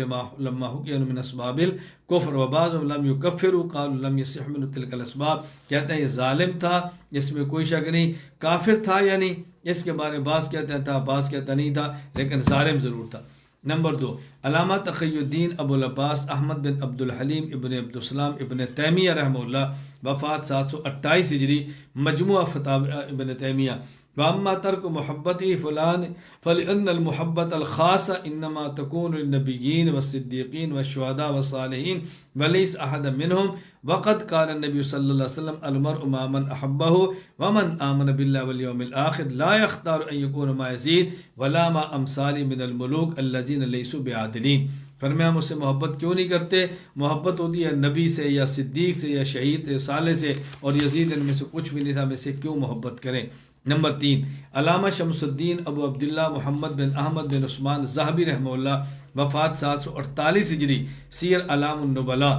Speaker 1: لَمَّا حُكِيَ مِنْ أَسْبَابِ الْكُفْرِ وَبَعْضُهُمْ لَمْ يُكَفِّرُوا قَالُوا لَمْ يَصِحُّ مِنْهُ تِلْكَ الْأَسْبَابِ۔ کہتے ہیں یہ ظالم تھا، اس میں کوئی شک نہیں، کافر تھا یا نہیں اس کے بارے میں بعض کہتے تھا، بعض کہتا نہیں تھا، لیکن ظالم ضرور تھا۔ نمبر 2، علامہ تقی الدین ابو العباس احمد بن عبد الحلیم ابن عبدالسلام ابن تیمیہ رحمہ اللہ وفات 728 ہجری، مجموعہ فتاوی ابن تیمیہ۔ وَأَمَّا تَرْكُ مُحَبَّتِهِ فُلَانٍ فَلِأَنَّ الْمُحَبَّةَ الْخَاصَّةَ إِنَّمَا تَكُونُ لِلنَّبِيِّينَ وَالصِّدِّيقِينَ وَالشُّهَدَاءِ وَالصَّالِحِينَ وَلَيْسَ أَحَدًا مِّنْهُمْ وَقَدْ قَالَ النَّبِيُّ صَلَّى اللَّهُ عَلَيْهِ وسلم الْمَرْءُ مَعَ مَنْ أَحَبَّهُ وَمَنْ آمَنَ بِاللَّهِ وَالْيَوْمِ الْآخِرِ لَا يَخْتَارُ أَنْ يَكُونَ مَعَ يَزِيدَ وَلَا مَعَ أَمْثَالِهِ مِنَ الْمُلُوكِ الَّذِينَ لَيْسُوا بِعَادِلِينَ۔ فرمایا ہم اس سے محبت کیوں نہیں کرتے؟ محبت ہوتی ہے نبی سے یا صدیق سے یا شہید سے صالح سے، اور یزید ان میں سے کچھ بھی نہیں تھا، میں سے کیوں محبت کریں؟ نمبر 3، علامہ شمس الدین ابو عبداللہ محمد بن احمد بن عثمان ذہبی رحمہ اللہ وفات 748 ہجری، سیر اعلام النبلاء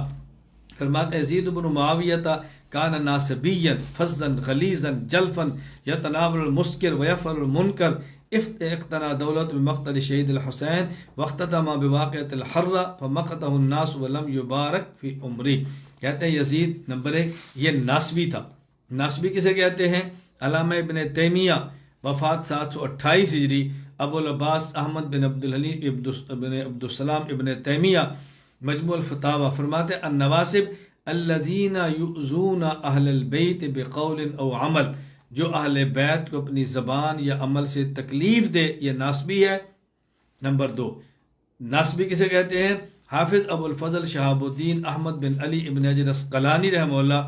Speaker 1: فرماتے ہیں، یزید بن معاویہ کان ناصبیا فظا غلیظا جلفا یتناول المسکر ویفعل المنکر اقتنى دولت بمقتل شہید الحسین واختتم بواقعۃ الحرہ فمقته الناس ولم یبارک فی عمری۔ کہتے ہیں یزید نمبر 1 یہ ناصبی تھا۔ ناصبی کسے کہتے ہیں؟ علامہ ابن تیمیہ وفات 728 ہجری، ابو العباس احمد بن عبد الحلیم بن عبدالسلام ابن تیمیہ مجموع الفتاوی فرماتے ہیں، النواسب الذین یؤذون اہل البیت بقول او عمل، جو اہل بیت کو اپنی زبان یا عمل سے تکلیف دے، یہ ناصبی ہے۔ نمبر 2، ناصبی کسے کہتے ہیں؟ حافظ ابو الفضل شہاب الدین احمد بن علی ابن حجر عسقلانی رحمہ اللہ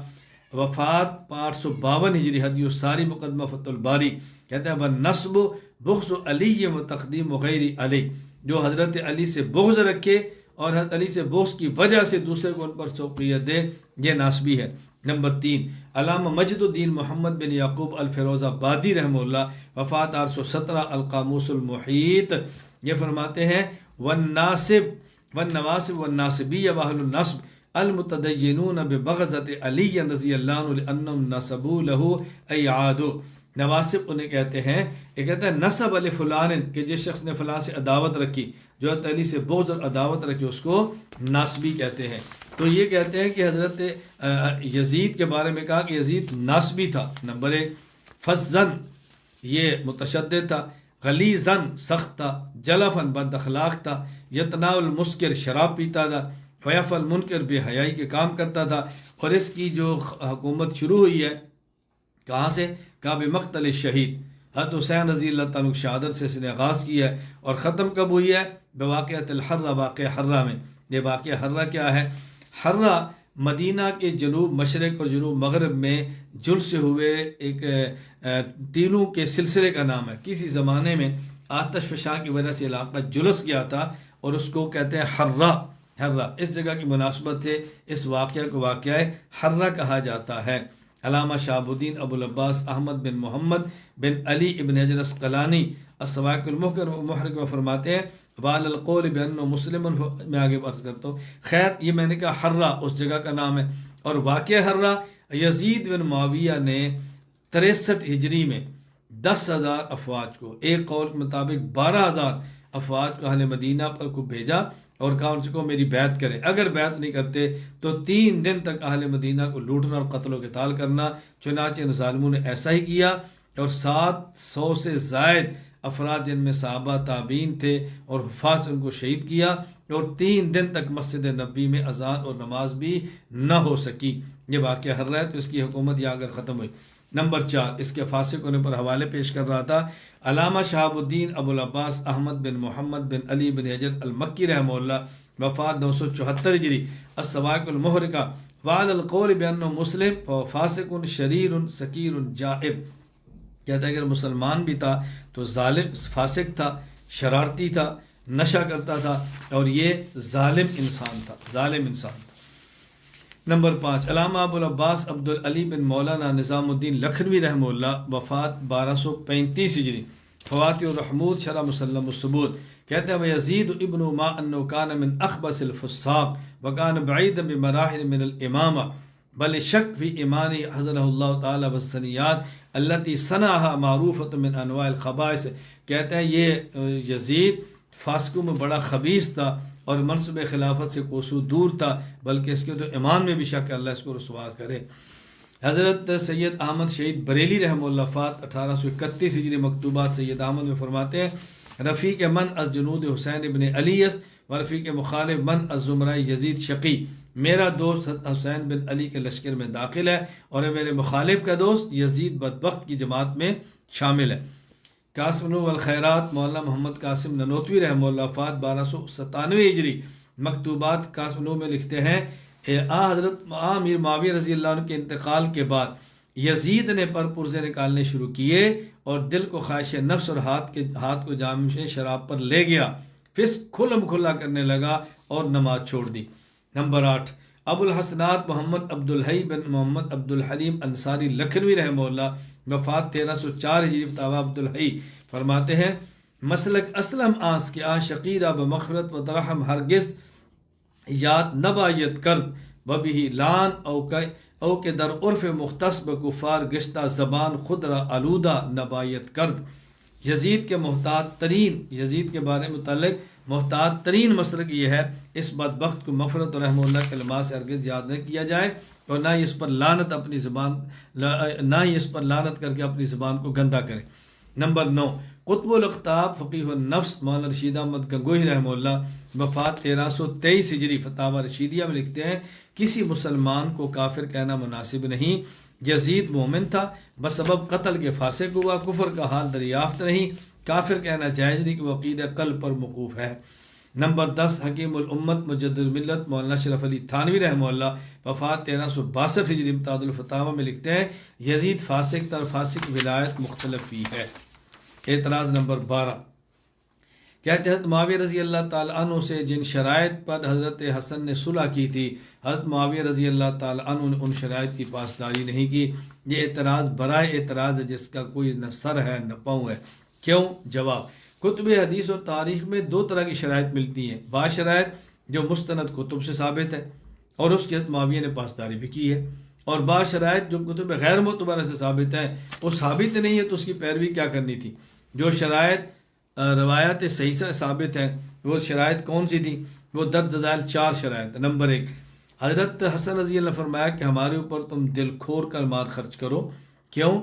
Speaker 1: وفات 552 ہجری، ہدی الساری مقدمہ فتح الباری، کہتے ہیں وَالنَّصْبُ بغض علی و تقدیم غیر علی، جو حضرت علی سے بغض رکھے اور حضرت علی سے بغض کی وجہ سے دوسرے کو ان پر فوقیت دے، یہ ناسبی ہے۔ نمبر 3، علامہ مجد الدین محمد بن یعقوب الفیروز آبادی رحمہ اللہ، وفات 817، القاموس المحیط، یہ فرماتے ہیں والنواسب والناسبیہ واہل النصب المتدینون ببغضۃ علی رضی اللہ عنہ لانہم نسبوا لہ ایعادوا۔ نواسب انہیں کہتے ہیں، یہ کہتے ہیں نسب علی فلان، کہ جس شخص نے فلاں سے عداوت رکھی، جو حضرت علی سے بغض اور عداوت رکھی، اس کو ناسبی کہتے ہیں۔ تو یہ کہتے ہیں کہ حضرت یزید کے بارے میں کہا کہ یزید ناسبی تھا۔ نمبر 1، فزن، یہ متشدد تھا، غلیظن، سخت تھا، جلفن، بد اخلاق تھا، یتناول المسکر، شراب پیتا تھا، فیفل منکر، بے حیائی کے کام کرتا تھا۔ اور اس کی جو حکومت شروع ہوئی ہے کہاں سے؟ کہا بمقتل شہید، حضرت حسین رضی اللہ تعالیٰ کی شہادت سے اس نے آغاز کیا ہے، اور ختم کب ہوئی ہے؟ بواقعۃ الحرہ، واقعہ حرہ میں۔ یہ واقعہ حرہ کیا ہے؟ حرہ مدینہ کے جنوب مشرق اور جنوب مغرب میں جلس ہوئے ایک ٹیلوں کے سلسلے کا نام ہے۔ کسی زمانے میں آتش فشاں کی وجہ سے علاقہ جلس گیا تھا اور اس کو کہتے ہیں حرہ۔ حرہ اس جگہ کی مناسبت سے اس واقعہ کو واقعہ حرہ کہا جاتا ہے۔ علامہ شہاب الدین ابو العباس احمد بن محمد بن علی ابن حجر اسقلانی الصواعق المحرق میں فرماتے ہیں وعلی القول بأنه مسلم، میں آگے عرض کرتا ہوں۔ خیر، یہ میں نے کہا حرہ اس جگہ کا نام ہے، اور واقعہ حرہ یزید بن معاویہ نے 63 ہجری میں 10,000 افواج کو، ایک قول کے مطابق 12,000 افواج کو اہل مدینہ پر کو بھیجا اور کہا ان سے کو میری بیعت کرے، اگر بیعت نہیں کرتے تو 3 دن تک اہل مدینہ کو لوٹنا اور قتل و قتال کرنا۔ چنانچہ ان ظالموں نے ایسا ہی کیا، اور 700 سے زائد افراد جن میں صحابہ تابعین تھے اور حفاظ ان کو شہید کیا، اور 3 دن تک مسجد نبی میں اذان اور نماز بھی نہ ہو سکی۔ یہ واقعہ حرہ ہے، تو اس کی حکومت یہاں کر ختم ہوئی۔ نمبر 4، اس کے فاسق ہونے پر حوالے پیش کر رہا تھا علامہ شہاب الدین ابو العباس احمد بن محمد بن علی بن حجر المکی رحمہ اللہ، وفات 974 ہجری، الصواعق المحرقہ، وعلی القول بأنه مسلم فهو فاسق شریر سکیر جائر۔ کہتا ہے اگر مسلمان بھی تھا تو ظالم، فاسق تھا، شرارتی تھا، نشہ کرتا تھا، اور یہ ظالم انسان تھا، ظالم انسان تھا۔ نمبر 5، علامہ ابو العباس عبدالعلی بن مولانا نظام الدین لکھنوی رحمہ اللہ، وفات 1235 ہجری، فواتح الرحمود شرح مسلم الثبوت، کہتے ہیں ویزید ابن ما انه كان من اخبث الفساق وكان بعيدا بمراحل من الامامہ بل شک فی ایمانی حضرہ اللہ تعالی والسنیات التي صنعها معروفۃ من انواع الخبائث۔ کہتے ہیں یہ یزید فاسقوں میں بڑا خبیث تھا اور منصب خلافت سے کوسوں دور تھا، بلکہ اس کے تو ایمان میں بھی شک ہے، اللہ اس کو رسوا کرے۔ حضرت سید احمد شہید بریلی رحمہ اللہ، وفات 1831 ہجری، مکتوبات سید احمد میں فرماتے ہیں رفیق من از جنود حسین ابن علی است و رفیق مخالف من از زمرہ یزید شقی۔ میرا دوست حسین بن علی کے لشکر میں داخل ہے اور میرے مخالف کا دوست یزید بدبخت کی جماعت میں شامل ہے۔ قاسم نو الخیرات مولانا محمد قاسم ننوتوی رحمہ اللہ، وفات 1297 ہجری، مکتوبات قاسم نو میں لکھتے ہیں حضرت امیر معاویہ رضی اللہ عنہ کے انتقال کے بعد یزید نے پر پرزے نکالنے شروع کیے اور دل کو خواہش نفس اور ہاتھ کو جام سے شراب پر لے گیا، فسق کھلم کھلا کرنے لگا اور نماز چھوڑ دی۔ نمبر 8، ابو الحسنات محمد عبدالحی بن محمد عبدالحلیم انصاری لکھنوی رحمہ اللہ، وفات 1304 ہجری، فتاوی عبدالحی، فرماتے ہیں مسلک اسلم آس کے شقیرہ بمغفرت و ترحم ہرگز یاد نبایت کرد و بھی لان او کہ در عرف مختص بکفار گشتہ زبان خود را آلودہ نبایت کرد۔ یزید کے محتاط ترین، یزید کے بارے متعلق محتاط ترین مسلک یہ ہے اس بدبخت کو مغفرت و رحمہ اللہ کے کلمات سے ہرگز یاد نہ کیا جائے، اور نہ ہی اس پر لعنت کر کے اپنی زبان کو گندا کرے۔ نمبر 9، قطب الاقطاب فقیہ النفس مولانا رشید احمد گنگوہی رحمہ اللہ، وفات 1323 ہجری، فتاوی رشیدیہ میں لکھتے ہیں کسی مسلمان کو کافر کہنا مناسب نہیں۔ یزید مومن تھا، بسبب قتل کے فاسق ہوا، کفر کا حال دریافت نہیں، کافر کہنا جائز نہیں کہ وہ عقیدہ قلب پر موقوف ہے۔ نمبر 10، حکیم الامت مجدد الملت مولانا اشرف علی تھانوی رحمہ اللہ، وفات 1362 ہجری، امتداد الفتاوی میں لکھتے ہیں یزید فاسق تھا اور فاسق ولایت مختلف ہی ہے۔ اعتراض نمبر 12، کہتے ہیں حضرت معاویہ رضی اللہ تعالیٰ عنہ سے جن شرائط پر حضرت حسن نے صلح کی تھی، حضرت معاویہ رضی اللہ تعالیٰ عنہ نے ان شرائط کی پاسداری نہیں کی۔ یہ اعتراض برائے اعتراض ہے جس کا کوئی نہ سر ہے نہ پاؤں ہے۔ کیوں؟ جواب: کتب حدیث اور تاریخ میں دو طرح کی شرائط ملتی ہیں، بعض شرائط جو مستند کتب سے ثابت ہے اور اس کی حضرت معاویہ نے پاسداری بھی کی ہے، اور بعض شرائط جو کتب غیر معتبرہ سے ثابت ہیں، وہ ثابت نہیں ہے تو اس کی پیروی کیا کرنی تھی۔ جو شرائط روایات صحیح سے ثابت ہیں وہ شرائط کون سی تھی؟ وہ درج ذیل 4 شرائط۔ نمبر 1، حضرت حسن رضی اللہ فرمایا کہ ہمارے اوپر تم دل کھول کر مال خرچ کرو۔ کیوں؟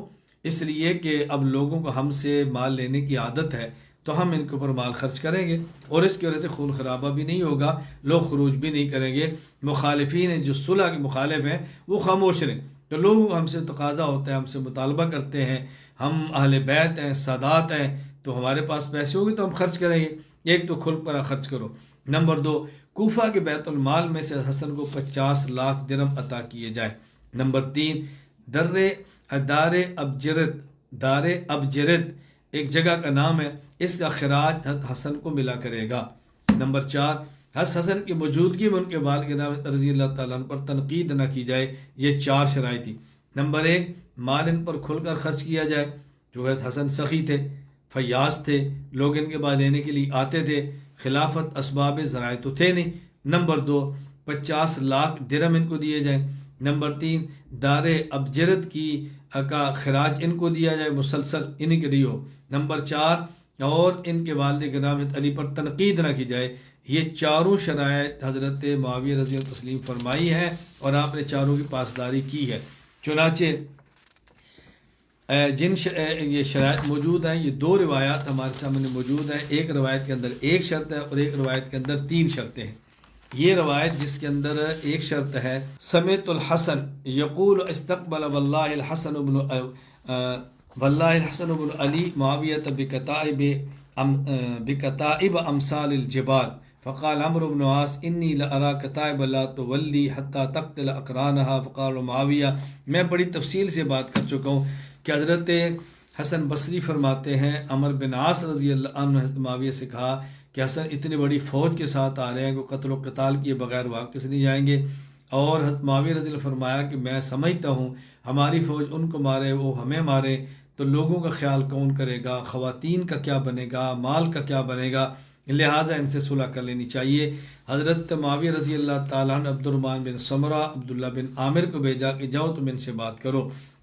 Speaker 1: اس لیے کہ اب لوگوں کو ہم سے مال لینے کی عادت ہے تو ہم ان کے اوپر مال خرچ کریں گے اور اس کی وجہ سے خون خرابہ بھی نہیں ہوگا، لوگ خروج بھی نہیں کریں گے، مخالفین ہیں جو صلح کے مخالف ہیں وہ خاموش رہیں، تو لوگ ہم سے تقاضا ہوتا ہے، ہم سے مطالبہ کرتے ہیں، ہم اہل بیت ہیں، سادات ہیں، تو ہمارے پاس پیسے ہوگے تو ہم خرچ کریں گے۔ ایک تو کھل پر خرچ کرو۔ نمبر 2، کوفہ کے بیت المال میں سے حسن کو 50 لاکھ درہم عطا کیے جائے۔ نمبر 3، دار ابجرد ایک جگہ کا نام ہے، اس کا خراج حضرت حسن کو ملا کرے گا۔ نمبر 4، حضرت حسن کی موجودگی میں ان کے والد نام رضی اللہ تعالیٰ عنہ پر تنقید نہ کی جائے۔ یہ 4 شرائط تھی۔ نمبر 1، مال ان پر کھل کر خرچ کیا جائے، جو حضرت حسن سخی تھے، فیاض تھے، لوگ ان کے بعد لینے کے لیے آتے تھے، خلافت اسباب ذرائع تو تھے نہیں۔ نمبر 2، 50 لاکھ درہم ان کو دیے جائیں۔ نمبر 3، دار ابجرد کا خراج ان کو دیا جائے، مسلسل انہی کے لیے ہو۔ نمبر 4، اور ان کے والد کے نام علی پر تنقید نہ کی جائے۔ یہ 4 شرائط حضرت معاویہ رضی اللہ تسلیم فرمائی ہیں اور آپ نے 4 کی پاسداری کی ہے۔ چنانچہ یہ شرائط موجود ہیں، یہ 2 روایات ہمارے سامنے موجود ہیں۔ ایک روایت کے اندر 1 شرط ہے اور ایک روایت کے اندر 3 شرطیں ہیں۔ یہ روایت جس کے اندر ایک شرط ہے، سمعت الحسن یقول استقبل واللہ الحسن بن علی معاویۃ بکتائب امثال الجبال فقال عمرو بن عاص انی لارا کتائب لا تولی حتی تقتل اقرانها فقال معاویہ۔ میں بڑی تفصیل سے بات کر چکا ہوں کہ حضرت حسن بصری فرماتے ہیں عمر بن عاص رضی اللہ عنہ حضرت معاویہ سے کہا کہ حسن اتنی بڑی فوج کے ساتھ آ رہے ہیں کہ قتل و قتال کیے بغیر واپس نہیں جائیں گے، اور حضرت معاویہ رضی اللہ فرمایا کہ میں سمجھتا ہوں ہماری فوج ان کو مارے وہ ہمیں مارے تو لوگوں کا خیال کون کرے گا، خواتین کا کیا بنے گا، مال کا کیا بنے گا، لہٰذا ان سے صلح کر لینی چاہیے۔ حضرت معاویہ رضی اللہ تعالیٰ عنہ عبد الرحمن بن سمرہ عبداللہ بن عامر کو بھیجا کہ جاؤ تم ان سے بات کرو۔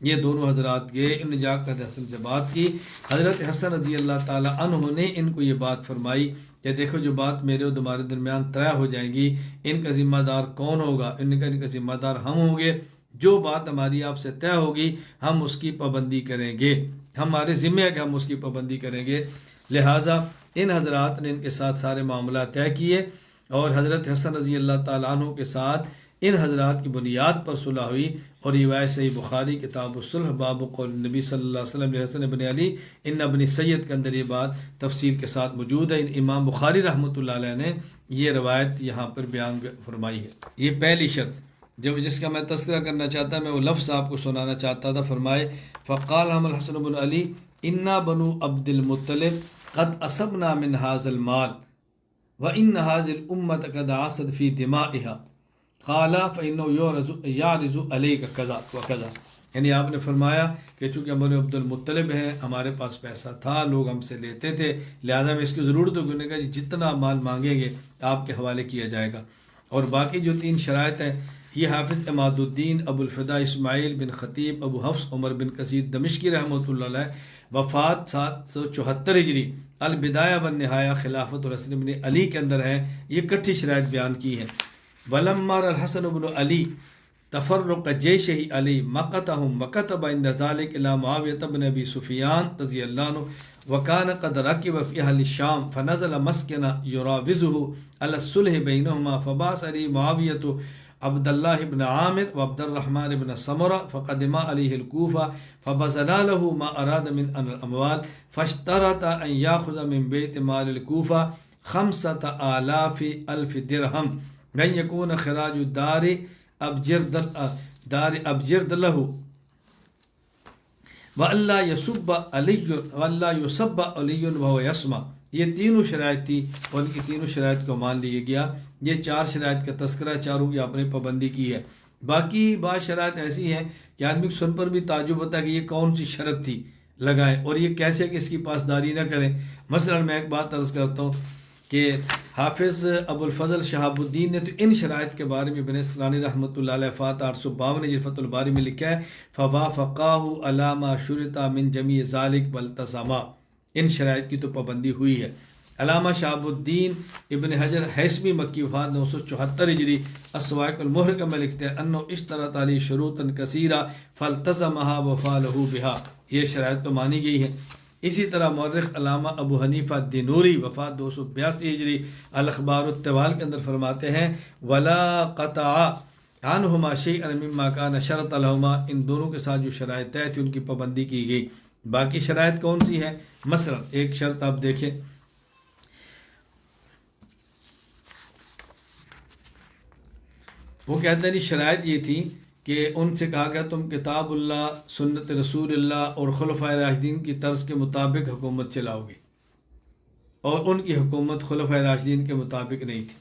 Speaker 1: یہ دونوں حضرات گئے، انہوں نے جا کر حسن سے بات کی۔ حضرت حسن رضی اللہ تعالیٰ عنہ نے ان کو یہ بات فرمائی کہ دیکھو جو بات میرے اور تمہارے درمیان طے ہو جائیں گی، ان کا ذمہ دار کون ہوگا؟ ان کا ذمہ دار ہم ہوں گے، جو بات ہماری آپ سے طے ہوگی ہم اس کی پابندی کریں گے، ہمارے ذمہ ہے کہ ہم اس کی پابندی کریں گے۔ لہٰذا ان حضرات نے ان کے ساتھ سارے معاملات طے کیے اور حضرت حسن رضی اللہ تعالیٰ عنہ کے ساتھ ان حضرات کی بنیاد پر صلح ہوئی، اور روایت صحیح بخاری کتاب الصلح باب قول نبی صلی اللہ علیہ وسلم حسن بن علی ان ابن سید کے اندر یہ بات تفصیل کے ساتھ موجود ہے۔ امام بخاری رحمۃ اللہ علیہ نے یہ روایت یہاں پر بیان فرمائی ہے۔ یہ پہلی شرط جس کا میں تذکرہ کرنا چاہتا میں وہ لفظ آپ کو سنانا چاہتا تھا۔ فرمائے فقال ہم الحسن بن علی انا بنو عبد المطلب قد اصبنا من هذا المال وان هذه الامه قد عاصت في دمائها قال فانه يعرض عليك كذا وكذا، یعنی آپ نے فرمایا کہ چونکہ ہم بنو عبد المطلب ہیں، ہمارے پاس پیسہ تھا، لوگ ہم سے لیتے تھے، لہٰذا میں اس کی ضرورت ہوگی، انہوں نے کہا جتنا مال مانگیں گے آپ کے حوالے کیا جائے گا۔ اور باقی جو 3 شرائط ہیں یہ حافظ عماد الدین ابو الفدا اسماعیل بن خطیب ابو حفص عمر بن کثیر دمشقی رحمۃ اللہ علیہ، وفات 774 ہجری، البدایہ والنہایہ خلافت الحسن بن علی کے اندر ہے، یہ کٹھی شرائط بیان کی ہے۔ ولما الحسن بن علی تفرق جیشہ علی مقتهم وكتب عند ذلك الى معاویہ بن ابی سفیان رضی اللہ عنہ وكان قد ركب في اهل الشام فنزل مسكنا يراوزه على الصلح بينهما فبعث عليه معاویہ عبد الله بن عامر وعبد الرحمن بن سمرة فقدما عليه الكوفة فبذلا له ما أراد من الأموال فاشترط أن يأخذ من بيت مال الكوفة 5,000 درهم من يكون خراج دار أبجرد له وألا يصب علي وهو يسمع۔ یہ تینوں شرائط تھی اور ان کی تینوں شرائط کو مان لیا گیا۔ یہ 4 شرائط کا تذکرہ، چاروں کی آپ نے پابندی کی ہے۔ باقی بعض شرائط ایسی ہیں کہ آدمی کو سن پر بھی تعجب ہوتا ہے کہ یہ کون سی شرط تھی لگائیں، اور یہ کیسے کہ اس کی پاسداری نہ کریں۔ مثلا میں ایک بات عرض کرتا ہوں کہ حافظ ابو الفضل شہاب الدین نے تو ان شرائط کے بارے میں ابن اسرانی رحمۃ اللہ علیہ فاتح 852 نے فتح الباری میں لکھا ہے فوافقاہ علی ما شرط من جمیع ذالک والتزما، ان شرائط کی تو پابندی ہوئی ہے۔ علامہ شہاب الدین ابن حجر حیثمی مکی وفات 974 ہجری الصواعق المحرقہ میں لکھتے ہیں انہ اشترط علی شروطا کثیرہ فالتزمہا وفعلہ بہا، یہ شرائط تو مانی گئی ہے۔ اسی طرح مورخ علامہ ابو حنیفہ دینوری وفات 282 ہجری الاخبار الطوال کے اندر فرماتے ہیں ولا قطع عنہما شیئا مما کان شرط لہما، ان دونوں کے ساتھ جو شرائط طے تھی ان کی پابندی کی گئی۔ باقی شرائط کون سی ہیں؟ مثلا ایک شرط آپ دیکھیں، وہ کہتے ہیں شرائط یہ تھی کہ ان سے کہا گیا تم کتاب اللہ، سنت رسول اللہ اور خلفائے راشدین کی طرز کے مطابق حکومت چلاؤ گے، اور ان کی حکومت خلفائے راشدین کے مطابق نہیں تھی۔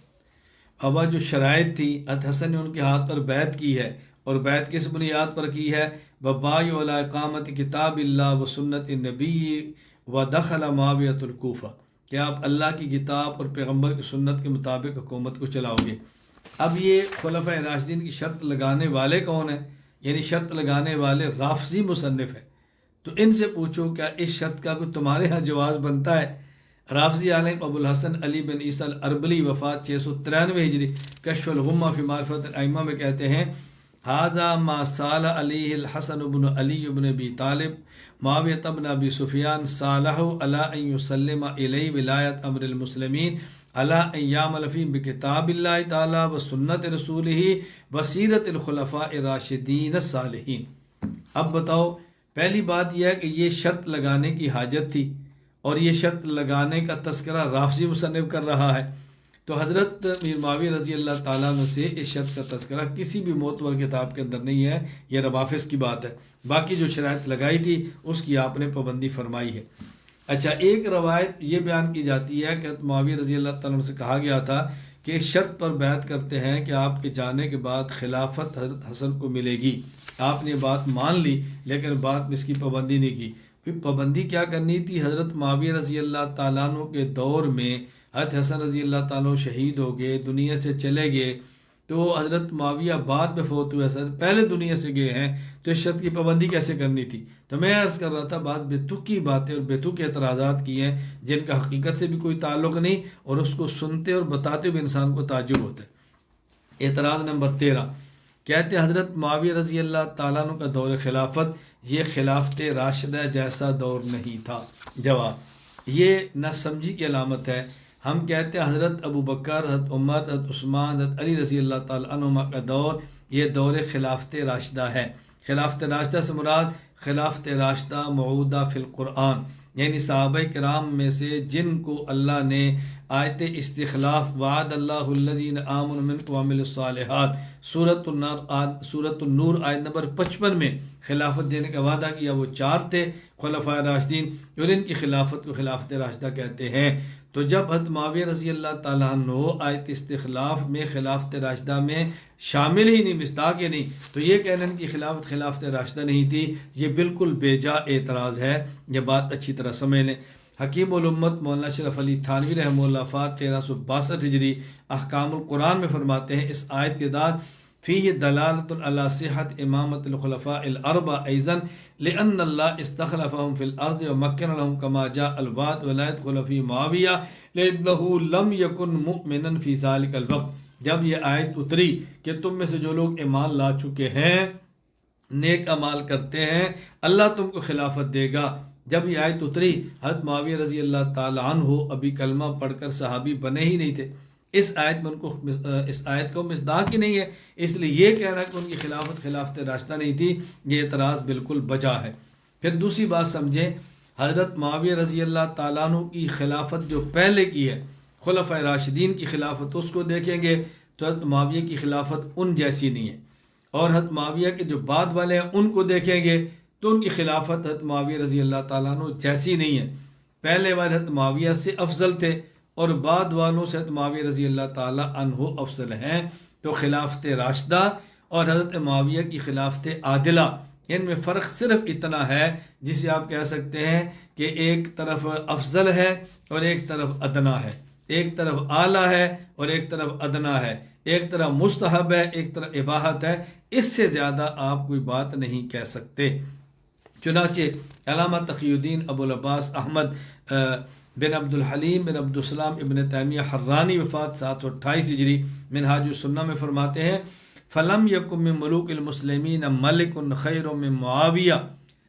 Speaker 1: اب جو شرائط تھی حسن نے ان کے ہاتھ پر بیعت کی ہے، اور بیعت کس بنیاد پر کی ہے؟ وبایع علی اقامت کتاب اللہ و سنت نبی و دخل معاویۃ الکوفہ، کہ آپ اللہ کی کتاب اور پیغمبر کی سنت کے مطابق حکومت کو چلاؤ گے۔ اب یہ خلفۂ راشدین کی شرط لگانے والے کون ہیں؟ یعنی شرط لگانے والے رافضی مصنف ہیں۔ تو ان سے پوچھو کیا اس شرط کا کوئی تمہارے ہاں جواز بنتا ہے؟ رافضی عالم ابو الحسن علی بن عیسیٰ الاربلی وفات 693 ہجری کشف الغمہ فی معرفت الائمہ میں کہتے ہیں ھذا ما سال علیہ الحسن بن علی بن ابی طالب معاویہ بن ابی سفیان صالح علی ان یسلم الیہ ولایت امر المسلمین علی ان یعمل فیہم بکتاب اللہ تعالی و سنت رسولہ و سیرت الخلفاء الراشدین الصالحین۔ اب بتاؤ، پہلی بات یہ ہے کہ یہ شرط لگانے کی حاجت تھی، اور یہ شرط لگانے کا تذکرہ رافضی مصنف کر رہا ہے، تو حضرت میر معاویہ رضی اللہ تعالیٰ عنہ سے اس شرط کا تذکرہ کسی بھی معتبر کتاب کے اندر نہیں ہے، یہ روافض کی بات ہے۔ باقی جو شرائط لگائی تھی اس کی آپ نے پابندی فرمائی ہے۔ اچھا، ایک روایت یہ بیان کی جاتی ہے کہ حضرت معاویہ رضی اللہ تعالیٰ عنہ سے کہا گیا تھا کہ اس شرط پر بیعت کرتے ہیں کہ آپ کے جانے کے بعد خلافت حضرت حسن کو ملے گی۔ آپ نے بات مان لی، لیکن بعد میں اس کی پابندی نہیں کی۔ پھر پابندی کیا کرنی تھی؟ حضرت معاویہ رضی اللہ تعالیٰ عنہ کے دور میں حضرت حسن رضی اللہ تعالیٰ عنہ شہید ہو گئے، دنیا سے چلے گئے، تو حضرت معاویہ بعد میں فوت ہوئے، حسن پہلے دنیا سے گئے ہیں، تو اس شرط کی پابندی کیسے کرنی تھی؟ تو میں عرض کر رہا تھا بعض بےتکی باتیں اور بےتکی اعتراضات کی ہیں جن کا حقیقت سے بھی کوئی تعلق نہیں، اور اس کو سنتے اور بتاتے ہوئے انسان کو تعجب ہوتا ہے۔ اعتراض نمبر 13 کہتے ہیں حضرت معاویہ رضی اللہ تعالیٰ عنہ کا دور خلافت یہ خلافت راشدہ جیسا دور نہیں تھا۔ جواب، یہ نہ سمجھی کی علامت ہے۔ ہم کہتے ہیں حضرت ابو بکر، حضرت عمر، حضرت عثمان، حضرت علی رضی اللہ تعالیٰ عنہما کا دور یہ دور خلافت راشدہ ہے۔ خلافت راشدہ سے مراد خلافت راشدہ موعودہ فی القرآن، یعنی صحابہ کرام میں سے جن کو اللہ نے آیت استخلاف وعد اللہ الذین آمنوا منکم وعملوا الصالحات سورۃ النور آیت نمبر 55 میں خلافت دینے کا وعدہ کیا، وہ 4 تھے خلفائے راشدین، اور ان کی خلافت کو خلافت راشدہ کہتے ہیں۔ تو جب حضرت معاویہ رضی اللہ تعالیٰ عنہ آیت استخلاف میں خلافت راشدہ میں شامل ہی نہیں، مصداق ہی نہیں، تو یہ کہنا ان کی خلافت خلافت راشدہ نہیں تھی، یہ بالکل بے جا اعتراض ہے۔ یہ بات اچھی طرح سمجھ لیں۔ حکیم الامت مولانا اشرف علی تھانوی رحمہ اللہ وفات 1362 ہجری احکام القرآن میں فرماتے ہیں اس آیت کے بعد فیہ دلالۃ علی صحت امامت الخلفاء الاربع ایضا لان اللہ استخلفهم فی الارض ومکن لهم کما جاء الوعد ولا يدخل فی معاویہ لانه لم یکن مؤمنا فی ذلک الوقت۔ جب یہ آیت اتری کہ تم میں سے جو لوگ ایمان لا چکے ہیں، نیک اعمال کرتے ہیں، اللہ تم کو خلافت دے گا، جب یہ آیت اتری حضرت معاویہ رضی اللہ تعالیٰ عنہ ابھی کلمہ پڑھ کر صحابی بنے ہی نہیں تھے، اس آیت میں ان کو اس آیت کو مصداق ہی نہیں ہے، اس لیے یہ کہنا کہ ان کی خلافت خلافت راشدہ نہیں تھی، یہ اعتراض بالکل بجا ہے۔ پھر دوسری بات سمجھیں، حضرت معاویہ رضی اللہ تعالیٰ عنہ کی خلافت جو پہلے کی ہے، خلفائے راشدین کی خلافت، اس کو دیکھیں گے تو حضرت معاویہ کی خلافت ان جیسی نہیں ہے، اور حضرت معاویہ کے جو بعد والے ہیں ان کو دیکھیں گے تو ان کی خلافت حضرت معاویہ رضی اللہ تعالیٰ عنہ جیسی نہیں ہے۔ پہلے والے حضرت معاویہ سے افضل تھے اور بعد والوں سے حضرت معاویہ رضی اللہ تعالیٰ عنہ افضل ہیں، تو خلافت راشدہ اور حضرت معاویہ کی خلافت عادلہ، ان میں فرق صرف اتنا ہے جسے آپ کہہ سکتے ہیں کہ ایک طرف افضل ہے اور ایک طرف ادنا ہے، ایک طرف اعلیٰ ہے اور ایک طرف ادنا ہے، ایک طرف مستحب ہے ایک طرف اباحت ہے، اس سے زیادہ آپ کوئی بات نہیں کہہ سکتے۔ چنانچہ علامہ تقی الدین ابو العباس احمد بن عبد الحلیم بن عبد السلام ابن تیمیہ حرانی وفات 728 ہجری منہاج السنہ میں فرماتے ہیں فلم یکم من ملوک المسلمین ملک خیر من معاویہ،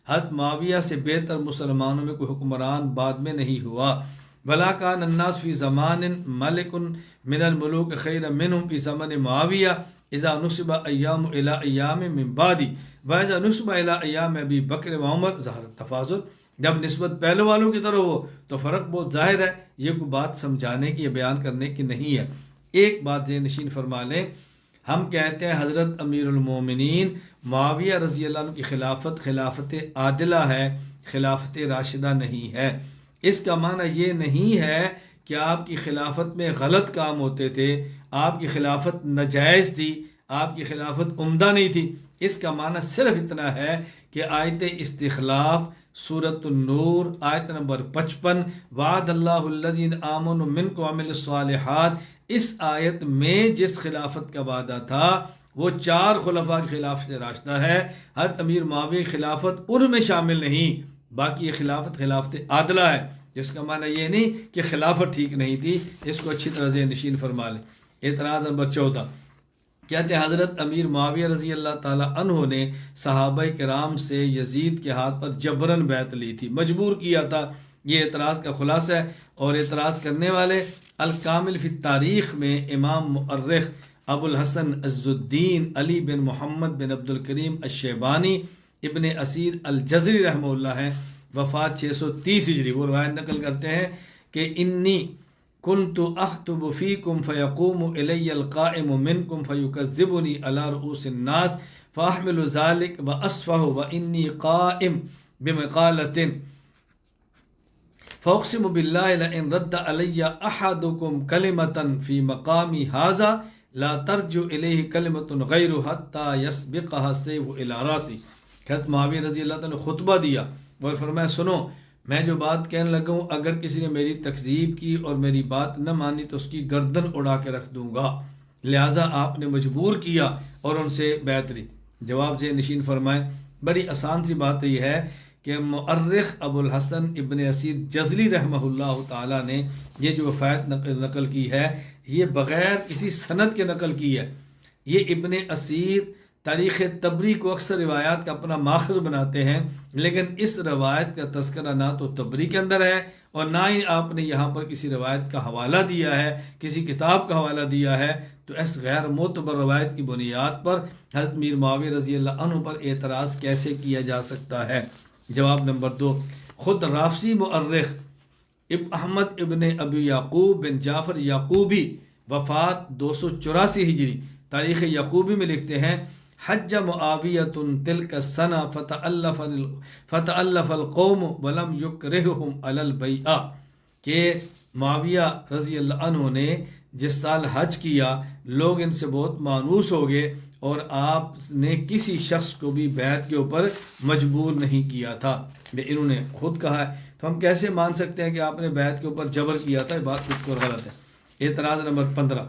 Speaker 1: حضرت معاویہ سے بہتر مسلمانوں میں کوئی حکمران بعد میں نہیں ہوا، ولا کان الناس فی زمان ملک من الملوک خیر منہم فی زمن معاویہ اذا نسب ایام الی ایام من بعدی واذا نسب الی ایام ابی بکر و عمر ظہر التفاضل، جب نسبت پہلو والوں کی طرف ہو تو فرق بہت ظاہر ہے، یہ کوئی بات سمجھانے کی یا بیان کرنے کی نہیں ہے۔ ایک بات ذہن نشین فرما لیں، ہم کہتے ہیں حضرت امیر المومنین معاویہ رضی اللہ عنہ کی خلافت خلافت عادلہ ہے، خلافت راشدہ نہیں ہے۔ اس کا معنی یہ نہیں ہے کہ آپ کی خلافت میں غلط کام ہوتے تھے، آپ کی خلافت ناجائز تھی، آپ کی خلافت عمدہ نہیں تھی۔ اس کا معنی صرف اتنا ہے کہ آیت استخلاف سورۃ النور آیت نمبر 55 وعد اللہ الذین آمنوا منکم وعملوا الصالحات، اس آیت میں جس خلافت کا وعدہ تھا وہ 4 خلفاء کی خلافت راشدہ ہے۔ حضرت امیر معاویہ کی خلافت ان میں شامل نہیں، باقی یہ خلافت خلافت عادلہ ہے، جس کا معنی یہ نہیں کہ خلافت ٹھیک نہیں تھی۔ اس کو اچھی طرح ذہن نشین فرما لیں۔ اعتراض نمبر 14 کہتے ہیں حضرت امیر معاویہ رضی اللہ تعالیٰ عنہ نے صحابہ کرام سے یزید کے ہاتھ پر جبراً بیعت لی تھی، مجبور کیا تھا۔ یہ اعتراض کا خلاصہ ہے، اور اعتراض کرنے والے الکامل فی التاریخ میں امام مؤرخ ابو الحسن عز الدین علی بن محمد بن عبد الکریم الشیبانی ابن اسیر الجزری رحمہ اللہ ہیں، وفات 630 ہجری۔ وہ روایت نقل کرتے ہیں کہ انی کنت اخطب فیکم فیقوم الی القائم منکم فیکذبنی علی رؤوس الناس فاحمل ذلک واصفح وانی قائم بمقالۃ فاقسم باللہ لئن رد علی احدکم کلمۃ فی مقامی ھذا لا ترجع الیہ کلمۃ غیر حتی یسبقها السیف الی راسی۔ حضرت معاویہ رضی اللہ تعالیٰ نے خطبہ دیا اور فرمایا سنو، میں جو بات کہنے لگا ہوں اگر کسی نے میری تکذیب کی اور میری بات نہ مانی تو اس کی گردن اڑا کے رکھ دوں گا، لہٰذا آپ نے مجبور کیا اور ان سے بیعت لی۔ جواب سے نشین فرمائیں، بڑی آسان سی بات یہ ہے کہ مؤرخ ابو الحسن ابن اسیر جزلی رحمہ اللہ تعالیٰ نے یہ جو وفات نقل کی ہے یہ بغیر کسی سند کے نقل کی ہے۔ یہ ابن اسیر تاریخ تبری کو اکثر روایات کا اپنا ماخذ بناتے ہیں، لیکن اس روایت کا تذکرہ نہ تو تبری کے اندر ہے اور نہ ہی آپ نے یہاں پر کسی روایت کا حوالہ دیا ہے، کسی کتاب کا حوالہ دیا ہے۔ تو اس غیر معتبر روایت کی بنیاد پر حضرت امیر معاویہ رضی اللہ عنہ پر اعتراض کیسے کیا جا سکتا ہے؟ جواب نمبر 2، خود رافسی مؤرخ احمد ابن ابی یعقوب بن جعفر یعقوبی وفات 284 ہجری تاریخ یعقوبی میں لکھتے ہیں حج معاویۃ تلک السنہ فتألف القوم ولم یکرہہم علی البیعہ، کہ معاویہ رضی اللہ عنہ نے جس سال حج کیا لوگ ان سے بہت مانوس ہو گئے اور آپ نے کسی شخص کو بھی بیعت کے اوپر مجبور نہیں کیا تھا۔ انہوں نے خود کہا ہے، تو ہم کیسے مان سکتے ہیں کہ آپ نے بیعت کے اوپر جبر کیا تھا؟ یہ بات بالکل غلط ہے۔ اعتراض نمبر 15،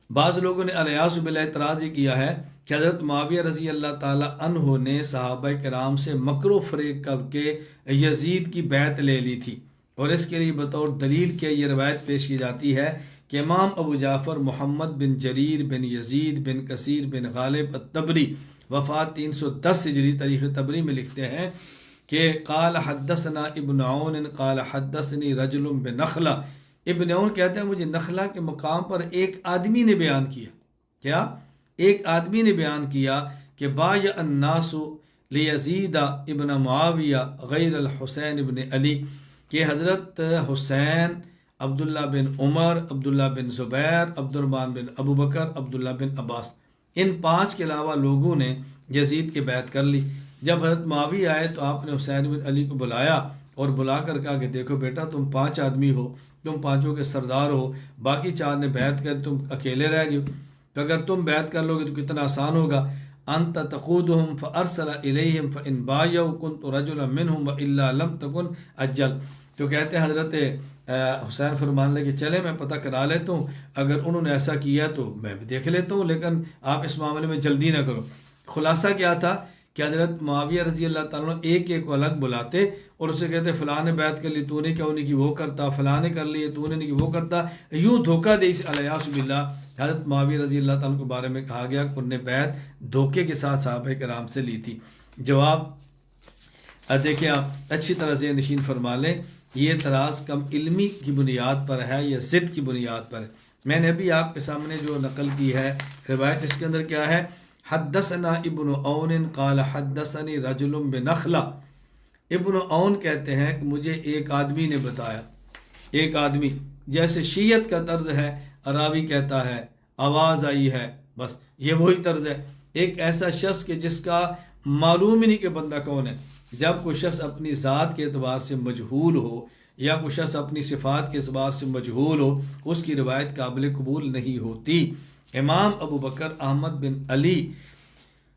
Speaker 1: بعض لوگوں نے الیاس باللہ اعتراض یہ کیا ہے کہ حضرت معاویہ رضی اللہ تعالیٰ عنہ نے صحابہ کرام سے مکر و فریب کر کے یزید کی بیعت لے لی تھی، اور اس کے لیے بطور دلیل کے یہ روایت پیش کی جاتی ہے کہ امام ابو جعفر محمد بن جریر بن یزید بن کثیر بن غالب الطبری وفات 310 ہجری تاریخ طبری میں لکھتے ہیں کہ قال حدثنا ابن عون قال حدثنی رجل بنخلہ، ابن عون کہتے ہیں مجھے نخلہ کے مقام پر ایک آدمی نے بیان کیا، کیا ایک آدمی نے بیان کیا کہ بایع الناس لیزید ابن معاویہ غیر الحسین ابن علی، کہ حضرت حسین، عبداللہ بن عمر، عبداللہ بن زبیر، عبد الرحمن بن ابو بکر، عبداللہ بن عباس، ان 5 کے علاوہ لوگوں نے یزید کی بیعت کر لی۔ جب حضرت معاویہ آئے تو آپ نے حسین بن علی کو بلایا اور بلا کر کہا کہ دیکھو بیٹا تم 5 آدمی ہو، تم 5 کے سردار ہو، باقی 4 نے بیعت کر، تم اکیلے رہ گئے ہو، تو اگر تم بیعت کر لو گے تو کتنا آسان ہوگا۔ انت تقودهم فارسل الیہم فان بایعوا كنت رجلا منهم والا لم تكن اجل۔ تو کہتے ہیں حضرت حسین فرمان لگے کہ چلے میں پتہ کرا لیتا ہوں، اگر انہوں نے ایسا کیا تو میں بھی دیکھ لیتا ہوں، لیکن آپ اس معاملے میں جلدی نہ کرو۔ خلاصہ کیا تھا کہ حضرت معاویہ رضی اللہ تعالیٰ عنہ ایک ایک کو الگ بلاتے اور اسے کہتے فلاں نے بیعت کر لی تو نے کیوں نہیں کی وہ کرتا، فلاں نے کر لی تو نے نہیں کی وہ کرتا، یوں دھوکہ دے الیاس باللہ۔ حضرت معاویہ رضی اللہ تعالیٰ عنہ کے بارے میں کہا گیا کہ انہوں نے بیعت دھوکے کے ساتھ صحابہ کرام سے لی تھی۔ جواب دیکھیں آپ اچھی طرح ذہن نشین فرما لیں، یہ اعتراض کم علمی کی بنیاد پر ہے یا ضد کی بنیاد پر ہے۔ میں نے ابھی آپ کے سامنے جو نقل کی ہے روایت، اس کے اندر کیا ہے؟ حدثنا ابن عون قال حدثني رجل بنخلہ۔ ابن عون کہتے ہیں کہ مجھے ایک آدمی نے بتایا، ایک آدمی، جیسے شیعت کا طرز ہے، راوی کہتا ہے آواز آئی ہے، بس یہ وہی طرز ہے۔ ایک ایسا شخص کہ جس کا معلوم ہی نہیں کہ بندہ کون ہے۔ جب کوئی شخص اپنی ذات کے اعتبار سے مجہول ہو یا کوئی شخص اپنی صفات کے اعتبار سے مجہول ہو، اس کی روایت قابل قبول نہیں ہوتی۔ امام ابو بکر احمد بن علی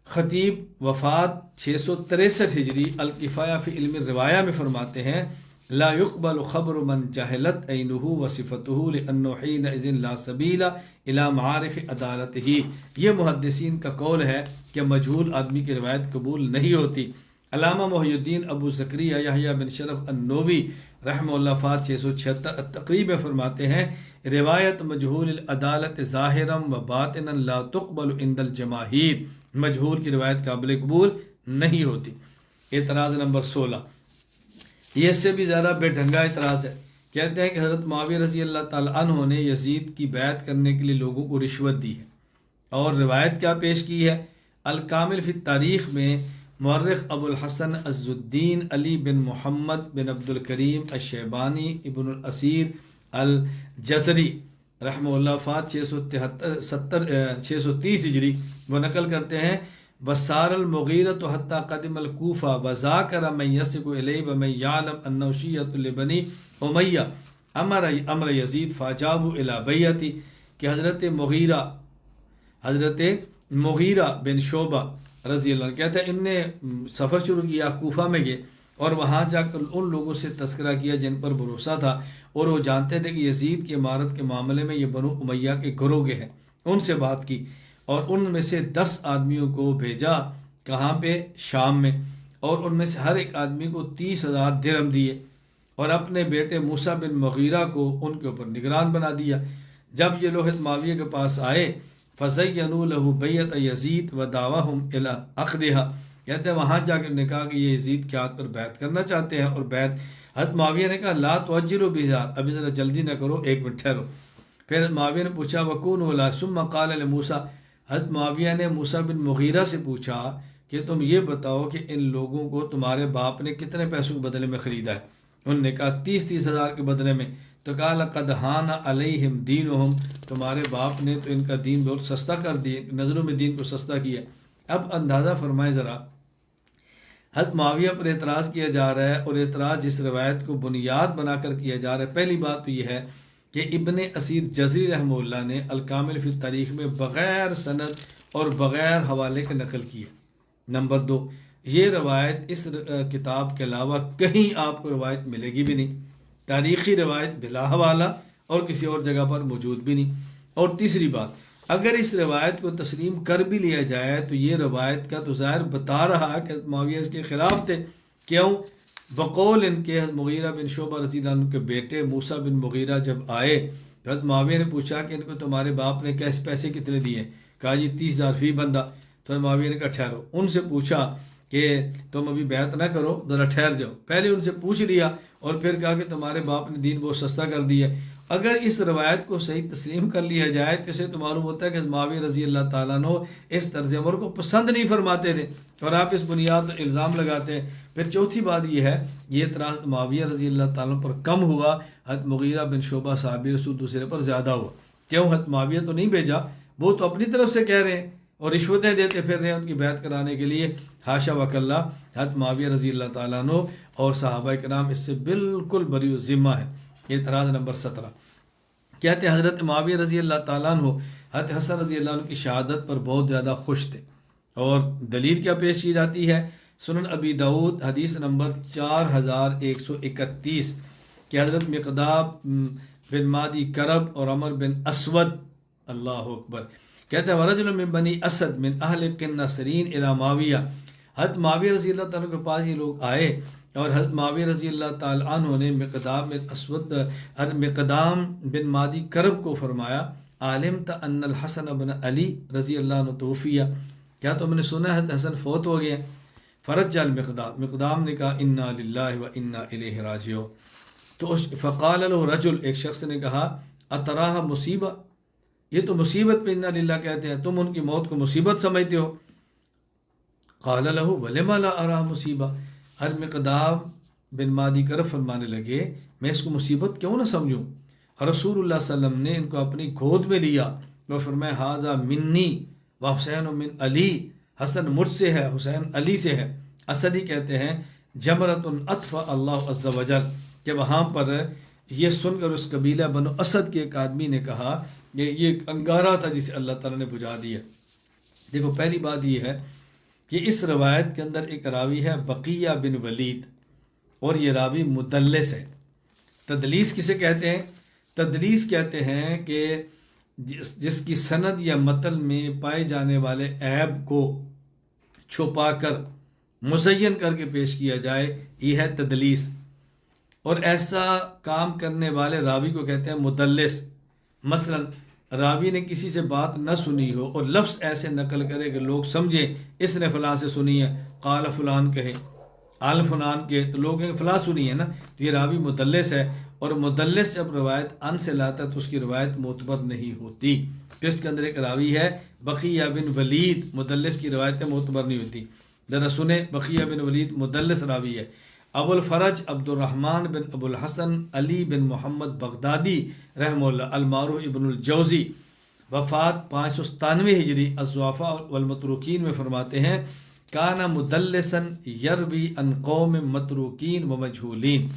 Speaker 1: خطیب وفات 663 ہجری الکفایہ فی علم الروایہ میں فرماتے ہیں لا يقبل خبر من جہلت عینہ وصفتہ لأنہ حینئذ لا سبیل الی معارف عدالتہ۔ یہ محدثین کا قول ہے کہ مجہول آدمی کی روایت قبول نہیں ہوتی۔ علامہ محی الدین ابو زکریا یحییٰ بن شرف النووی رحمہ اللہ فات 676 تقریب میں فرماتے ہیں روایت مجہول العدالت ظاہرا و باطنا لا تقبل عند الجماہیر۔ مجہول کی روایت قابل قبول نہیں ہوتی۔ اعتراض نمبر 16، یہ اس سے بھی زیادہ بے ڈھنگا اعتراض ہے۔ کہتے ہیں کہ حضرت معاویہ رضی اللہ تعالی عنہ نے یزید کی بیعت کرنے کے لیے لوگوں کو رشوت دی ہے، اور روایت کیا پیش کی ہے؟ الکامل فی التاریخ میں مورخ ابو الحسن عز الدین علی بن محمد بن عبد الکریم الشیبانی ابن الاسیر الجزری رحمہ اللہ فات 630 ہجری وہ نقل کرتے ہیں وسار المغیرۃ حتیٰ قدم الکوفہ وذاکر من یصب الیہ ومن یعلم انہ شیعۃ لبنی امیہ امر یزید فاجابوا الی بیعتی، کہ حضرت مغیرہ بن شعبہ رضی اللہ عنہ کہتے ہیں ان نے سفر شروع کیا، کوفہ میں گئے اور وہاں جا کر ان لوگوں سے تذکرہ کیا جن پر بھروسہ تھا اور وہ جانتے تھے کہ یزید کی امارت کے معاملے میں یہ بنو امیہ کے گروہ کے ہیں۔ ان سے بات کی اور ان میں سے 10 آدمیوں کو بھیجا، کہاں پہ؟ شام میں، اور ان میں سے ہر ایک آدمی کو 30,000 درہم دیے اور اپنے بیٹے موسیٰ بن مغیرہ کو ان کے اوپر نگران بنا دیا۔ جب یہ لوگ معاویہ کے پاس آئے فَزَيَّنُوا لَهُ بَيْعَةَ يَزِيدَ وَدَعَوَاهُمْ إِلَىٰ أَخْذِهَا، کہتے ہیں وہاں جا کے نے کہا کہ یہ یزید کے ہاتھ پر بیعت کرنا چاہتے ہیں، اور بیعت حضرت معاویہ نے کہا لا تؤجلوا بِهَا، ابھی ذرا جلدی نہ کرو، 1 منٹ ٹھہرو۔ پھر معاویہ نے پوچھا وَكُونُوا لَا ثُمَّ قَالَ لِمُوسَىٰ، حضرت معاویہ نے موسیٰ بن مغیرہ سے پوچھا کہ تم یہ بتاؤ کہ ان لوگوں کو تمہارے باپ نے کتنے پیسوں کے بدلے میں خریدا ہے؟ انہوں نے کہا 30,000 کے بدلے میں۔ تو کہا لقد حان علیہم دینہم، تمہارے باپ نے تو ان کا دین بہت سستا کر دیا، نظروں میں دین کو سستا کیا۔ اب اندازہ فرمائے ذرا، حضرت معاویہ پر اعتراض کیا جا رہا ہے، اور اعتراض جس روایت کو بنیاد بنا کر کیا جا رہا ہے، پہلی بات تو یہ ہے کہ ابن اسیر جزری رحمہ اللہ نے الکامل فی التاریخ میں بغیر سند اور بغیر حوالے کے نقل کی ہے۔ نمبر 2، یہ روایت اس کتاب کے علاوہ کہیں آپ کو روایت ملے گی بھی نہیں، تاریخی روایت بلا حوالہ اور کسی اور جگہ پر موجود بھی نہیں۔ اور تیسری بات، اگر اس روایت کو تسلیم کر بھی لیا جائے تو یہ روایت کا تو ظاہر بتا رہا کہ معاویہ اس کے خلاف تھے۔ کیوں؟ بقول ان کے مغیرہ بن شعبہ رضی اللہ عنہ کے بیٹے موسیٰ بن مغیرہ جب آئے تو حضرت معاویہ نے پوچھا کہ ان کو تمہارے باپ نے کیسے پیسے کتنے دیے؟ کہا جی 30,000 فی بندہ۔ تو حضرت معاویہ نے کہا ٹھہرو، ان سے پوچھا کہ تم ابھی بیعت نہ کرو، ذرا ٹھہر جاؤ۔ پہلے ان سے پوچھ لیا اور پھر کہا کہ تمہارے باپ نے دین بہت سستا کر دیا۔ اگر اس روایت کو صحیح تسلیم کر لیا جائے تو اسے تو معلوم ہوتا ہے کہ معاویہ رضی اللہ تعالیٰ عنہ اس طرز عمل کو پسند نہیں فرماتے تھے، اور آپ اس بنیاد پر الزام لگاتے ہیں۔ پھر چوتھی بات یہ ہے، یہ اعتراض معاویہ رضی اللہ تعالیٰ عنہ پر کم ہوا، حضرت مغیرہ بن شعبہ صحابی رسول دوسرے پر زیادہ ہوا۔ کیوں؟ حضرت معاویہ تو نہیں بھیجا، وہ تو اپنی طرف سے کہہ رہے ہیں اور رشوتیں دیتے پھر رہے ہیں ان کی بیعت کرانے کے لیے۔ حاشا وکلا، حضرت معاویہ رضی اللہ تعالیٰ عنہ اور صحابہ کرام اس سے بالکل بری و ذمہ ہے۔ اعتراض نمبر 17 کہتے ہیں حضرت معاویہ رضی اللہ تعالیٰ عنہ حضرت حسن رضی اللہ عنہ کی شہادت پر بہت زیادہ خوش تھے، اور دلیل کیا پیش کی جاتی ہے؟ سنن ابی داؤد حدیث نمبر 4131 کہ حضرت مقدام بن مادی کرب اور عمر بن اسود، اللہ اکبر، کہتے ہیں ورجل من بنی اسد من اہل قنسرین الی معاویہ، حضرت معاویہ رضی اللہ تعالیٰ کے پاس یہ لوگ آئے اور حضرت معاویہ رضی اللہ تعالیٰ عنہ نے مقدام بن اسود حضرت مقدام بن مادی کرب کو فرمایا علمت ان الحسن بن علی رضی اللہ عنہ توفیہ، کیا تم نے سنا ہے حضرت حسن فوت ہو گئے؟ فرجع المقدام، مقدام نے کہا انا للہ و انا الیہ راجعون، تو فقال له رجل، ایک شخص نے کہا اتراہ مصیبہ، یہ تو مصیبت پہ انا للہ کہتے ہیں، تم ان کی موت کو مصیبت سمجھتے ہو؟ قال له ولما لا ارى مصیبہ، المقدام بن مادی کرب فرمانے لگے میں اس کو مصیبت کیوں نہ سمجھوں؟ رسول اللہ صلی اللہ علیہ وسلم نے ان کو اپنی گود میں لیا، وہ فرمایا ھذا منی و حسین من علی، حسن مجھ سے ہے، حسین علی سے ہے۔ اسدی کہتے ہیں جمرۃ اطفأ اللہ عز وجل، کہ وہاں پر یہ سن کر اس قبیلہ بنو اسد کے ایک آدمی نے کہا یہ انگارہ تھا جسے اللہ تعالیٰ نے بجھا دیا۔ دیکھو پہلی بات یہ ہے کہ اس روایت کے اندر ایک راوی ہے بقیہ بن ولید، اور یہ راوی مدلس ہے۔ تدلیس کسے کہتے ہیں؟ تدلیس کہتے ہیں کہ جس کی سند یا متن میں پائے جانے والے عیب کو چھپا کر مزین کر کے پیش کیا جائے، یہ ہے تدلیس، اور ایسا کام کرنے والے راوی کو کہتے ہیں مدلس۔ مثلا راوی نے کسی سے بات نہ سنی ہو اور لفظ ایسے نقل کرے کہ لوگ سمجھیں اس نے فلاں سے سنی ہے، قال فلان کہے، آل فلان کے، تو لوگ فلاں سنی ہے نا، تو یہ راوی مدلس ہے، اور مدلس جب روایت ان سے لاتا ہے تو اس کی روایت معتبر نہیں ہوتی۔ پھر اس کے اندر ایک راوی ہے بقیہ بن ولید، مدلس کی روایتیں معتبر نہیں ہوتی۔ ذرا سنیں، بقیہ بن ولید مدلس راوی ہے۔ ابو الفرج عبد الرحمن بن ابو الحسن علی بن محمد بغدادی رحمہ اللہ المعروف ابن الجوزی، وفات 597 ہجری، الضعفاء والمتروکین میں فرماتے ہیں کانا مدلسن یروی ان قوم متروکین و مجہولین۔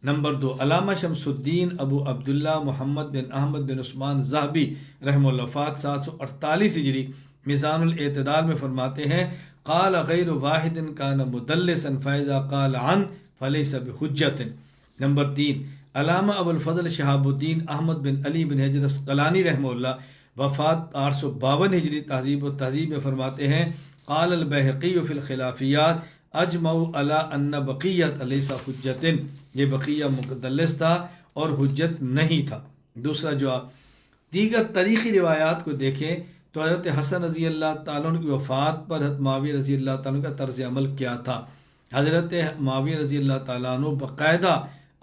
Speaker 1: نمبر 2 علامہ شمس الدین ابو عبداللہ محمد بن احمد بن عثمان ذہبی رحمہ اللہ، وفات 748 ہجری، میزان الاعتدال میں فرماتے ہیں قال غیر واحد کان مدلسا فاذا قال عن فلیس بحجۃ۔ نمبر 3 علامہ ابو الفضل شہاب الدین احمد بن علی بن حجر اسقلانی رحمہ اللہ، وفات 852 ہجری، تہذیب و تہذیب میں فرماتے ہیں قال البیہقی فی الخلافیات اجمعوا علی ان بقیۃ لیس حجۃ، یہ بقیہ مدلس تھا اور حجت نہیں تھا۔ دوسرا جواب، دیگر تاریخی روایات کو دیکھیں تو حضرت حسن رضی اللہ تعالیٰ عنہ کی وفات پر حضرت معاویہ رضی اللہ تعالیٰ عنہ کا طرز عمل کیا تھا۔ حضرت معاویہ رضی اللہ تعالیٰ عنہ باقاعدہ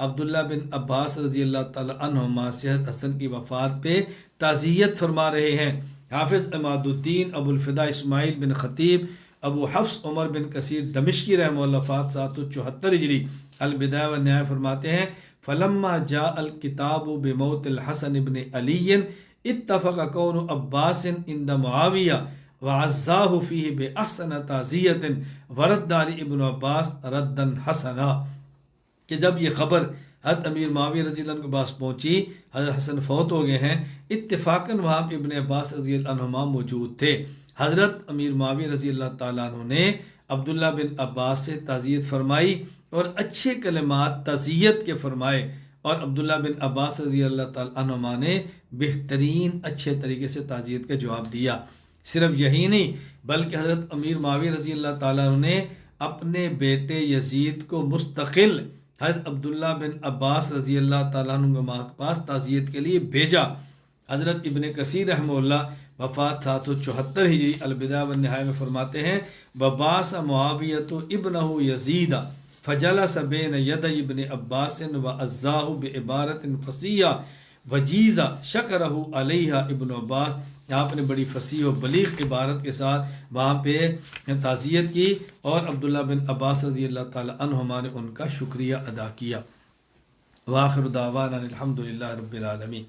Speaker 1: عبداللہ بن عباس رضی اللہ تعالیٰ عنہما سے حضرت حسن کی وفات پہ تعزیت فرما رہے ہیں۔ حافظ عماد الدین ابو الفدا اسماعیل بن خطیب ابو حفص عمر بن کثیر دمشقی رحمہ اللہ، وفات 774 ہجری، البدایہ والنہایہ فرماتے ہیں فلما جاء الکتاب بموت الحسن بن علی اتفق کون عباس عند معاویہ وعزاہ فیہ باحسن تعزیت ورد علی ابن عباس ردا حسنا، کہ جب یہ خبر حضرت امیر معاویہ رضی اللہ عنہ کے پاس پہنچی حضرت حسن فوت ہو گئے ہیں، اتفاقاً وہاں ابن عباس رضی اللہ عنہما موجود تھے۔ حضرت امیر معاویہ رضی اللہ تعالیٰ عنہ نے عبداللہ بن عباس سے تعزیت فرمائی اور اچھے کلمات تعزیت کے فرمائے، اور عبداللہ بن عباس رضی اللہ تعالیٰ عنہما نے بہترین اچھے طریقے سے تعزیت کا جواب دیا۔ صرف یہی نہیں بلکہ حضرت امیر معاویہ رضی اللہ تعالیٰ عنہ نے اپنے بیٹے یزید کو مستقل حضرت عبداللہ بن عباس رضی اللہ تعالیٰ عنہ کے پاس تعزیت کے لیے بھیجا۔ حضرت ابن کثیر رحمہ اللہ، وفات 774 ہجری، البدایہ والنہایہ میں فرماتے ہیں وبعث معاویۃ ابنہ یزید فجلس بین یدی ابن عباس وعزاہ بعبارۃ فصیحہ وجیزہ شکرہ علیہ ابن عباس، آپ نے بڑی فصیح و بلیغ عبارت کے ساتھ وہاں پہ تعزیت کی، اور عبداللہ بن عباس رضی اللہ تعالی عنہما نے ان کا شکریہ ادا کیا۔ وآخر دعوانا الحمد للہ رب العالمین۔